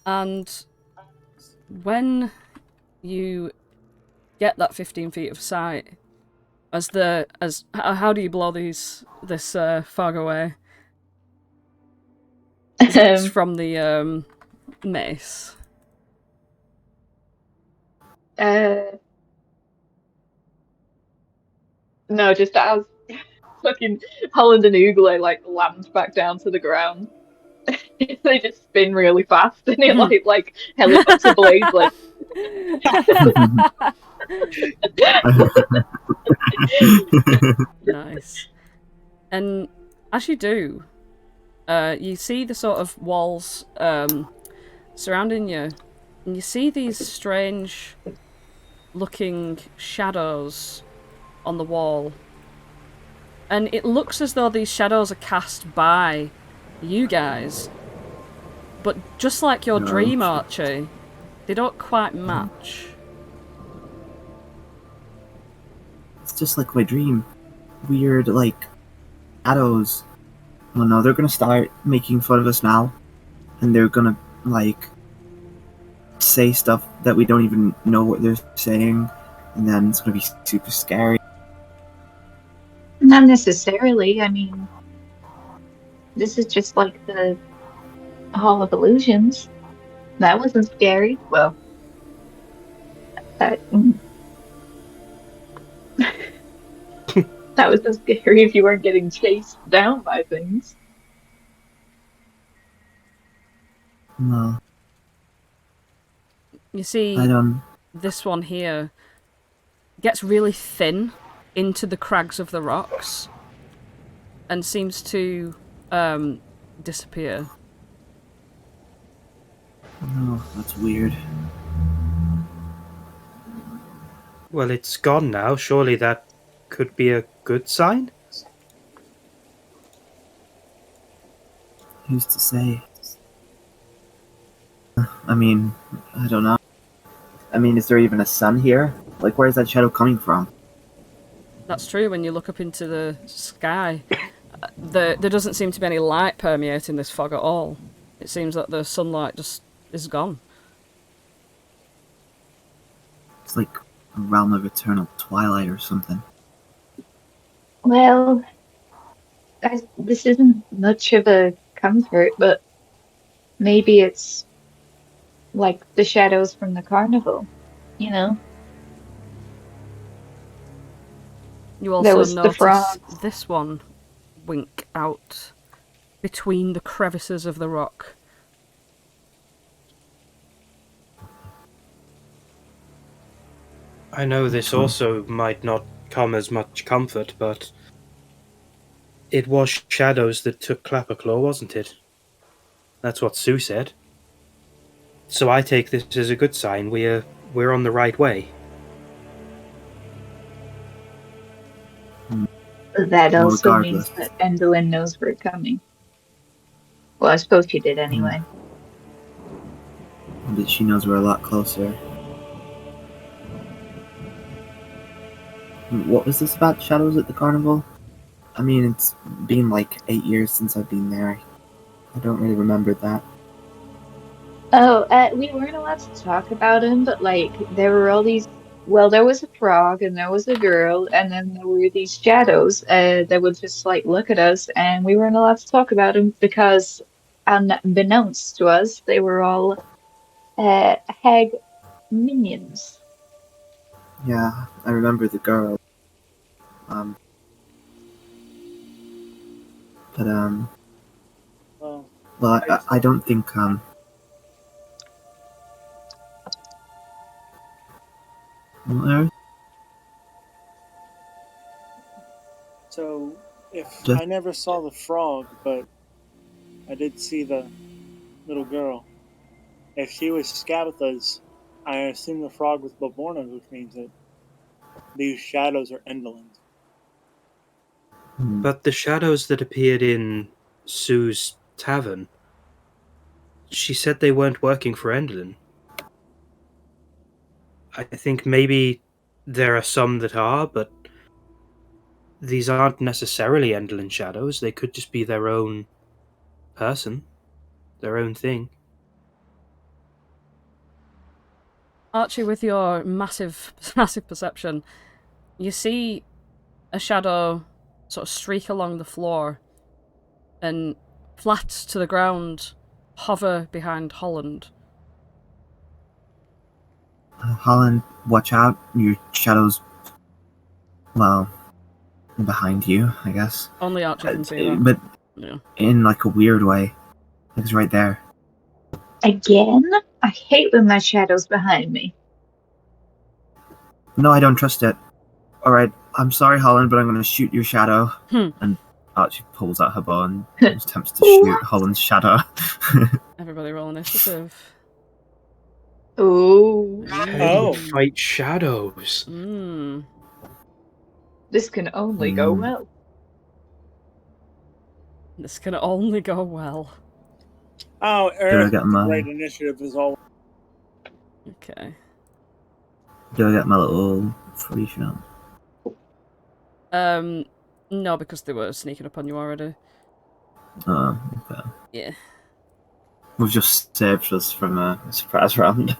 And when you get that 15 feet of sight, how do you blow this fog away? It's from the mace. No, just as fucking Holland and Oogle like land back down to the ground. They just spin really fast and it like helicopter blades like Nice. And as you do, you see the sort of walls surrounding you, and you see these strange looking shadows on the wall. And it looks as though these shadows are cast by you guys. But just like your dream, Archie, they don't quite match. It's just like my dream. Weird, like, shadows. Oh no, they're gonna start making fun of us now. And they're gonna, like, say stuff that we don't even know what they're saying. And then it's gonna be super scary. not necessarily. I mean, this is just like the Hall of Illusions. That wasn't scary. Well, that that was so scary if you weren't getting chased down by things. No, You see, I don't. this one here gets really thin into the crags of the rocks and seems to disappear. No, that's weird. Well, it's gone now. Surely that could be a good sign? Who's to say? I mean, I don't know. I mean, is there even a sun here? Like, where's that shadow coming from? That's true when you look up into the sky. There doesn't seem to be any light permeating this fog at all. It seems that the sunlight just is gone. It's like a realm of eternal twilight or something. Well, this isn't much of a comfort, but maybe it's like the shadows from the carnival, you know? You also There was the notice frog. this one wink out between the crevices of the rock. I know this also might not come as much comfort, but it was shadows that took Clapperclaw, wasn't it? That's what Sue said. So I take this as a good sign. We're on the right way. That Well, also regardless. means that Endolin knows we're coming. Well, I suppose she did anyway. But she knows we're a lot closer. What was this about shadows at the carnival? I mean, it's been like 8 years since I've been there. I don't really remember that. Oh, we weren't allowed to talk about him, but like there were all these. Well, there was a frog and there was a girl, and then there were these shadows that would just like look at us, and we weren't allowed to talk about him because, unbeknownst to us, they were all hag minions. Yeah, I remember the girl. But Well, well, I don't think Well, so if Just- I never saw the frog, but I did see the little girl. If she was Scabatha's, I assume the frog was Baborna's, which means that these shadows are Endolins. But the shadows that appeared in Sue's tavern, she said they weren't working for Endlin. I think maybe there are some that are, but these aren't necessarily Endlin shadows. They could just be their own person, their own thing. Archie, with your massive perception, you see a shadow sort of streak along the floor and flat to the ground hover behind Holland. Holland, watch out! Your shadows. Well, behind you, I guess. Only Archie can see that. But Yeah. in like a weird way. It's right there. Again? I hate when my shadow's behind me. No, I don't trust it. Alright, I'm sorry, Holland, but I'm going to shoot your shadow. And Archie pulls out her bow and attempts to shoot Holland's shadow. Everybody roll initiative. Oh, Oh. Fight shadows. this can only go well. This can only go well. Oh, I Aerith, get my- great initiative as always. Okay. Do I get my little free shot? No, because they were sneaking up on you already. Oh, okay. Yeah. We've just saved us from a surprise round.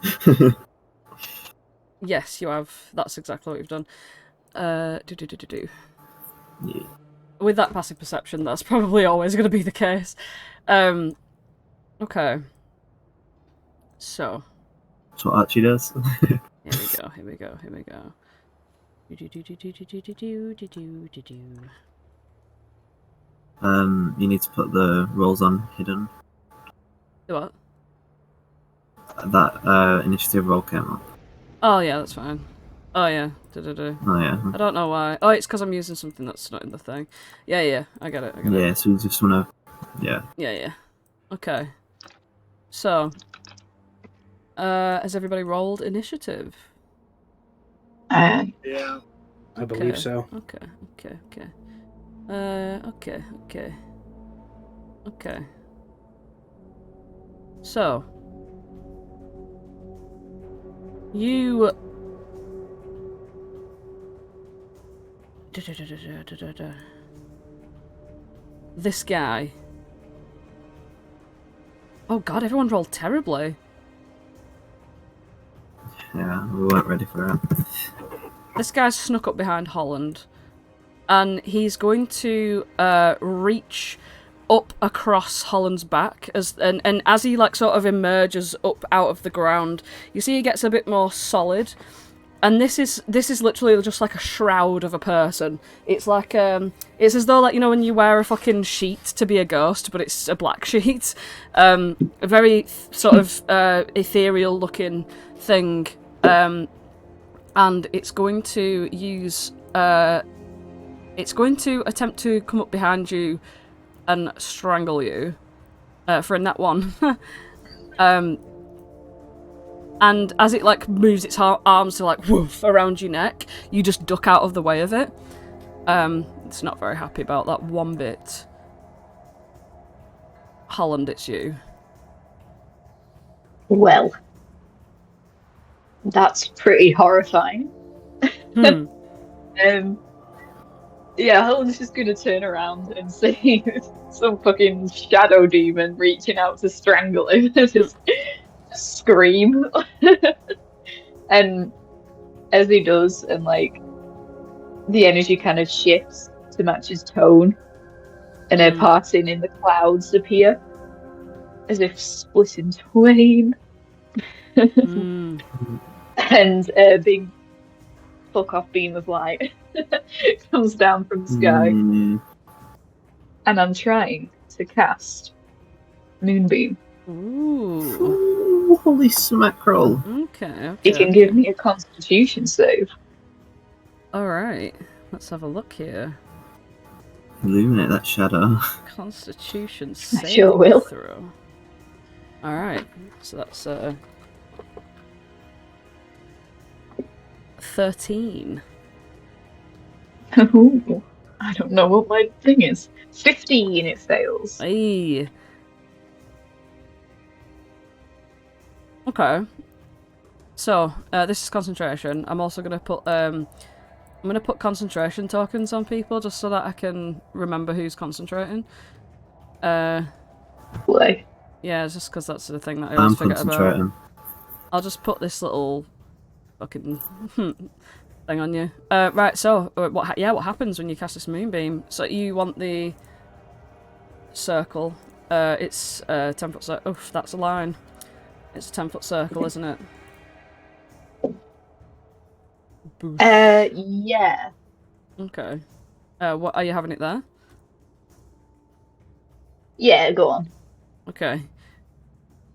Yes, you have. That's exactly what you've done. Yeah. With that passive perception, that's probably always going to be the case. Okay. So. That's what Archie does. Here we go. You need to put the rolls on hidden. Do what? That initiative roll came up. Oh, yeah, that's fine. Oh, yeah. Oh, yeah. I don't know why. Oh, it's because I'm using something that's not in the thing. Yeah, I get it. Yeah, so you just want to... Yeah. Yeah. Okay. So, Has everybody rolled initiative? Uh, Yeah. I believe so. Okay. Okay. So, you... This guy. Oh god, everyone rolled terribly. Yeah, we weren't ready for it. This guy's snuck up behind Holland, and he's going to reach up across Holland's back, and as he like sort of emerges up out of the ground, you see he gets a bit more solid. And this is literally just like a shroud of a person. It's like it's as though like, you know, when you wear a fucking sheet to be a ghost, but it's a black sheet. A very sort of ethereal looking thing. And it's going to use it's going to attempt to come up behind you and strangle you for a Nat One. And as it like moves its arms to like woof around your neck, you just duck out of the way of it. It's not very happy about that one bit. Holland, it's you. well, that's pretty horrifying. Yeah, Holland's just gonna turn around and see some fucking shadow demon reaching out to strangle him. Just scream. And as he does, and like the energy kind of shifts to match his tone, and a parting in the clouds appear as if split in twain. And a big fuck off beam of light comes down from the sky. And I'm trying to cast Moonbeam. Ooh. Holy smackerel. Okay. He can give me a Constitution save. Alright. Let's have a look here. Illuminate that shadow. Constitution I save sure will. throw. Alright. So that's 13. Ooh, I don't know what my thing is. 15, it fails. Hey. Okay. So, this is concentration. I'm also gonna put concentration tokens on people just so that I can remember who's concentrating. Play. Yeah, just because that's the thing that I I'm always forget concentrating. about. I'll just put this little fucking thing on you. Right, so what happens when you cast this moonbeam? So you want the circle. It's 10-foot circle. Oof, that's a line. It's a 10-foot circle, isn't it? Boosh. Yeah. Okay. What are you having it there? Yeah, go on. Okay.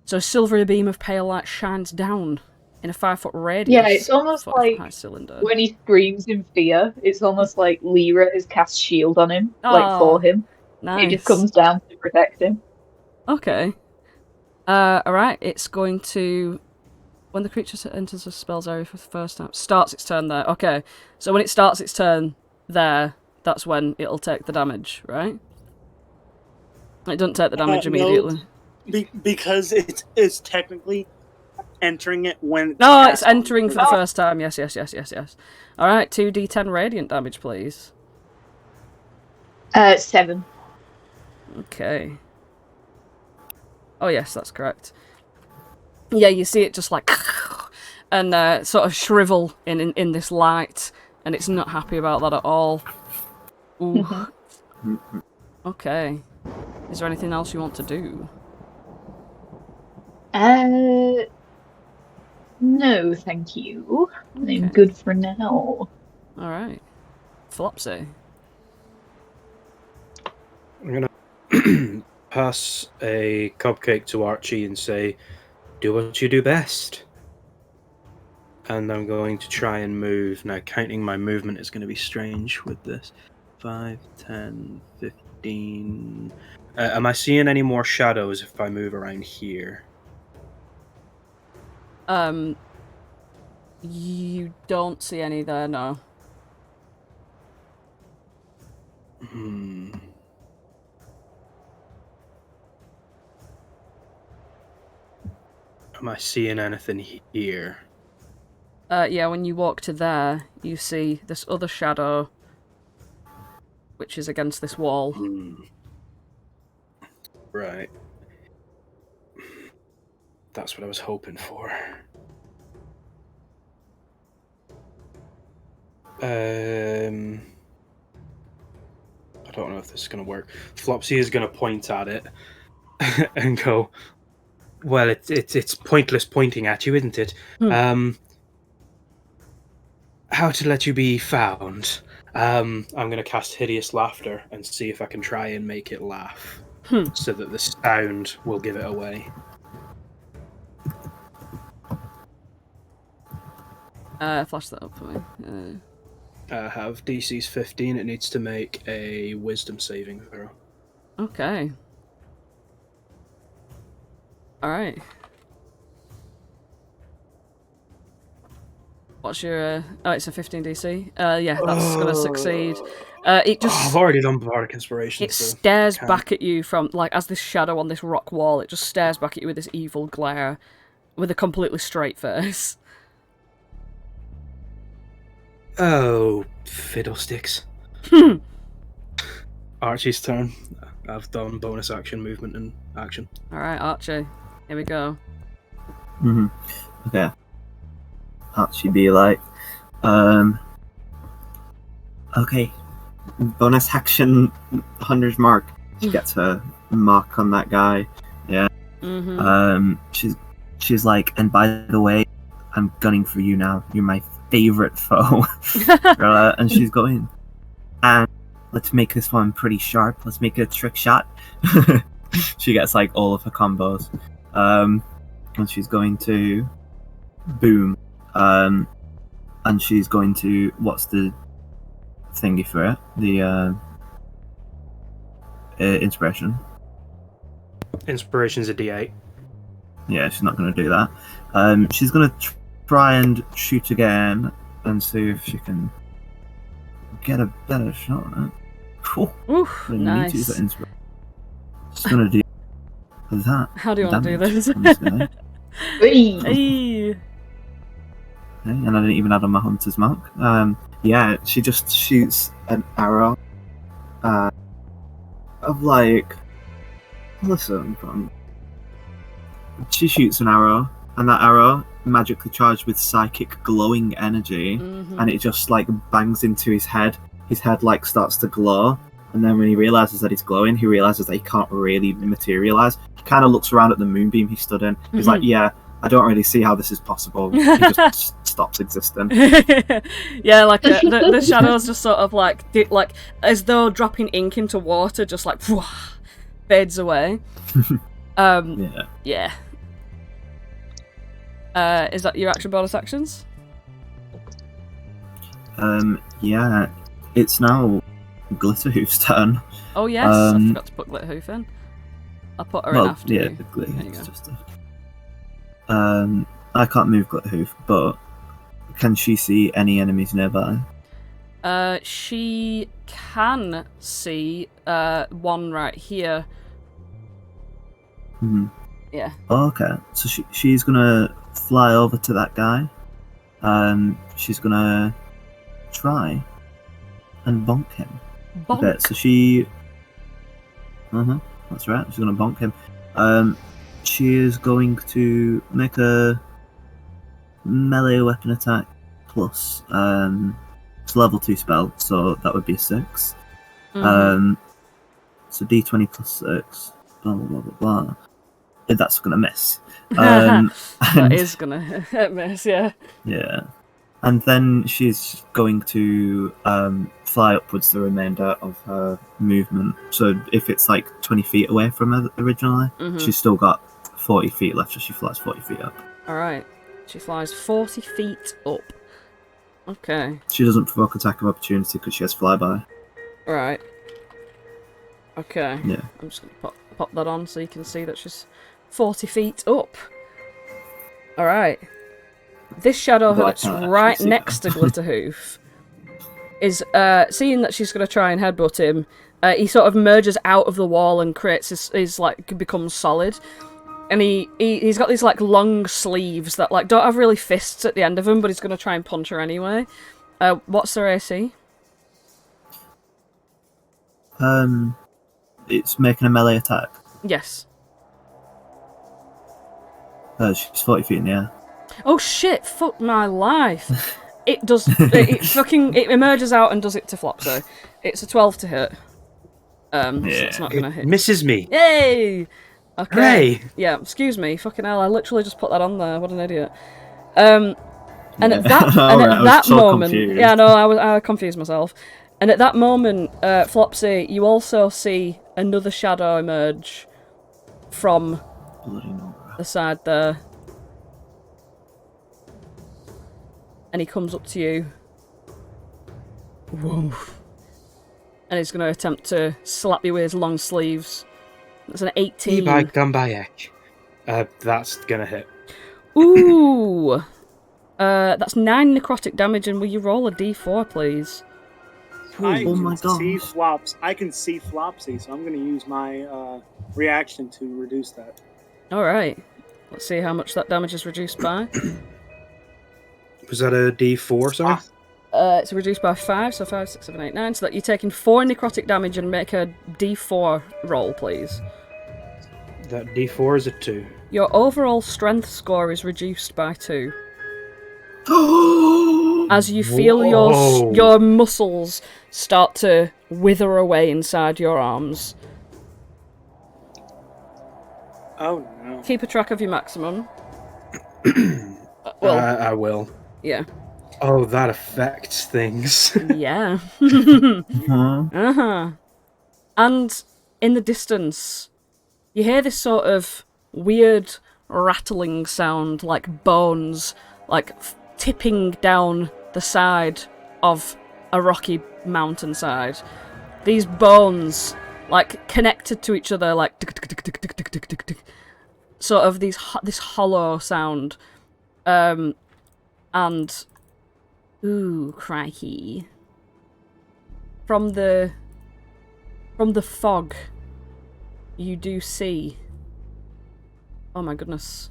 So a silvery beam of pale light shines down in a 5-foot radius. Yeah, it's almost 40-foot like high cylinder. when he screams in fear, it's almost like Lyra has cast shield on him, like for him. Nice. It just comes down to protect him. Okay. Alright, it's going to... When the creature enters the spell's area for the first time... Starts its turn there. Okay. So when it starts its turn there, that's when it'll take the damage, right? It doesn't take the damage immediately. No, because it's technically entering it when it's No, cast it's entering for the on. first time. Yes. Alright, 2d10 radiant damage, please. 7. Okay. Oh yes, that's correct. Yeah, you see it just like and sort of shrivel in this light, and it's not happy about that at all. Ooh. Okay. Is there anything else you want to do? No, thank you. Okay. I'm good for now. Alright. Flopsy. I'm gonna pass a cupcake to Archie and say, do what you do best. And I'm going to try and move. Now, counting my movement is going to be strange with this. 5, 10, 15... am I seeing any more shadows if I move around here? You don't see any there, no. Am I seeing anything here? Yeah, when you walk to there, you see this other shadow, which is against this wall. Right. That's what I was hoping for. I don't know if this is going to work. Flopsy is going to point at it and go, well, it's pointless pointing at you, isn't it? How to let you be found? I'm going to cast Hideous Laughter and see if I can try and make it laugh so that the sound will give it away. Flash that up for me. I have DC's 15. It needs to make a Wisdom saving throw. Okay. Alright. What's your... Oh, it's a 15 DC? Yeah, that's gonna succeed. It just... I've already done Bardic Inspiration. It stares back at you from, like, as this shadow on this rock wall, it just stares back at you with this evil glare, with a completely straight face. Oh, fiddlesticks. Archie's turn. I've done bonus action, movement, and action. Alright, Archie. Here we go. Okay. Archie be like, okay, bonus action 100 mark. She gets her mark on that guy. Yeah. She's like, and by the way, I'm gunning for you now. You're my favorite foe. And she's going, and let's make this one pretty sharp. Let's make it a trick shot. She gets like all of her combos. And she's going to boom. And she's going to, what's the thingy for it? The inspiration. Inspiration's a D8. Yeah, she's not going to do that. She's going to try and shoot again and see if she can get a better shot on it. Cool. Oof, nice. She's going to do that. How do you want to do this? Hey. And I didn't even add on my hunter's mark. Yeah, she just shoots an arrow. Of like, listen, she shoots an arrow, and that arrow magically charged with psychic glowing energy, and it just like bangs into his head. His head like starts to glow, and then when he realizes that he's glowing, he realizes that he can't really materialize. He kind of looks around at the moonbeam he stood in. He's like, yeah, I don't really see how this is possible. He just stops existing. Yeah, like the shadows just sort of like as though dropping ink into water, just like fades away. Yeah. Is that your action bonus actions? Yeah. It's now Glitterhoof's turn. Oh yes, I forgot to put Glitterhoof in. I'll put her in after yeah, you. Glitterhoof's just I can't move Glitterhoof, but can she see any enemies nearby? She can see one right here. Yeah. Oh, okay, so she's gonna fly over to that guy. She's gonna try and bonk him. Bonk. Okay, so she. That's right. She's gonna bonk him. She is going to make a melee weapon attack plus. It's a level 2 spell, so that would be a 6. So D20 plus 6. Blah blah blah blah blah. That's gonna miss. That is gonna miss, yeah. Yeah. And then she's going to fly upwards the remainder of her movement. So if it's like 20 feet away from her originally, she's still got 40 feet left, so she flies 40 feet up. Alright. She flies 40 feet up. Okay. She doesn't provoke attack of opportunity because she has flyby. Right. Okay. Yeah. I'm just gonna pop that on so you can see that she's 40 feet up. Alright. This shadow But I that's can't right actually see next to them. Glitterhoof is seeing that she's going to try and headbutt him. He sort of merges out of the wall and creates his like becomes solid. And he's got these like long sleeves that like don't have really fists at the end of them, but he's going to try and punch her anyway. What's their AC? It's making a melee attack. Yes. She's 40 feet in the air. Oh shit! Fuck my life. It does. It emerges out and does it to Flopsy. It's a 12 to hit. So it's not gonna hit. Misses me. Yay! Okay. Hooray! Yeah. Excuse me. Fucking hell! I literally just put that on there. What an idiot. And at that moment, confused. yeah, no, I confused myself. And at that moment, Flopsy, you also see another shadow emerge from Bloody no. the side there. And he comes up to you. Whoa. And he's going to attempt to slap you with his long sleeves. That's an 18. By Gumbayek. That's gonna hit. Ooh! That's 9 necrotic damage, and will you roll a d4, please? I Oh my can God. see Flops. I can see Flopsy, so I'm going to use my reaction to reduce that. Alright. Let's see how much that damage is reduced by. Was that a D4, sorry? It's reduced by 5, so 5, 6, 7, 8, 9, so that you're taking 4 necrotic damage and make a d4 roll, please. That D4 is a 2. Your overall strength score is reduced by 2. As you feel Whoa. your muscles start to wither away inside your arms. Oh no. Keep a track of your maximum. I will. Yeah. Oh, that affects things. Yeah. Huh? Uh-huh. And in the distance, you hear this sort of weird rattling sound, like bones, like tipping down the side of a rocky mountainside. These bones, like connected to each other, like sort of this hollow sound. And ooh, crikey. From the fog, you do see, oh my goodness,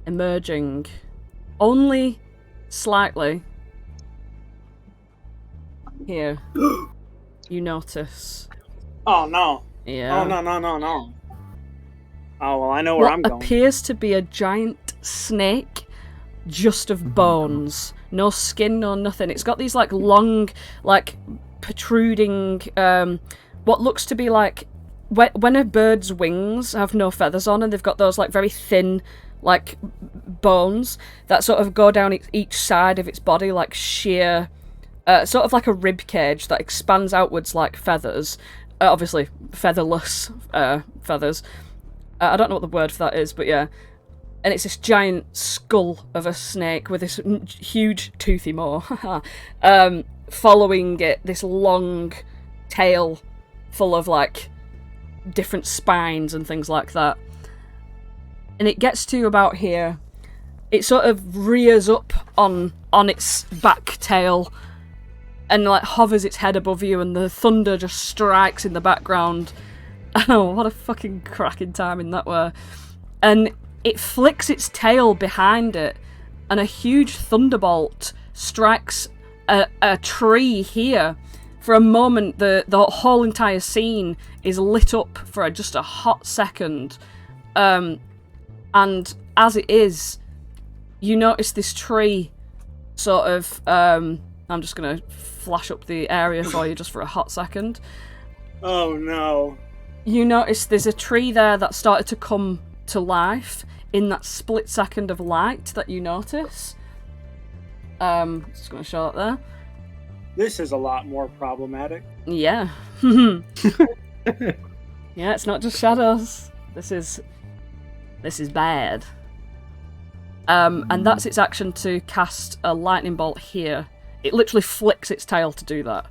emerging, only slightly, here, you notice. Oh no. Yeah. Oh no. Oh well, I know where I'm What going. appears to be a giant snake, just of bones. No skin, no nothing. It's got these like long, like protruding, what looks to be like when a bird's wings have no feathers on and they've got those like very thin, like bones that sort of go down each side of its body like sheer, sort of like a rib cage that expands outwards like feathers. Obviously, featherless feathers. I don't know what the word for that is, but yeah. And it's this giant skull of a snake with this huge toothy maw, following it, this long tail full of like different spines and things like that. And it gets to about here. It sort of rears up on its back tail and like hovers its head above you, and the thunder just strikes in the background. Oh, what a fucking cracking timing that were. And it flicks its tail behind it, and a huge thunderbolt strikes a tree here. For a moment, the whole entire scene is lit up for just a hot second. And as it is, you notice this tree sort of... I'm just going to flash up the area for you just for a hot second. Oh no. You notice there's a tree there that started to come to life in that split second of light that you notice. Just going to show that there. This is a lot more problematic. Yeah. Yeah, it's not just shadows. This is bad. And that's its action to cast a lightning bolt here. It literally flicks its tail to do that.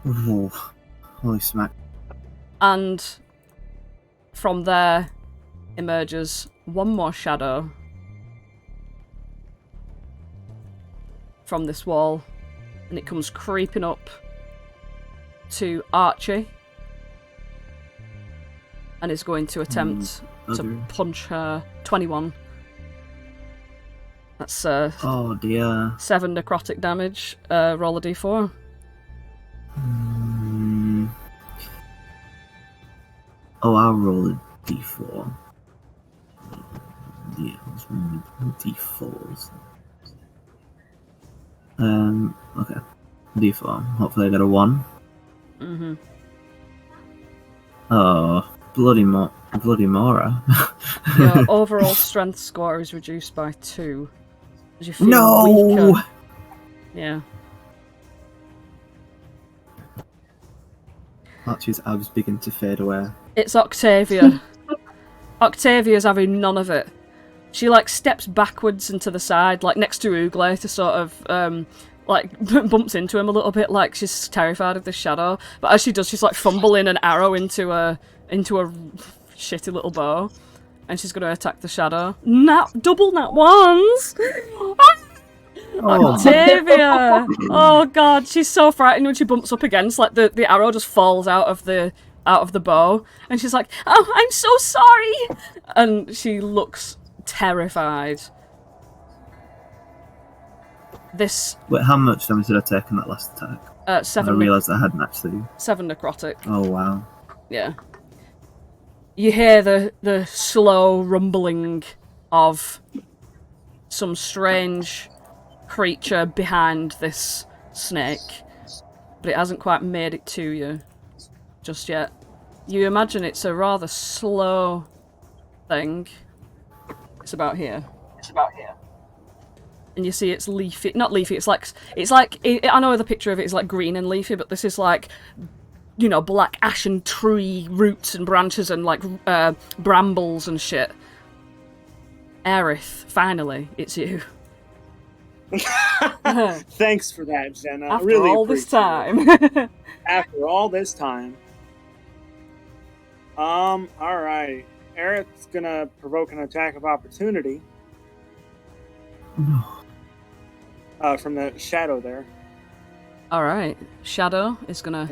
Ooh, holy smack. And from there emerges one more shadow from this wall, and it comes creeping up to Archie, and is going to attempt to punch her. 21. That's Oh dear. 7 necrotic damage. Roll a d4. Oh, I'll roll a d4. Yeah, let's roll d4s. Okay. D4. Hopefully I get a 1. Mm-hmm. Oh, bloody Mora. Your overall strength score is reduced by 2. As you feel No! weaker. Yeah. Archie's abs begin to fade away. It's Octavia. Octavia's having none of it. She, like, steps backwards and to the side, like, next to Oogle to sort of, like, bumps into him a little bit, like she's terrified of this shadow. But as she does, she's, like, fumbling an arrow into a shitty little bow. And she's going to attack the shadow. Double nat ones! Octavia! Oh god, she's so frightened when she bumps up against, like, the arrow just falls out of the bow. And she's like, oh, I'm so sorry! And she looks terrified. Wait, how much damage did I take in that last attack? 7. I realised I hadn't actually. 7 necrotic. Oh wow. Yeah. You hear the slow rumbling of some strange creature behind this snake, but it hasn't quite made it to you just yet. You imagine it's a rather slow thing. It's about here. And you see it's leafy. Not leafy, it's like I know the picture of it is like green and leafy, but this is like, you know, black ashen tree roots and branches and like brambles and shit. Aerith, finally, it's you. Thanks for that, Jenna. After really all this time. After all this time. Alright. Aerith's gonna provoke an attack of opportunity. No. From the shadow there. Alright. Shadow is gonna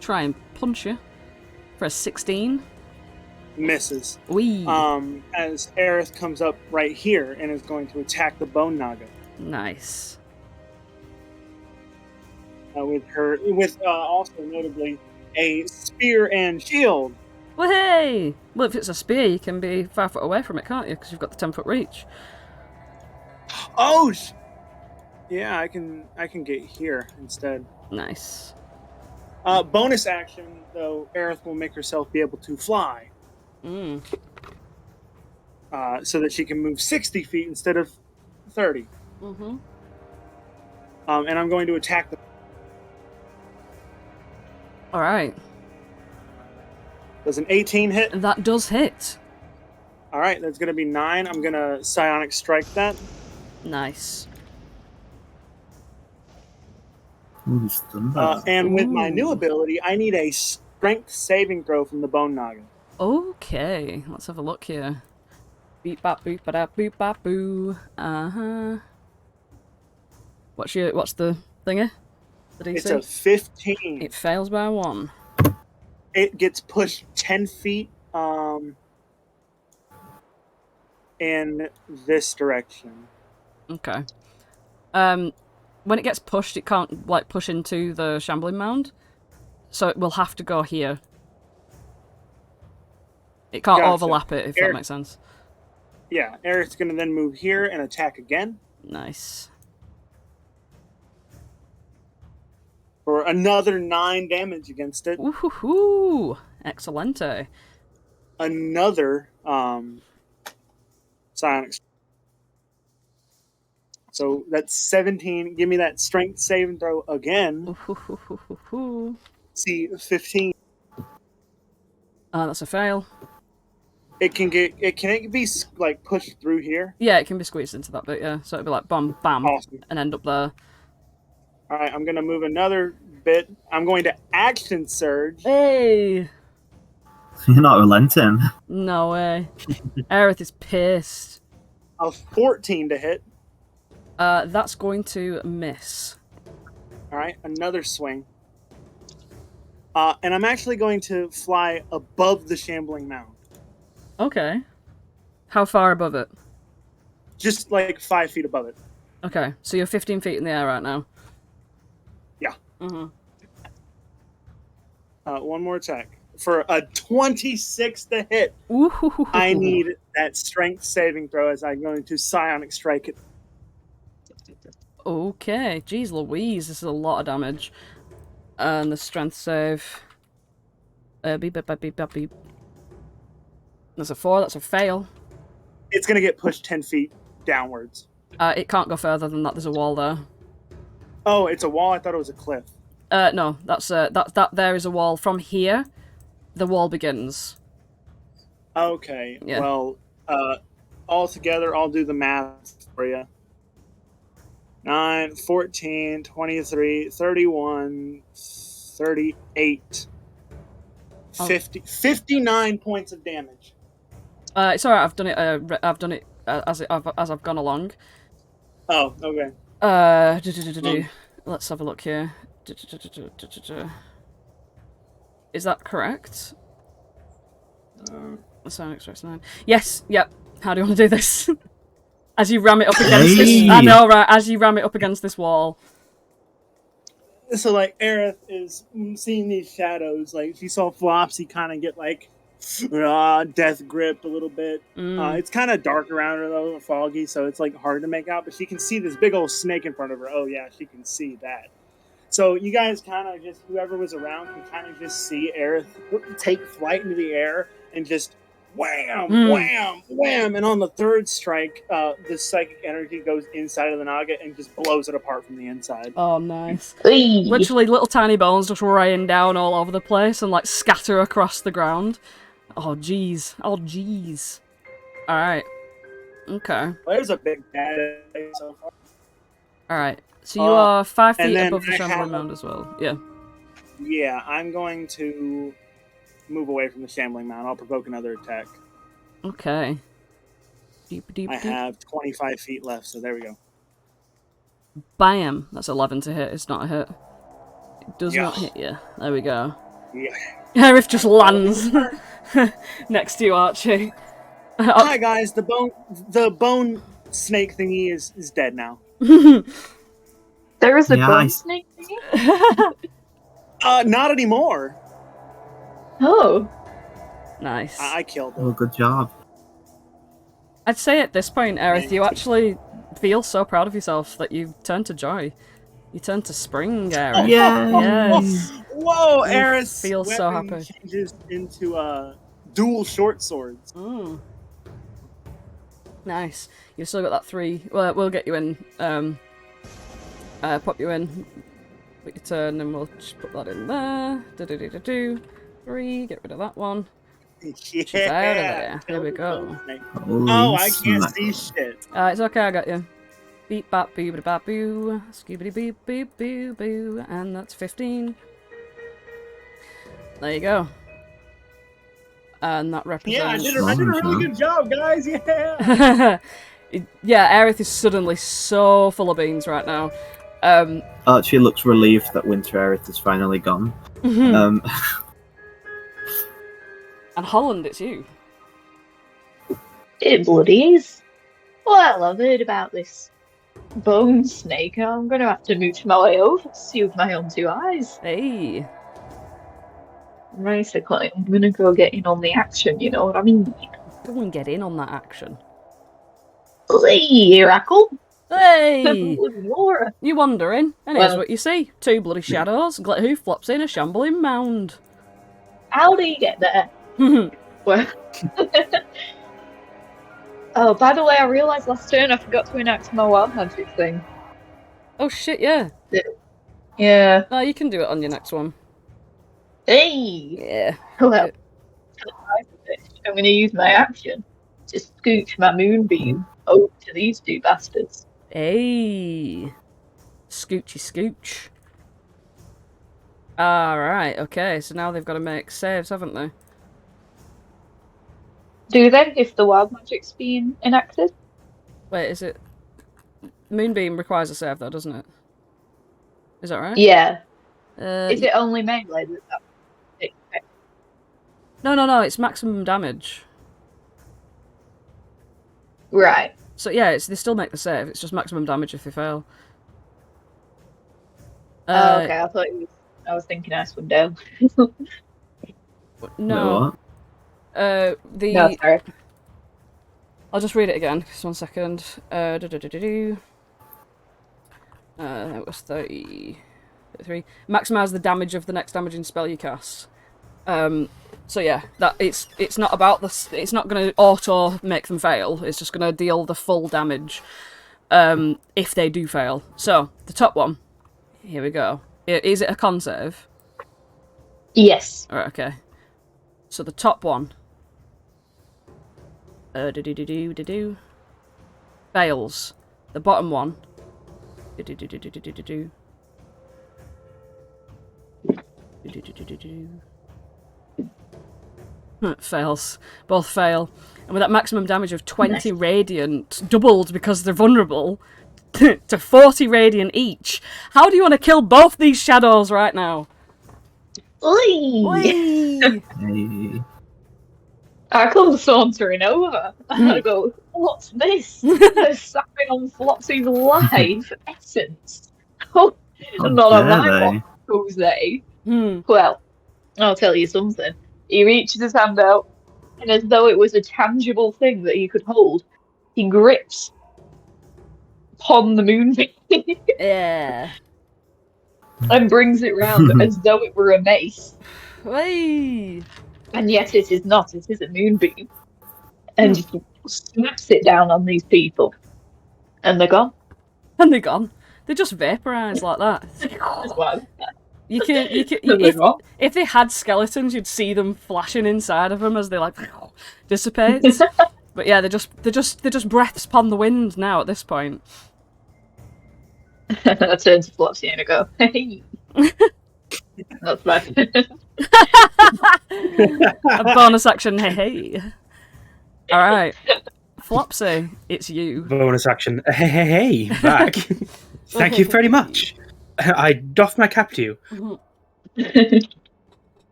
try and punch you for a 16. Misses. Wee. As Aerith comes up right here and is going to attack the Bone Naga. Nice. With also notably a spear and shield. Well, hey! Well, if it's a spear, you can be 5 foot away from it, can't you? Because you've got the 10-foot reach. Oh! Yeah, I can get here instead. Nice. Bonus action, though, Aerith will make herself be able to fly. Mm. So that she can move 60 feet instead of 30. Mm-hmm. And I'm going to attack the... Alright. Does an 18 hit? That does hit. Alright, that's going to be 9. I'm going to Psionic Strike that. Nice. Ooh, stunned that. And with my new ability, I need a Strength saving throw from the Bone Naga. Okay, let's have a look here. Beep bop boop ba da boop bop boo. Uh-huh. What's the thinger? The DC? It's a 15. It fails by 1. It gets pushed 10 feet in this direction. Okay. When it gets pushed, it can't like push into the shambling mound, so it will have to go here. It can't Gotcha. overlap it, if that makes sense. Yeah, Eric's going to then move here and attack again. Nice. For another 9 damage against it. Woohoo! Excelente. Another Psionic. So that's 17. Give me that strength saving throw again. Ooh. See, 15. That's a fail. Can it be like pushed through here? Yeah, it can be squeezed into that bit, yeah. So it'd be like bam, bam, Awesome. and end up there. Alright, I'm going to move another bit. I'm going to Action Surge. Hey! You're not relenting. No way. Aerith is pissed. A 14 to hit. That's going to miss. All right, another swing. And I'm actually going to fly above the shambling mound. Okay. How far above it? Just like 5 feet above it. Okay, so you're 15 feet in the air right now. Yeah. Mm-hmm. One more attack. For a 26 to hit. Ooh. I need that strength saving throw as I'm going to psionic strike it. Okay, jeez Louise, this is a lot of damage. And the strength save. Beep, beep, beep, beep, beep. That's a 4, that's a fail. It's going to get pushed 10 feet downwards. It can't go further than that, there's a wall there. Oh, it's a wall? I thought it was a cliff. No, that there is a wall. From here, the wall begins. Okay, Yeah. Well, all together, I'll do the math for you. 9, 14, 23, 31, 38, 50, 59 points of damage. It's alright, I've done it as I've gone along. Oh, okay. Let's have a look here. Is that correct? Sonic Stress 9. Yes, yep. How do you want to do this? As you ram it up against this... I know, right, as you ram it up against this wall. So, like, Aerith is seeing these shadows. Like, she saw Flopsy kind of get, like, death grip a little bit. It's kind of dark around her, though, foggy, so it's, like, hard to make out. But she can see this big old snake in front of her. Oh, yeah, she can see that. So you guys kind of just, whoever was around can kind of just see Aerith take flight into the air and just wham, wham, wham. And on the third strike, the psychic energy goes inside of the Naga and just blows it apart from the inside. Oh, nice. Whee! Literally little tiny bones just rain down all over the place and, like, scatter across the ground. Oh, jeez. Oh, jeez. Alright. Okay. Well, there's a big bad so far. Alright. So you are 5 and feet then above the I shambling have- mound as well. Yeah. Yeah, I'm going to move away from the shambling mound. I'll provoke another attack. Okay. Deep, deep, I deep. have 25 feet left, so there we go. Bam! That's 11 to hit. It's not a hit. It does Yeah. not hit you. There we go. Yeah. Aerith just lands next to you, Archie. Hi guys, the bone snake thingy is dead now. There is a Yeah, bone I- snake thingy? Not anymore. Oh. Nice. I killed Oh, it. good job. I'd say at this point, Aerith, you actually feel so proud of yourself that you turned to joy. You turned to spring, Aerith. Yeah. Yes. Whoa, You Aerith's feel so weapon happy. changes into dual short swords. Mm. Nice. You've still got that 3. Well, we'll get you in. Pop you in. Put your turn, and we'll just put that in there. Do. 3. Get rid of that one. Yeah. She's out of there. There we go. Oh, I can't see shit. It's okay. I got you. Beep bop boo ba bop boo. Scoobity beep beep boo boo. And that's 15. There you go. And that Yeah, I represents. did a really good job, guys. Yeah. Yeah, Aerith is suddenly so full of beans right now. Archie looks relieved that Winter Aerith is finally gone. And Holland, it's you. It bloody is. Well, I've heard about this bone snake. I'm going to have to mooch my way over to see with my own 2 eyes. Hey. Basically, I'm going to go get in on the action, you know what I mean? Go and get in on that action. Hey, Oracle! Hey! Laura. You wandering, and here's Well- what you see. 2 bloody shadows, who flops in a shambling mound. How do you get there? Well, oh, by the way, I realised last turn I forgot to enact my wild magic thing. Oh shit, yeah. Yeah. Oh, you can do it on your next one. Hey! Yeah. Well, I'm going to use my action to scooch my moonbeam over to these 2 bastards. Hey. Scoochy scooch. Alright, okay, so now they've got to make saves, haven't they? Do they, if the wild magic's being enacted? Wait, is it... Moonbeam requires a save, though, doesn't it? Is that right? Yeah. Uh, Is it only melee that? No, it's maximum damage. Right. So yeah, they still make the save, it's just maximum damage if they fail. Oh, okay, I was thinking Icewind Dale. No. What? No, sorry. I'll just read it again, just 1 second. It was 33. Maximise the damage of the next damaging spell you cast. So yeah, that it's not about this. It's not going to auto make them fail. It's just going to deal the full damage if they do fail. So the top one. Here we go. Is it a con save? Yes. Alright, okay. So the top one. Fails. The bottom one. Fails. Both fail. And with that maximum damage of 20 radiant, doubled because they're vulnerable, to 40 radiant each. How do you want to kill both these shadows right now? Oi! Hey. I come sauntering over and I go, what's this? They're sapping on Flopsy's life essence. Oh, not on my watch, Jose. Well, I'll tell you something. He reaches his hand out, and as though it was a tangible thing that he could hold, he grips upon the moonbeam Yeah. and brings it round as though it were a mace. Hey. And yet it is not, it is a moonbeam. And just snaps it down on these people. And they're gone. And they're gone. They just vaporise like that. That's why. You can if they had skeletons, you'd see them flashing inside of them as they like dissipate. But yeah, they're just breaths upon the wind now at this point. I turn to Flopsy and I go, hey. That's bad. A bonus action, hey. Alright. Flopsy, it's you. Bonus action. Hey, back. Thank you very much. I doff my cap to you.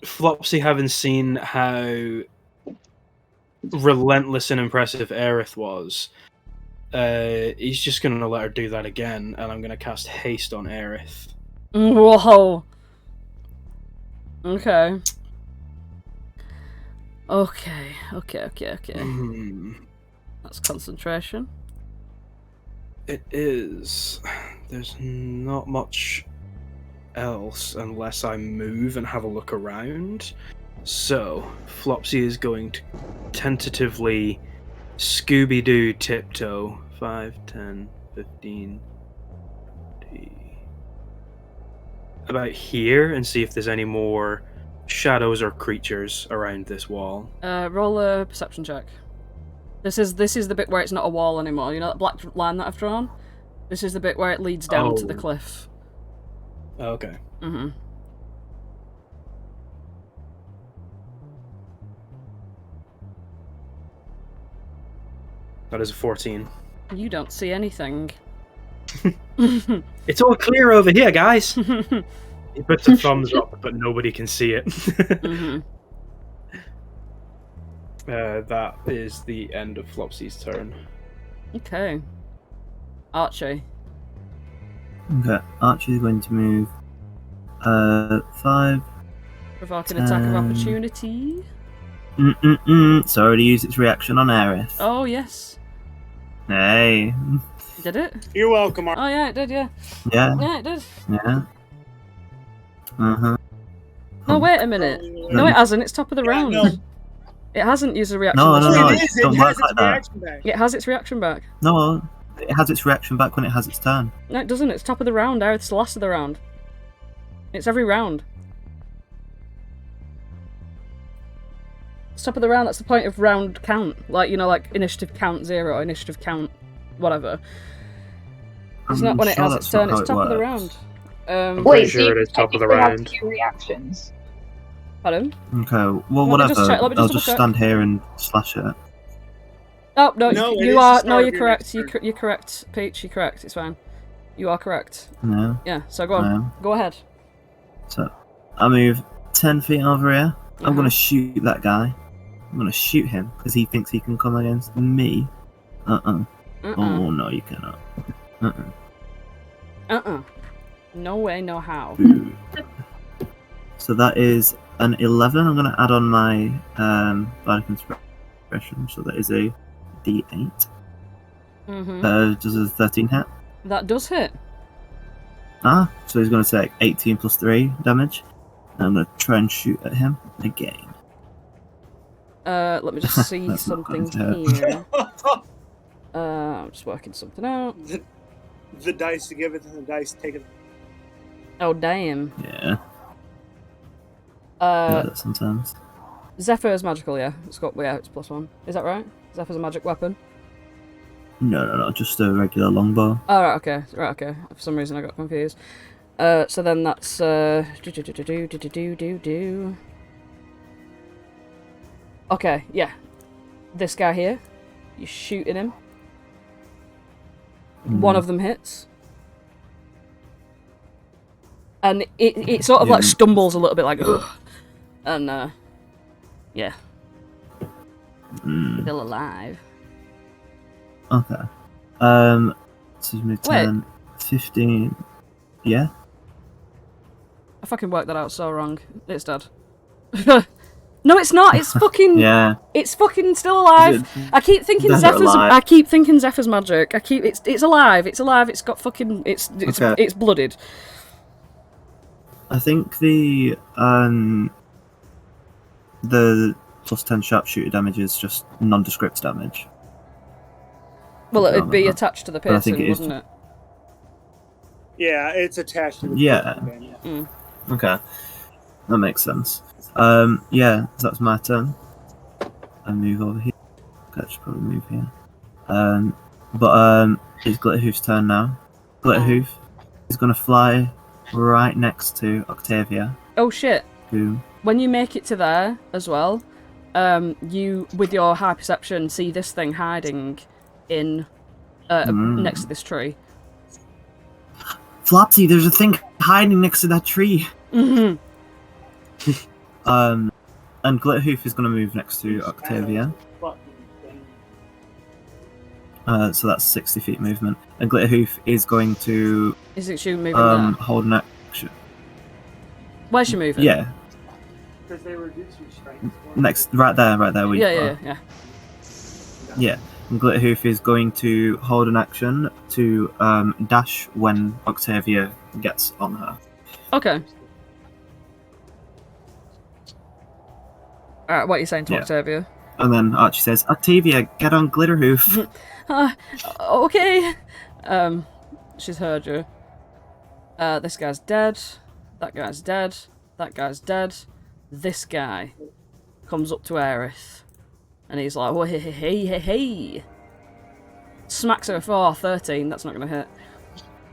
Flopsy, having seen how relentless and impressive Aerith was, he's just going to let her do that again, and I'm going to cast Haste on Aerith. Whoa. Okay. Okay. That's concentration. It is. There's not much else unless I move and have a look around. So, Flopsy is going to tentatively Scooby-Doo tiptoe 5, 10, 15, 20, about here and see if there's any more shadows or creatures around this wall. Roll a perception check. This is the bit where it's not a wall anymore. You know that black line that I've drawn? This is the bit where it leads down to the cliff. Okay. Mm-hmm. That is a 14. You don't see anything. It's all clear over here, guys! He puts a thumbs up, but nobody can see it. Mm-hmm. That is the end of Flopsy's turn. Okay. Archie. Okay, Archie's going to move 5. Provoking attack of opportunity. It's already used its reaction on Aerith. Oh, yes. Hey. Did it? You're welcome, Oh, yeah, it did, yeah. Yeah. Yeah, it did. Yeah. Uh-huh. No, wait a minute. No, it hasn't. It's top of the round. no. It hasn't used a reaction. No, It is. it don't It work has like its that. reaction back. It has its reaction back. No, it has its reaction back when it has its turn. No, it doesn't. It's top of the round. It's the last of the round. It's every round. It's top of the round. That's the point of round count. Like, you know, like initiative count 0, initiative count whatever. It's not when it has its turn. It's top of the round. Wait, sure it is top of the technically have round. 2 reactions. Pardon? Okay, well, Let me whatever. just check, let me just I'll double just check. stand here and slash it. Oh, no, No, it you is the are. start No, of you're your correct. next turn. You're correct, Peach. You're correct. It's fine. You are correct. No. Yeah, so go on. No. Go ahead. So, I move 10 feet over here. I'm Uh-huh. gonna shoot that guy. I'm gonna shoot him because he thinks he can come against me. Uh-uh. Oh, no, you cannot. No way, no how. Boo. So that is an 11. I'm gonna add on my Bardic Inspiration. So that is a D8. Does a 13 hit? That does hit. So he's gonna take 18 plus 3 damage. And I'm gonna try and shoot at him again. Let me just see That's not something going to here. I'm just working something out. The dice to give it, and the dice take it. Oh, damn. Yeah. I do that sometimes. Zephyr is magical, yeah. It's +1. Is that right? Zephyr's a magic weapon? No, just a regular longbow. Oh, right, okay. For some reason I got confused. So then that's, Okay, yeah. This guy here. You're shooting him. One of them hits. And it sort of like stumbles a little bit like, ugh. And, yeah. Still alive. Okay. Excuse me, 10, 15. Yeah? I fucking worked that out so wrong. It's dead. No, it's not. It's fucking. Yeah. It's fucking still alive. I keep thinking Dead or Zephyr's. alive? I keep thinking Zephyr's magic. It's alive. It's alive. It's got fucking. Okay. It's blooded. I think the +10 sharpshooter damage is just nondescript damage. Well, I don't it'd be know. attached to the But I think piercing, it is wouldn't it? Yeah, it's attached to the Yeah. Okay. That makes sense. Yeah, so that's my turn. I move over here. Okay, I should probably move here. But it's Glitterhoof's turn now. Glitterhoof is gonna fly right next to Octavia. Oh shit! Who? When you make it to there as well, you with your high perception see this thing hiding in next to this tree. Flopsy, there's a thing hiding next to that tree. Mm-hmm. And Glitterhoof is gonna move next to Octavia. So that's 60 feet movement. And Glitterhoof is going to Is it she moving there? hold an action. Where's she moving? Yeah, Because they reduce your strength. next, right there. Where you are. Yeah. Yeah. And Glitterhoof is going to hold an action to dash when Octavia gets on her. Okay. Alright, what are you saying to Yeah. Octavia? And then Archie says, Octavia, get on Glitterhoof. Okay. She's heard you. This guy's dead. That guy's dead. That guy's dead. This guy comes up to Aerith. And he's like, oh, hey. Smacks her for 13. That's not going to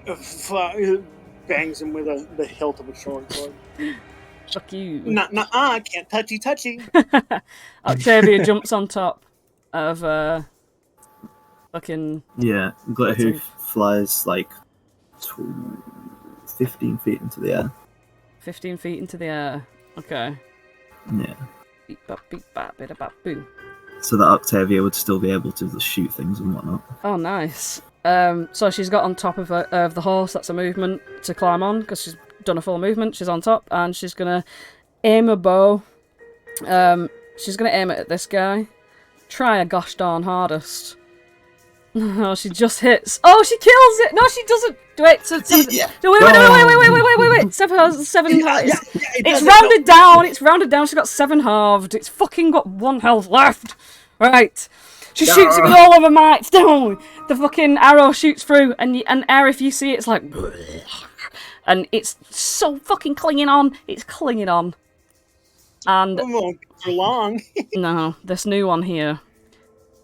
hit. Bangs him with the hilt of a short sword. Fuck you. Nah, can't touchy. Octavia jumps on top of fucking. Yeah, Glitterhoof flies like 15 feet into the air. 15 feet into the air. Okay. Yeah. Beep bop, bida bop, boo. So that Octavia would still be able to shoot things and whatnot. Oh, nice. So she's got on top of the horse. That's a movement to climb on because she's done a full movement. She's on top and she's gonna aim a bow. She's gonna aim it at this guy. Try her gosh darn hardest. Oh, she just hits. Oh, she kills it. No, she doesn't. Wait. So wait. Seven. It's rounded down. It's rounded down. She's got 7 halved. It's fucking got 1 health left. Right. She shoots it with all of her might. No, the fucking arrow shoots through, and Aerith, you see it's like, and it's so fucking clinging on. It's clinging on. And It won't be for long. no, this new one here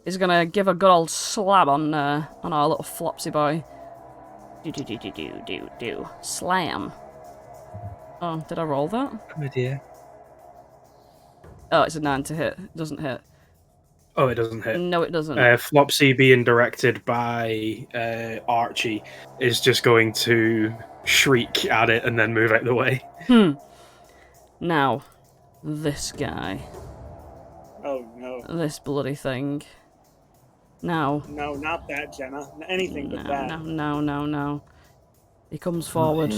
is gonna give a good old slab on our little Flopsy boy. Do. Slam. Oh, did I roll that? Oh dear. Oh, it's a 9 to hit. It doesn't hit. Oh, it doesn't hit. No, it doesn't. Flopsy, being directed by Archie, is just going to shriek at it and then move out of the way. Now, this guy. Oh no. This bloody thing. Now. No, not that, Jenna. Anything but that. No. He comes forward.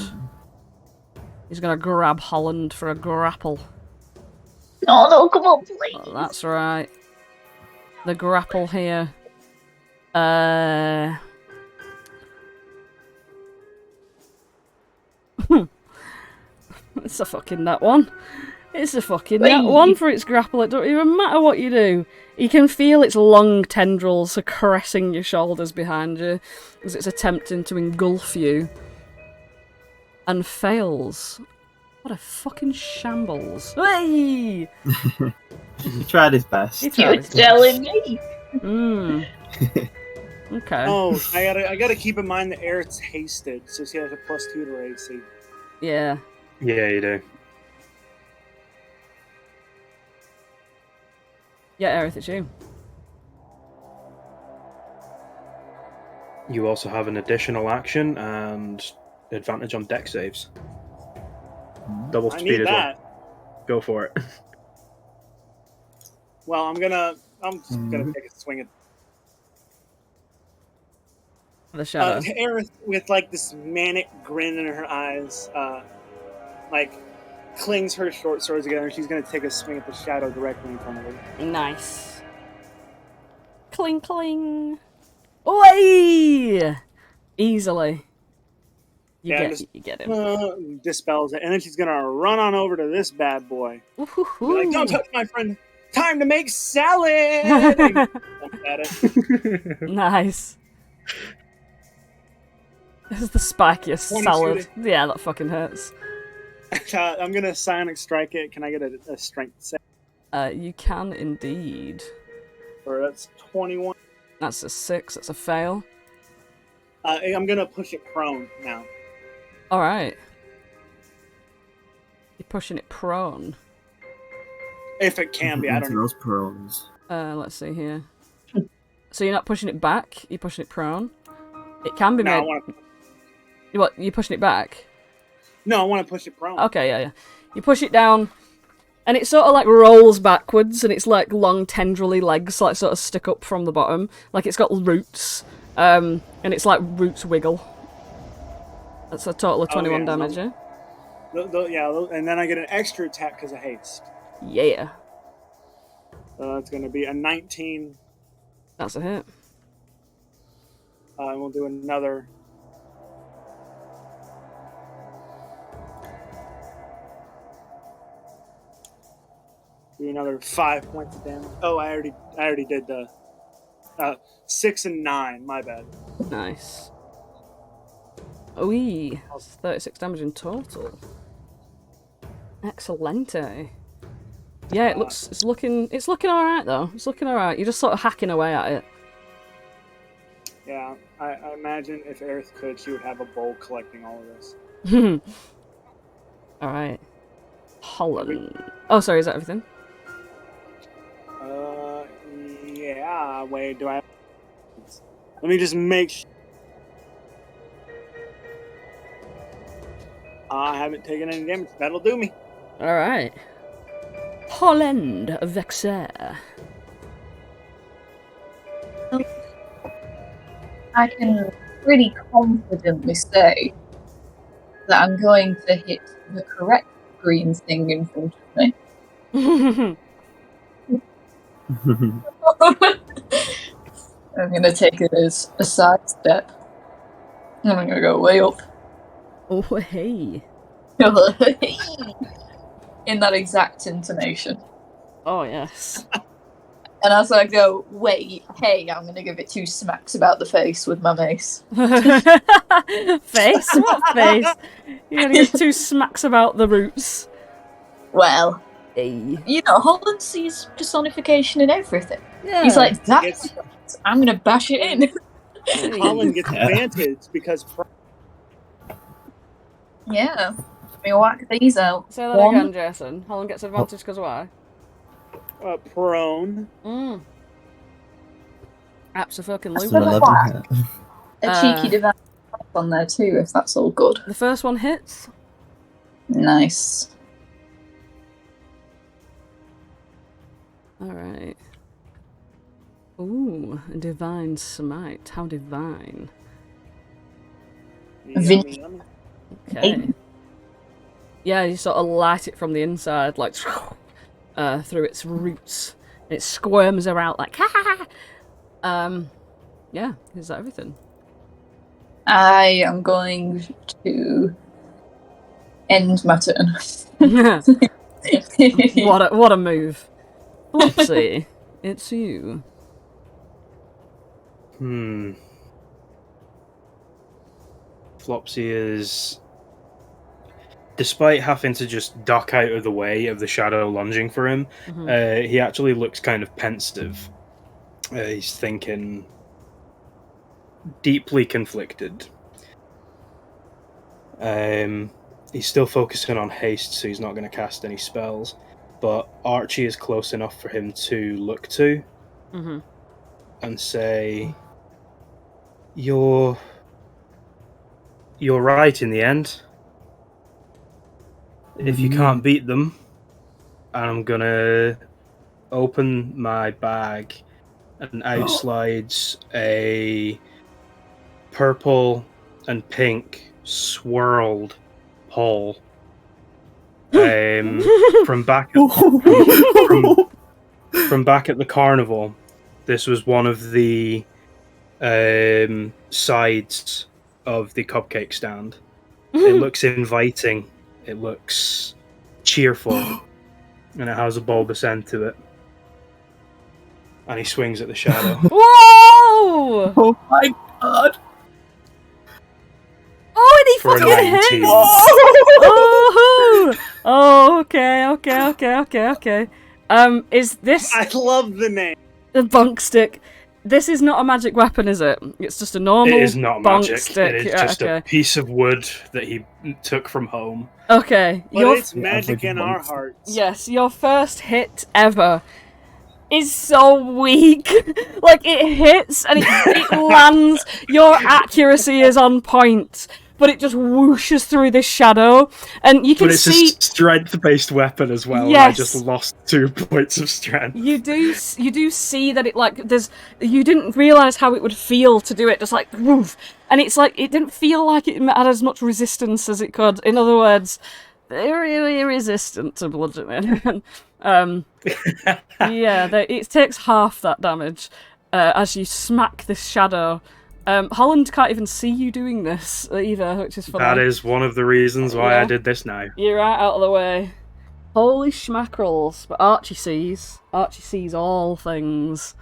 He's gonna grab Holland for a grapple. No, come on, please. Oh, that's right. The grapple here. It's a fucking Nat One. It's a fucking Nat One for its grapple. It don't even matter what you do. You can feel its long tendrils caressing your shoulders behind you as it's attempting to engulf you. And fails. What a fucking shambles. Hey! He tried his best. He You tried were his telling best. me. Okay. Oh, I gotta keep in mind that Aerith's hasted, so she has a +2 to her AC. Yeah. Yeah, you do. Yeah, Aerith, it's you. You also have an additional action and advantage on deck saves. Double I speed need as that. well. Go for it. Well, I'm just gonna take a swing at The shadow. Aerith with like this manic grin in her eyes, like clings her short swords together, and she's gonna take a swing at the shadow directly in front of her. Nice. Cling cling. Oi! Easily. You get him. Dispels it, and then she's gonna run on over to this bad boy. Be Ooh-hoo-hoo. like, don't touch my friend. Time to make salad. And jump at it. Nice. This is the spikiest 22 salad. Yeah, that fucking hurts. I'm gonna psionic strike it. Can I get a strength save? You can indeed. Or that's 21. That's a 6. That's a fail. I'm gonna push it prone now. Alright. You're pushing it prone. If it can be, I don't know. Those prones. Let's see here. So you're not pushing it back, you're pushing it prone. It can be No, made... What, you're pushing it back? I want to push it prone. Okay, yeah. You push it down, and it sort of like rolls backwards, and it's like long tendrily legs like sort of stick up from the bottom. Like it's got roots, and it's like roots wiggle. That's a total of 21 damage, yeah? And then I get an extra attack because of haste. Yeah. It's going to be a 19. That's a hit. And we'll do another. Do another 5 points of damage. Oh, I already did the 6 and 9. My bad. Nice. Ooh, that's 36 damage in total. Excellente. Yeah, it's looking alright though. It's looking alright. You're just sort of hacking away at it. Yeah, I imagine if Aerith could, she would have a bowl collecting all of this. Alright. Holland. Oh, sorry, is that everything? Yeah, wait, do I... Let me just make sure. I haven't taken any damage. That'll do me. Alright. Holland Vexer. I can pretty confidently say that I'm going to hit the correct green thing in front of me. I'm going to take it as a side step. And I'm going to go way up. Oh, hey. In that exact intonation. Oh, yes. And as I go, wait, hey, I'm going to give it 2 smacks about the face with my mace. Face? What face? You're going to get 2 smacks about the roots. Well, Hey. you know, Holland sees personification in everything. Yeah. He's like, that's It's- right. I'm going to bash it in. Hey. Holland gets advantage because... Yeah. Let me whack these out. Say that One. again, Jason. Holland gets advantage because why? prone. Absolutely. That's an 11 hit. A cheeky divine on there too, if that's all good. The first one hits. Nice. Alright. Ooh, a divine smite. How divine. Yummy, yummy. Okay. Yeah, you sort of light it from the inside, like through its roots. It squirms her out like ha. Yeah, is that everything? I am going to end my turn. What a move. Flopsy, it's you. Flopsy is, despite having to just duck out of the way of the shadow lunging for him, he actually looks kind of pensive. He's thinking, deeply conflicted. He's still focusing on haste, so he's not going to cast any spells. But Archie is close enough for him to look to and say, You're right in the end. If you can't beat them, I'm gonna open my bag and out slides a purple and pink swirled pole from back at the carnival. This was one of the sides of the cupcake stand. It looks inviting. It looks cheerful, and it has a bulbous end to it. And he swings at the shadow. Whoa! Oh my god! Oh, and he For a fucking 19. hits! Oh, okay. Is this I love the name. a bonk stick? This is not a magic weapon, is it? It's just a normal It is not bonk magic. stick. It is just a piece of wood that he took from home. Okay. But it's magic in our hearts. Yes, your first hit ever is so weak. Like, it hits and it lands. Your accuracy is on point, but it just whooshes through this shadow, and you can But it's see. a strength-based weapon as well. Yes. And I just lost 2 points of strength. You do see that it, like, there's. You didn't realise how it would feel to do it, just like woof, and it's like it didn't feel like it had as much resistance as it could. In other words, very resistant to bludgeoning. It takes half that damage as you smack this shadow. Holland can't even see you doing this either, which is funny. That is one of the reasons why I did this now. You're right out of the way. Holy schmackrels. But Archie sees. Archie sees all things.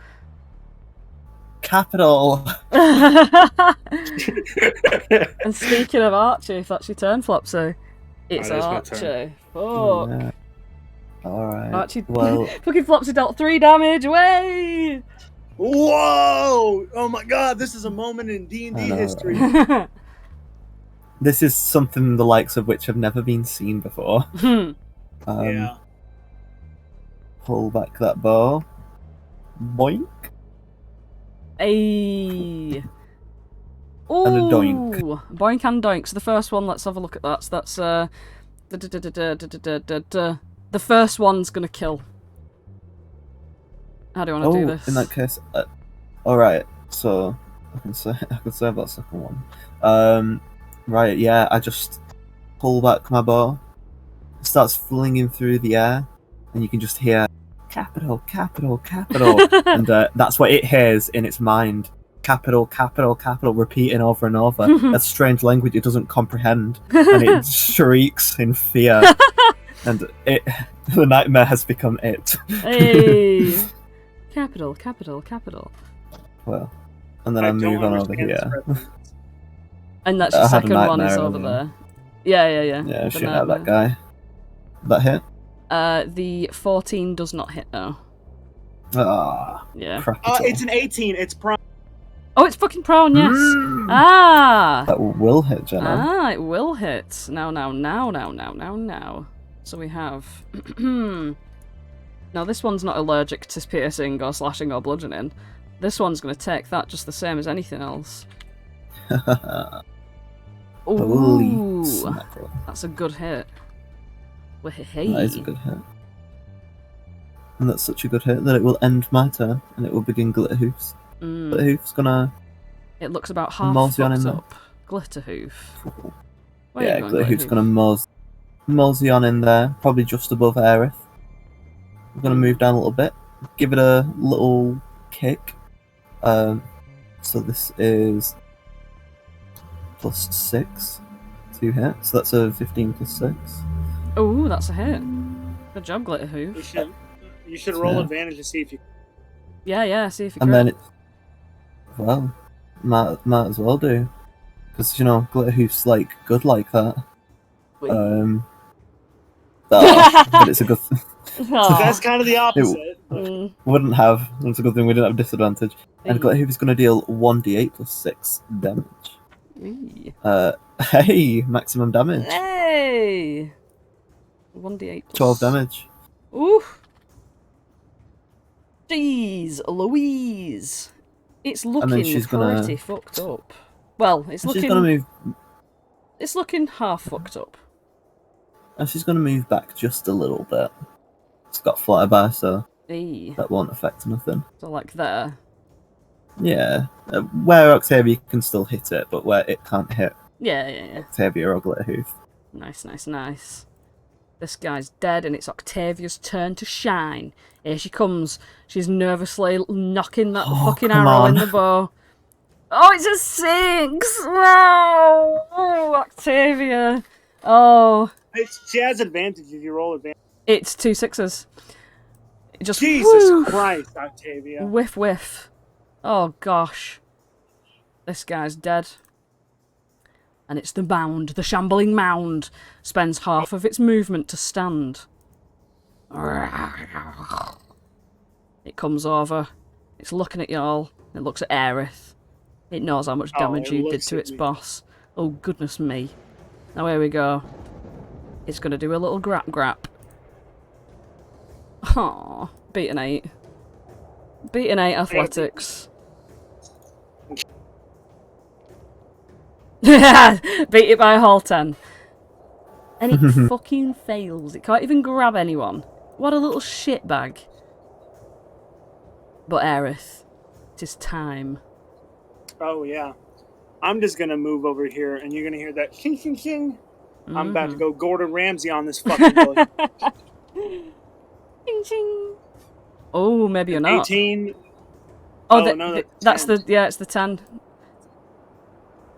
Capital. And speaking of Archie, if that's your turn, Flopsy, it's That is my Archie. turn. Fuck. Yeah. Alright. Archie, Well, fucking Flopsy dealt 3 damage. Way! Whoa! Oh my god, this is a moment in D&D I know, history. this is something the likes of which have never been seen before. Yeah. Pull back that bow. Boink. Ayy. Ooh. And a doink. Boink and doink. So the first one, let's have a look at that. So that's the first one's gonna kill. How do you want to do this? In that case, alright, so I can say that second one. Right, yeah, I just pull back my bow. It starts flinging through the air, and you can just hear capital, capital, capital, and that's what it hears in its mind. Capital, capital, capital, repeating over and over. That's strange language it doesn't comprehend, and it shrieks in fear. And the nightmare has become it. Hey. Capital, capital, capital. Well, and then I move on over here. And that's your I had a second one is nightmare over of there. Yeah. Yeah, The shooting at that nightmare. guy. That hit? The 14 does not hit though. Ah, Yeah. crap. It's an 18. It's prime. Oh, it's fucking prone, yes. That will hit, Jenna. It will hit. Now. So we have Now, this one's not allergic to piercing or slashing or bludgeoning. This one's going to take that just the same as anything else. Holy Ooh, smackerel. that's a good hit. Hey. That is a good hit. And that's such a good hit that it will end my turn and it will begin Glitterhoof's. Glitterhoof's gonna... It looks about half mosey on fucked in there. up. Glitterhoof. Where Yeah, are you going, Glitterhoof's gonna mosey on in there, probably just above Aerith. We're gonna move down a little bit, give it a little kick. So this is +6 to hit, so that's a 15 + 6. Ooh, that's a hit. Good job, Glitterhoof. You should roll Yeah. advantage to see if you. Yeah, see if you And can. then it, well, might as well do, because you know Glitterhoof's like good like that. But it's a good. Oh. That's kind of the opposite. Wouldn't have. It's a good thing we didn't have disadvantage. And Glitterhoof is going to deal 1d8 + 6 damage. Eee. Hey, maximum damage. Hey! 1d8. 12 damage. Ooh! Jeez, Louise! It's then looking she's pretty gonna- fucked up. Well, it's She's going to move. It's looking half fucked up. And she's going to move back just a little bit. It's got flyby, so Eee. that won't affect nothing. So like there. Yeah, where Octavia can still hit it, but where it can't hit Yeah. Octavia or Glitterhoof. Nice. This guy's dead, and it's Octavia's turn to shine. Here she comes. She's nervously knocking that fucking come arrow in on. the bow. Oh, it's a 6! No! Oh, Octavia. Oh, She has advantage if you roll advantage. it's 2 6s. It just Jesus woo, Christ, Octavia. whiff. Oh gosh. This guy's dead. And it's the mound, the shambling mound, spends half of its movement to stand. It comes over. It's looking at y'all. It looks at Aerith. It knows how much damage it you did looks to at its me. boss. Oh, goodness me. Now here we go. It's going to do a little grap. Aww. Beat an 8. Beat an 8 athletics. Beat it by a whole 10. And it fucking fails. It can't even grab anyone. What a little shitbag. But Aerith, it is time. Oh, yeah. I'm just going to move over here, and you're going to hear that shing, shing, shing. I'm about to go Gordon Ramsay on this fucking book. Ching, ching. Oh, maybe you're not. 18. Oh, No, that's 10. it's the 10.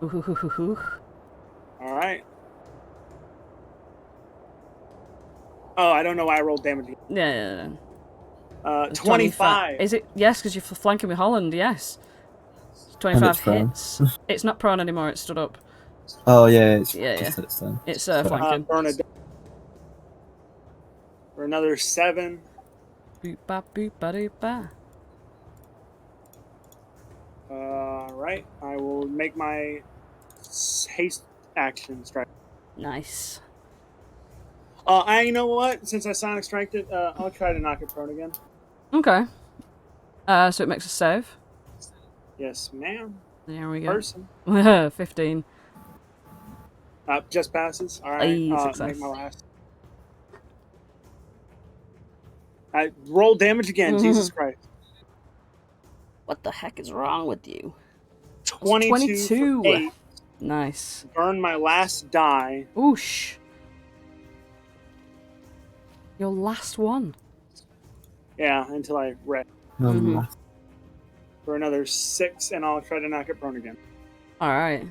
Ooh. All right. Oh, I don't know why I rolled damage. Yeah. 25. Is it? Yes, because you're flanking with Holland, yes. And 25 it's prone. hits. It's not prone anymore, it's stood up. Oh yeah, it's Yeah. just hits then. It's Sorry. flanking. Burn it for another 7. Boop ba boop ba doop ba. Right. I will make my haste action strike. Nice. You know what? Since I Sonic Striked it, I'll try to knock it prone again. Okay. So it makes a save. Yes, ma'am. There we go. Person. 15. Just passes. All right. Aye, success. Make my last. I roll damage again. Jesus Christ. What the heck is wrong with you? 22. For 8. Nice. Burn my last die. Oosh. Your last one. Yeah, until I rest Mhm. for another 6, and I'll try to knock it prone again. Alright.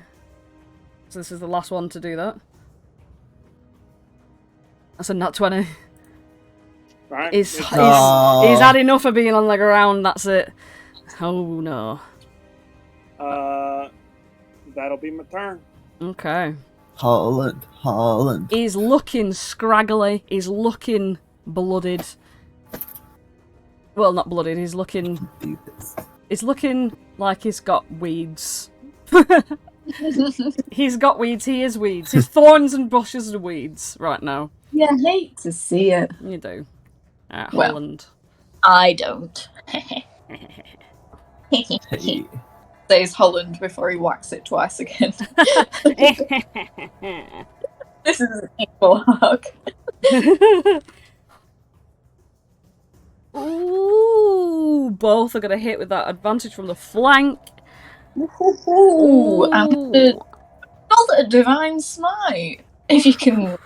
So this is the last one to do that. That's a nat 20. All right. He's Oh. had enough of being on the ground, that's it. Oh no. That'll be my turn. Okay. Holland. He's looking scraggly, he's looking blooded. Well, not blooded, he's looking like he's got weeds. He's got weeds, he is weeds. He's thorns and bushes and weeds right now. Yeah, I hate to see it. You do. Well. Holland. I don't. Hey. Says Holland before he whacks it twice again. This is an equal hug. Ooh, both are going to hit with that advantage from the flank. Ooh, and not a divine smite. If you can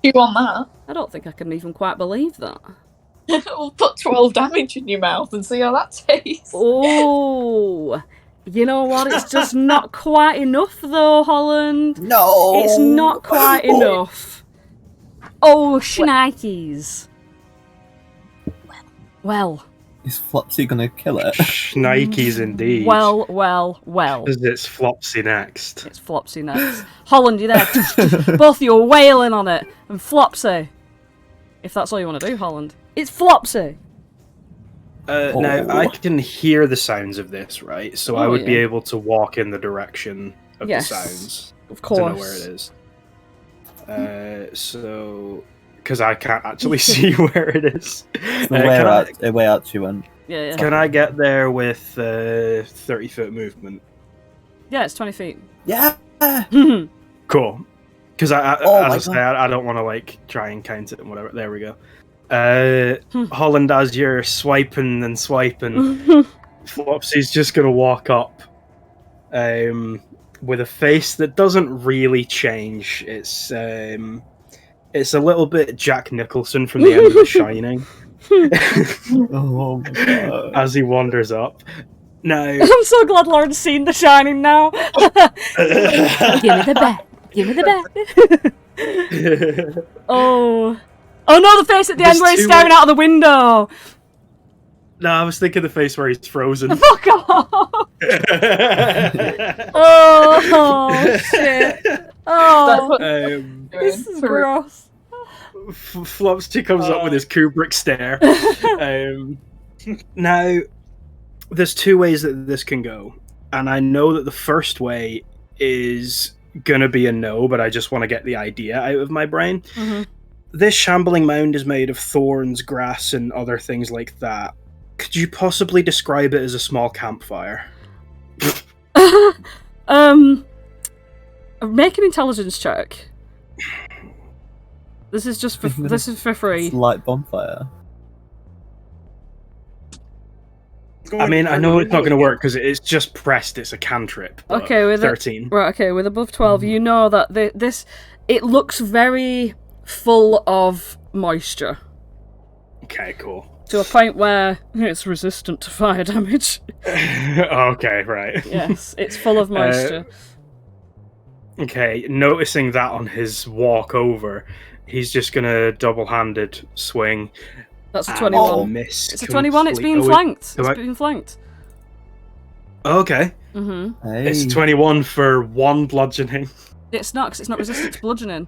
chew on that. I don't think I can even quite believe that. We'll put 12 damage in your mouth and see how that tastes. Oh, you know what? It's just not quite enough, though, Holland. No! It's not quite enough. Oh, shnikes. Well. Is Flopsy gonna kill it? Nikes indeed. Well. Because it's Flopsy next. It's Flopsy next. Holland, you there? Both of you are wailing on it. And Flopsy. If that's all you want to do, Holland. It's Flopsy. Now, I can hear the sounds of this, right? So I would be able to walk in the direction of the sounds. Of course. To know where it is. So... Because I can't actually see where it is. Way out you went. Yeah. Can I get there with 30-foot movement? Yeah, it's 20 feet. Yeah! Cool. Because I don't want to like try and count it and whatever. There we go. Holland, as you're swiping and swiping, Flopsy's just gonna walk up, with a face that doesn't really change. It's a little bit Jack Nicholson from the end of The Shining. Oh my god! As he wanders up. Now, I'm so glad Lauren's seen The Shining now. Give me the bat. Give me the bat. Oh no, the face at the end where he's staring out of the window. No, I was thinking the face where he's frozen. Fuck off! Oh shit! Oh, this is gross. Flopsy comes up with his Kubrick stare. Now, there's two ways that this can go, and I know that the first way is gonna be a no, but I just want to get the idea out of my brain. Mm-hmm. This shambling mound is made of thorns, grass, and other things like that. Could you possibly describe it as a small campfire? Make an intelligence check. This is just for free. It's light bonfire. I mean, I know it's not going to work because it's just pressed. It's a cantrip. Okay, with 13. Right. Okay, with above 12, you know that it looks very full of moisture. Okay, cool. To a point where it's resistant to fire damage. Okay, right. Yes, it's full of moisture. Okay, noticing that on his walk over, he's just gonna double-handed swing. That's a 21. Miss. It's a 21. It's being flanked. It's being flanked. Okay. Mm-hmm. Hey. It's 21 for 1 bludgeoning. It's not, because it's not resistant to bludgeoning.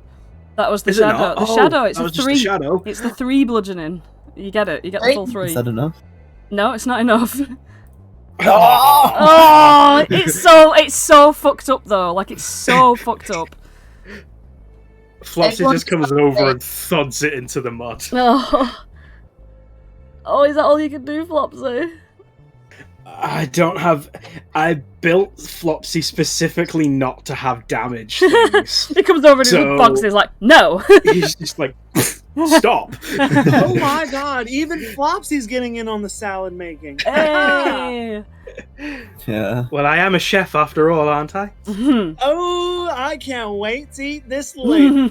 That was the Is it shadow. not? The shadow. It's that a was 3. Just a shadow. It's the 3 bludgeoning. You get it. You get the full 3. Is that enough? No, it's not enough. Oh! Oh, it's so fucked up though. Like it's so fucked up. Flopsy just comes over and thuds it into the mud. Oh, is that all you can do, Flopsy? I built Flopsy specifically not to have damage things. He comes over and he bugs. He's like, no. He's just like, stop. Oh my god, even Flopsy's getting in on the salad making. Hey. Yeah. Well, I am a chef after all, aren't I? Oh, I can't wait to eat this later.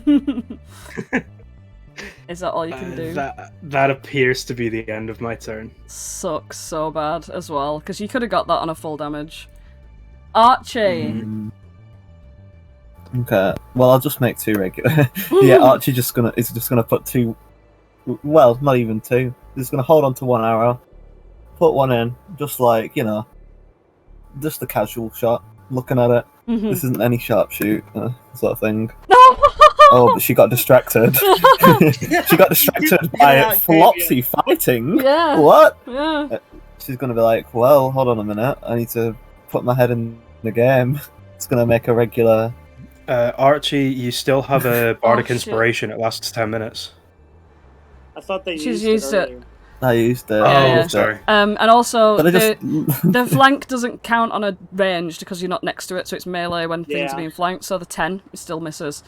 Is that all you can do? That appears to be the end of my turn. Sucks so bad as well, because you could have got that on a full damage. Archie. Okay. Well, I'll just make 2 regular. Yeah, Archie is just gonna put 2. Well, not even 2. He's gonna hold on to 1 arrow, put 1 in, just like just a casual shot. Looking at it, this isn't any sharpshoot sort of thing. Oh, but she got distracted. She got distracted by Flopsy fighting. Yeah. What? Yeah. She's gonna be like, well, hold on a minute. I need to put my head in the game. It's gonna make a regular. Archie, you still have a bardic shit. inspiration. It lasts 10 minutes. I thought they She's used it. used it. I used it. Oh, Yeah. sorry. And also, But I just... the flank doesn't count on a ranged because you're not next to it, so it's melee when things are Yeah. being flanked, so the 10 still misses.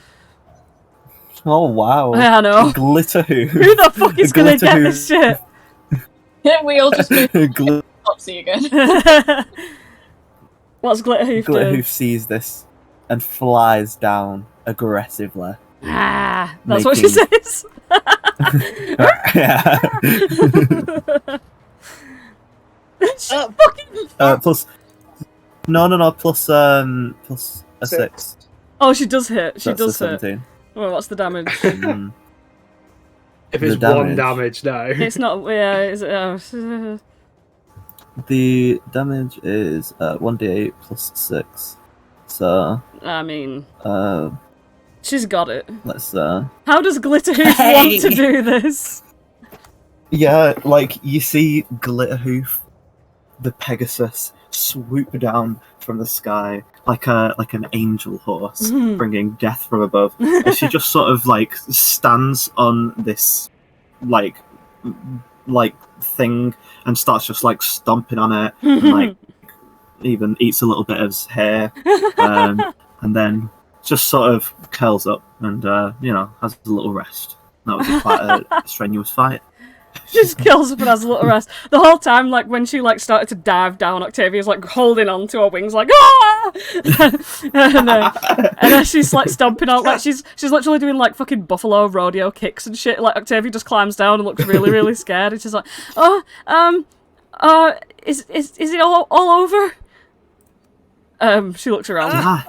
Oh, wow. Yeah, I know. Glitter hoof. Who the fuck is gonna Glitter get hoof. this shit? Yeah, we all just moved Gl- Flopsy again. What's Glitterhoof Glitter doing? hoof sees this and flies down aggressively. Ah, that's what she Making- says. Yeah. Plus... No. Plus a 6. Oh, she does hit. She That's a does hit. 17. Well, what's the damage? Mm. If it's The one damage. damage, no. It's not. Yeah. Is it? The damage is 1d8 plus 6. So, I mean, uh, she's got it. let's How does Glitterhoof want to do this? yeah, like you see Glitterhoof, the Pegasus, swoop down from the sky like an angel horse, bringing death from above. And she just sort of like stands on this like thing and starts just like stomping on it, and like even eats a little bit of his hair, and then just sort of curls up and has a little rest. That was quite a strenuous fight. She just kills up and has a little rest. The whole time, like, when she, like, started to dive down, Octavia's, like, holding on to her wings, like, ah! and then she's, like, stomping out, like, she's literally doing, like, fucking buffalo rodeo kicks and shit. Like, Octavia just climbs down and looks really, really scared. And she's like, is it all over? She looks around. Ah,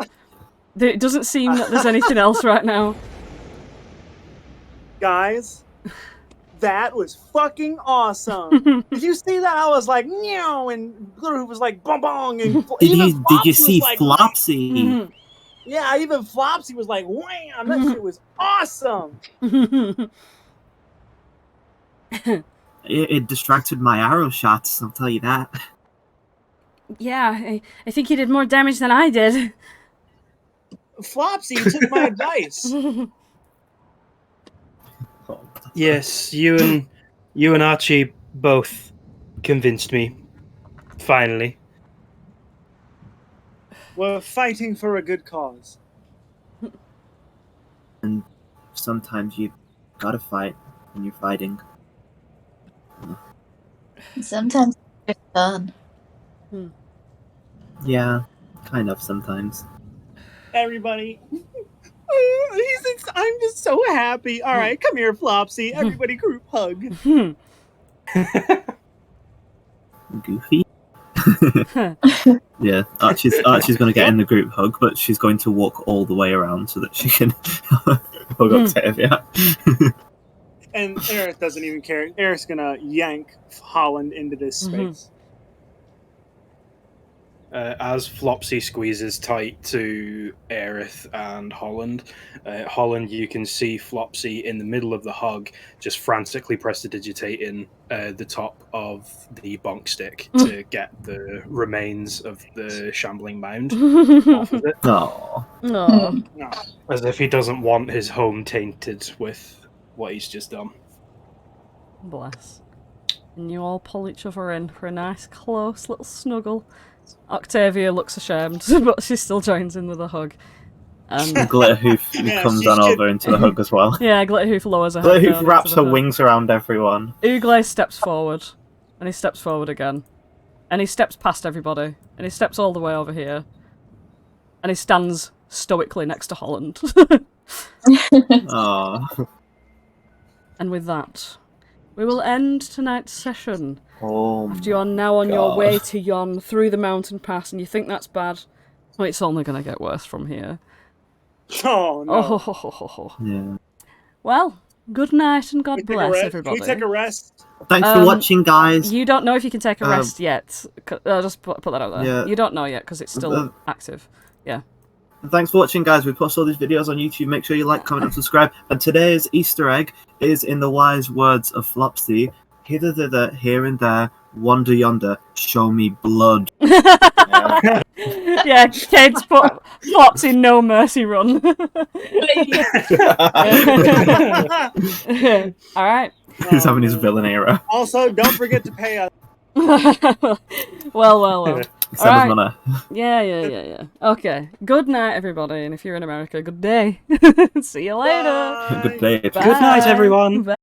It doesn't seem that there's anything else right now. Guys, that was fucking awesome. Did you see that? I was like, meow, and Glitterhoof was like, bong bong, and Did even you Flopsy was see like, Flopsy? Mhm. Yeah, even Flopsy was like, wham, that shit was awesome. It distracted my arrow shots, I'll tell you that. Yeah, I think you did more damage than I did. Flopsy, you took my advice. Yes, you and Archie both convinced me. Finally. We're fighting for a good cause. And sometimes you gotta fight when you're fighting. Sometimes it's fun. Yeah, kind of sometimes. Everybody. I'm just so happy. All right, come here, Flopsy. Everybody group hug. Goofy. Yeah, Archie's going to get in the group hug, but she's going to walk all the way around so that she can hug Octavia. And Aerith doesn't even care. Aerith's gonna yank Holland into this space. As Flopsy squeezes tight to Aerith and Holland, you can see Flopsy in the middle of the hug, just frantically prestidigitating the top of the bonk stick to get the remains of the shambling mound off of it. oh. No. No. As if he doesn't want his home tainted with what he's just done. Bless. And you all pull each other in for a nice, close little snuggle. Octavia looks ashamed, but she still joins in with a hug. And Glitterhoof Yeah, comes she on should- over into the hug as well. yeah, Glitterhoof lowers her head down Glitterhoof into wraps the her hug. wings around everyone. Ugle steps forward, and he steps forward again. And he steps past everybody, and he steps all the way over here. And he stands stoically next to Holland. Aww. And with that, we will end tonight's session. Oh, After you're now on your God. way to Yon through the mountain pass, and you think that's bad. Well, it's only going to get worse from here. Oh no. Oh, ho, ho, ho, ho. Yeah. Well, good night and God Can we take a bless rest? everybody. Can we take a rest? Thanks for watching, guys. You don't know if you can take a Um, rest yet. I'll just put that out there. Yeah. You don't know yet because it's still active. Yeah. Thanks for watching, guys. We post all these videos on YouTube. Make sure you like, comment, and subscribe. And today's Easter egg is in the wise words of Flopsy: hither, thither, here and there, wander yonder, show me blood. Yeah, kids put Flops in No Mercy Run. Alright. He's having his villain era. Also, don't forget to pay us. well. Send us money. Yeah. Okay. Good night, everybody. And if you're in America, good day. See you later. Bye. Good day. Bye. Good night, everyone. Bye.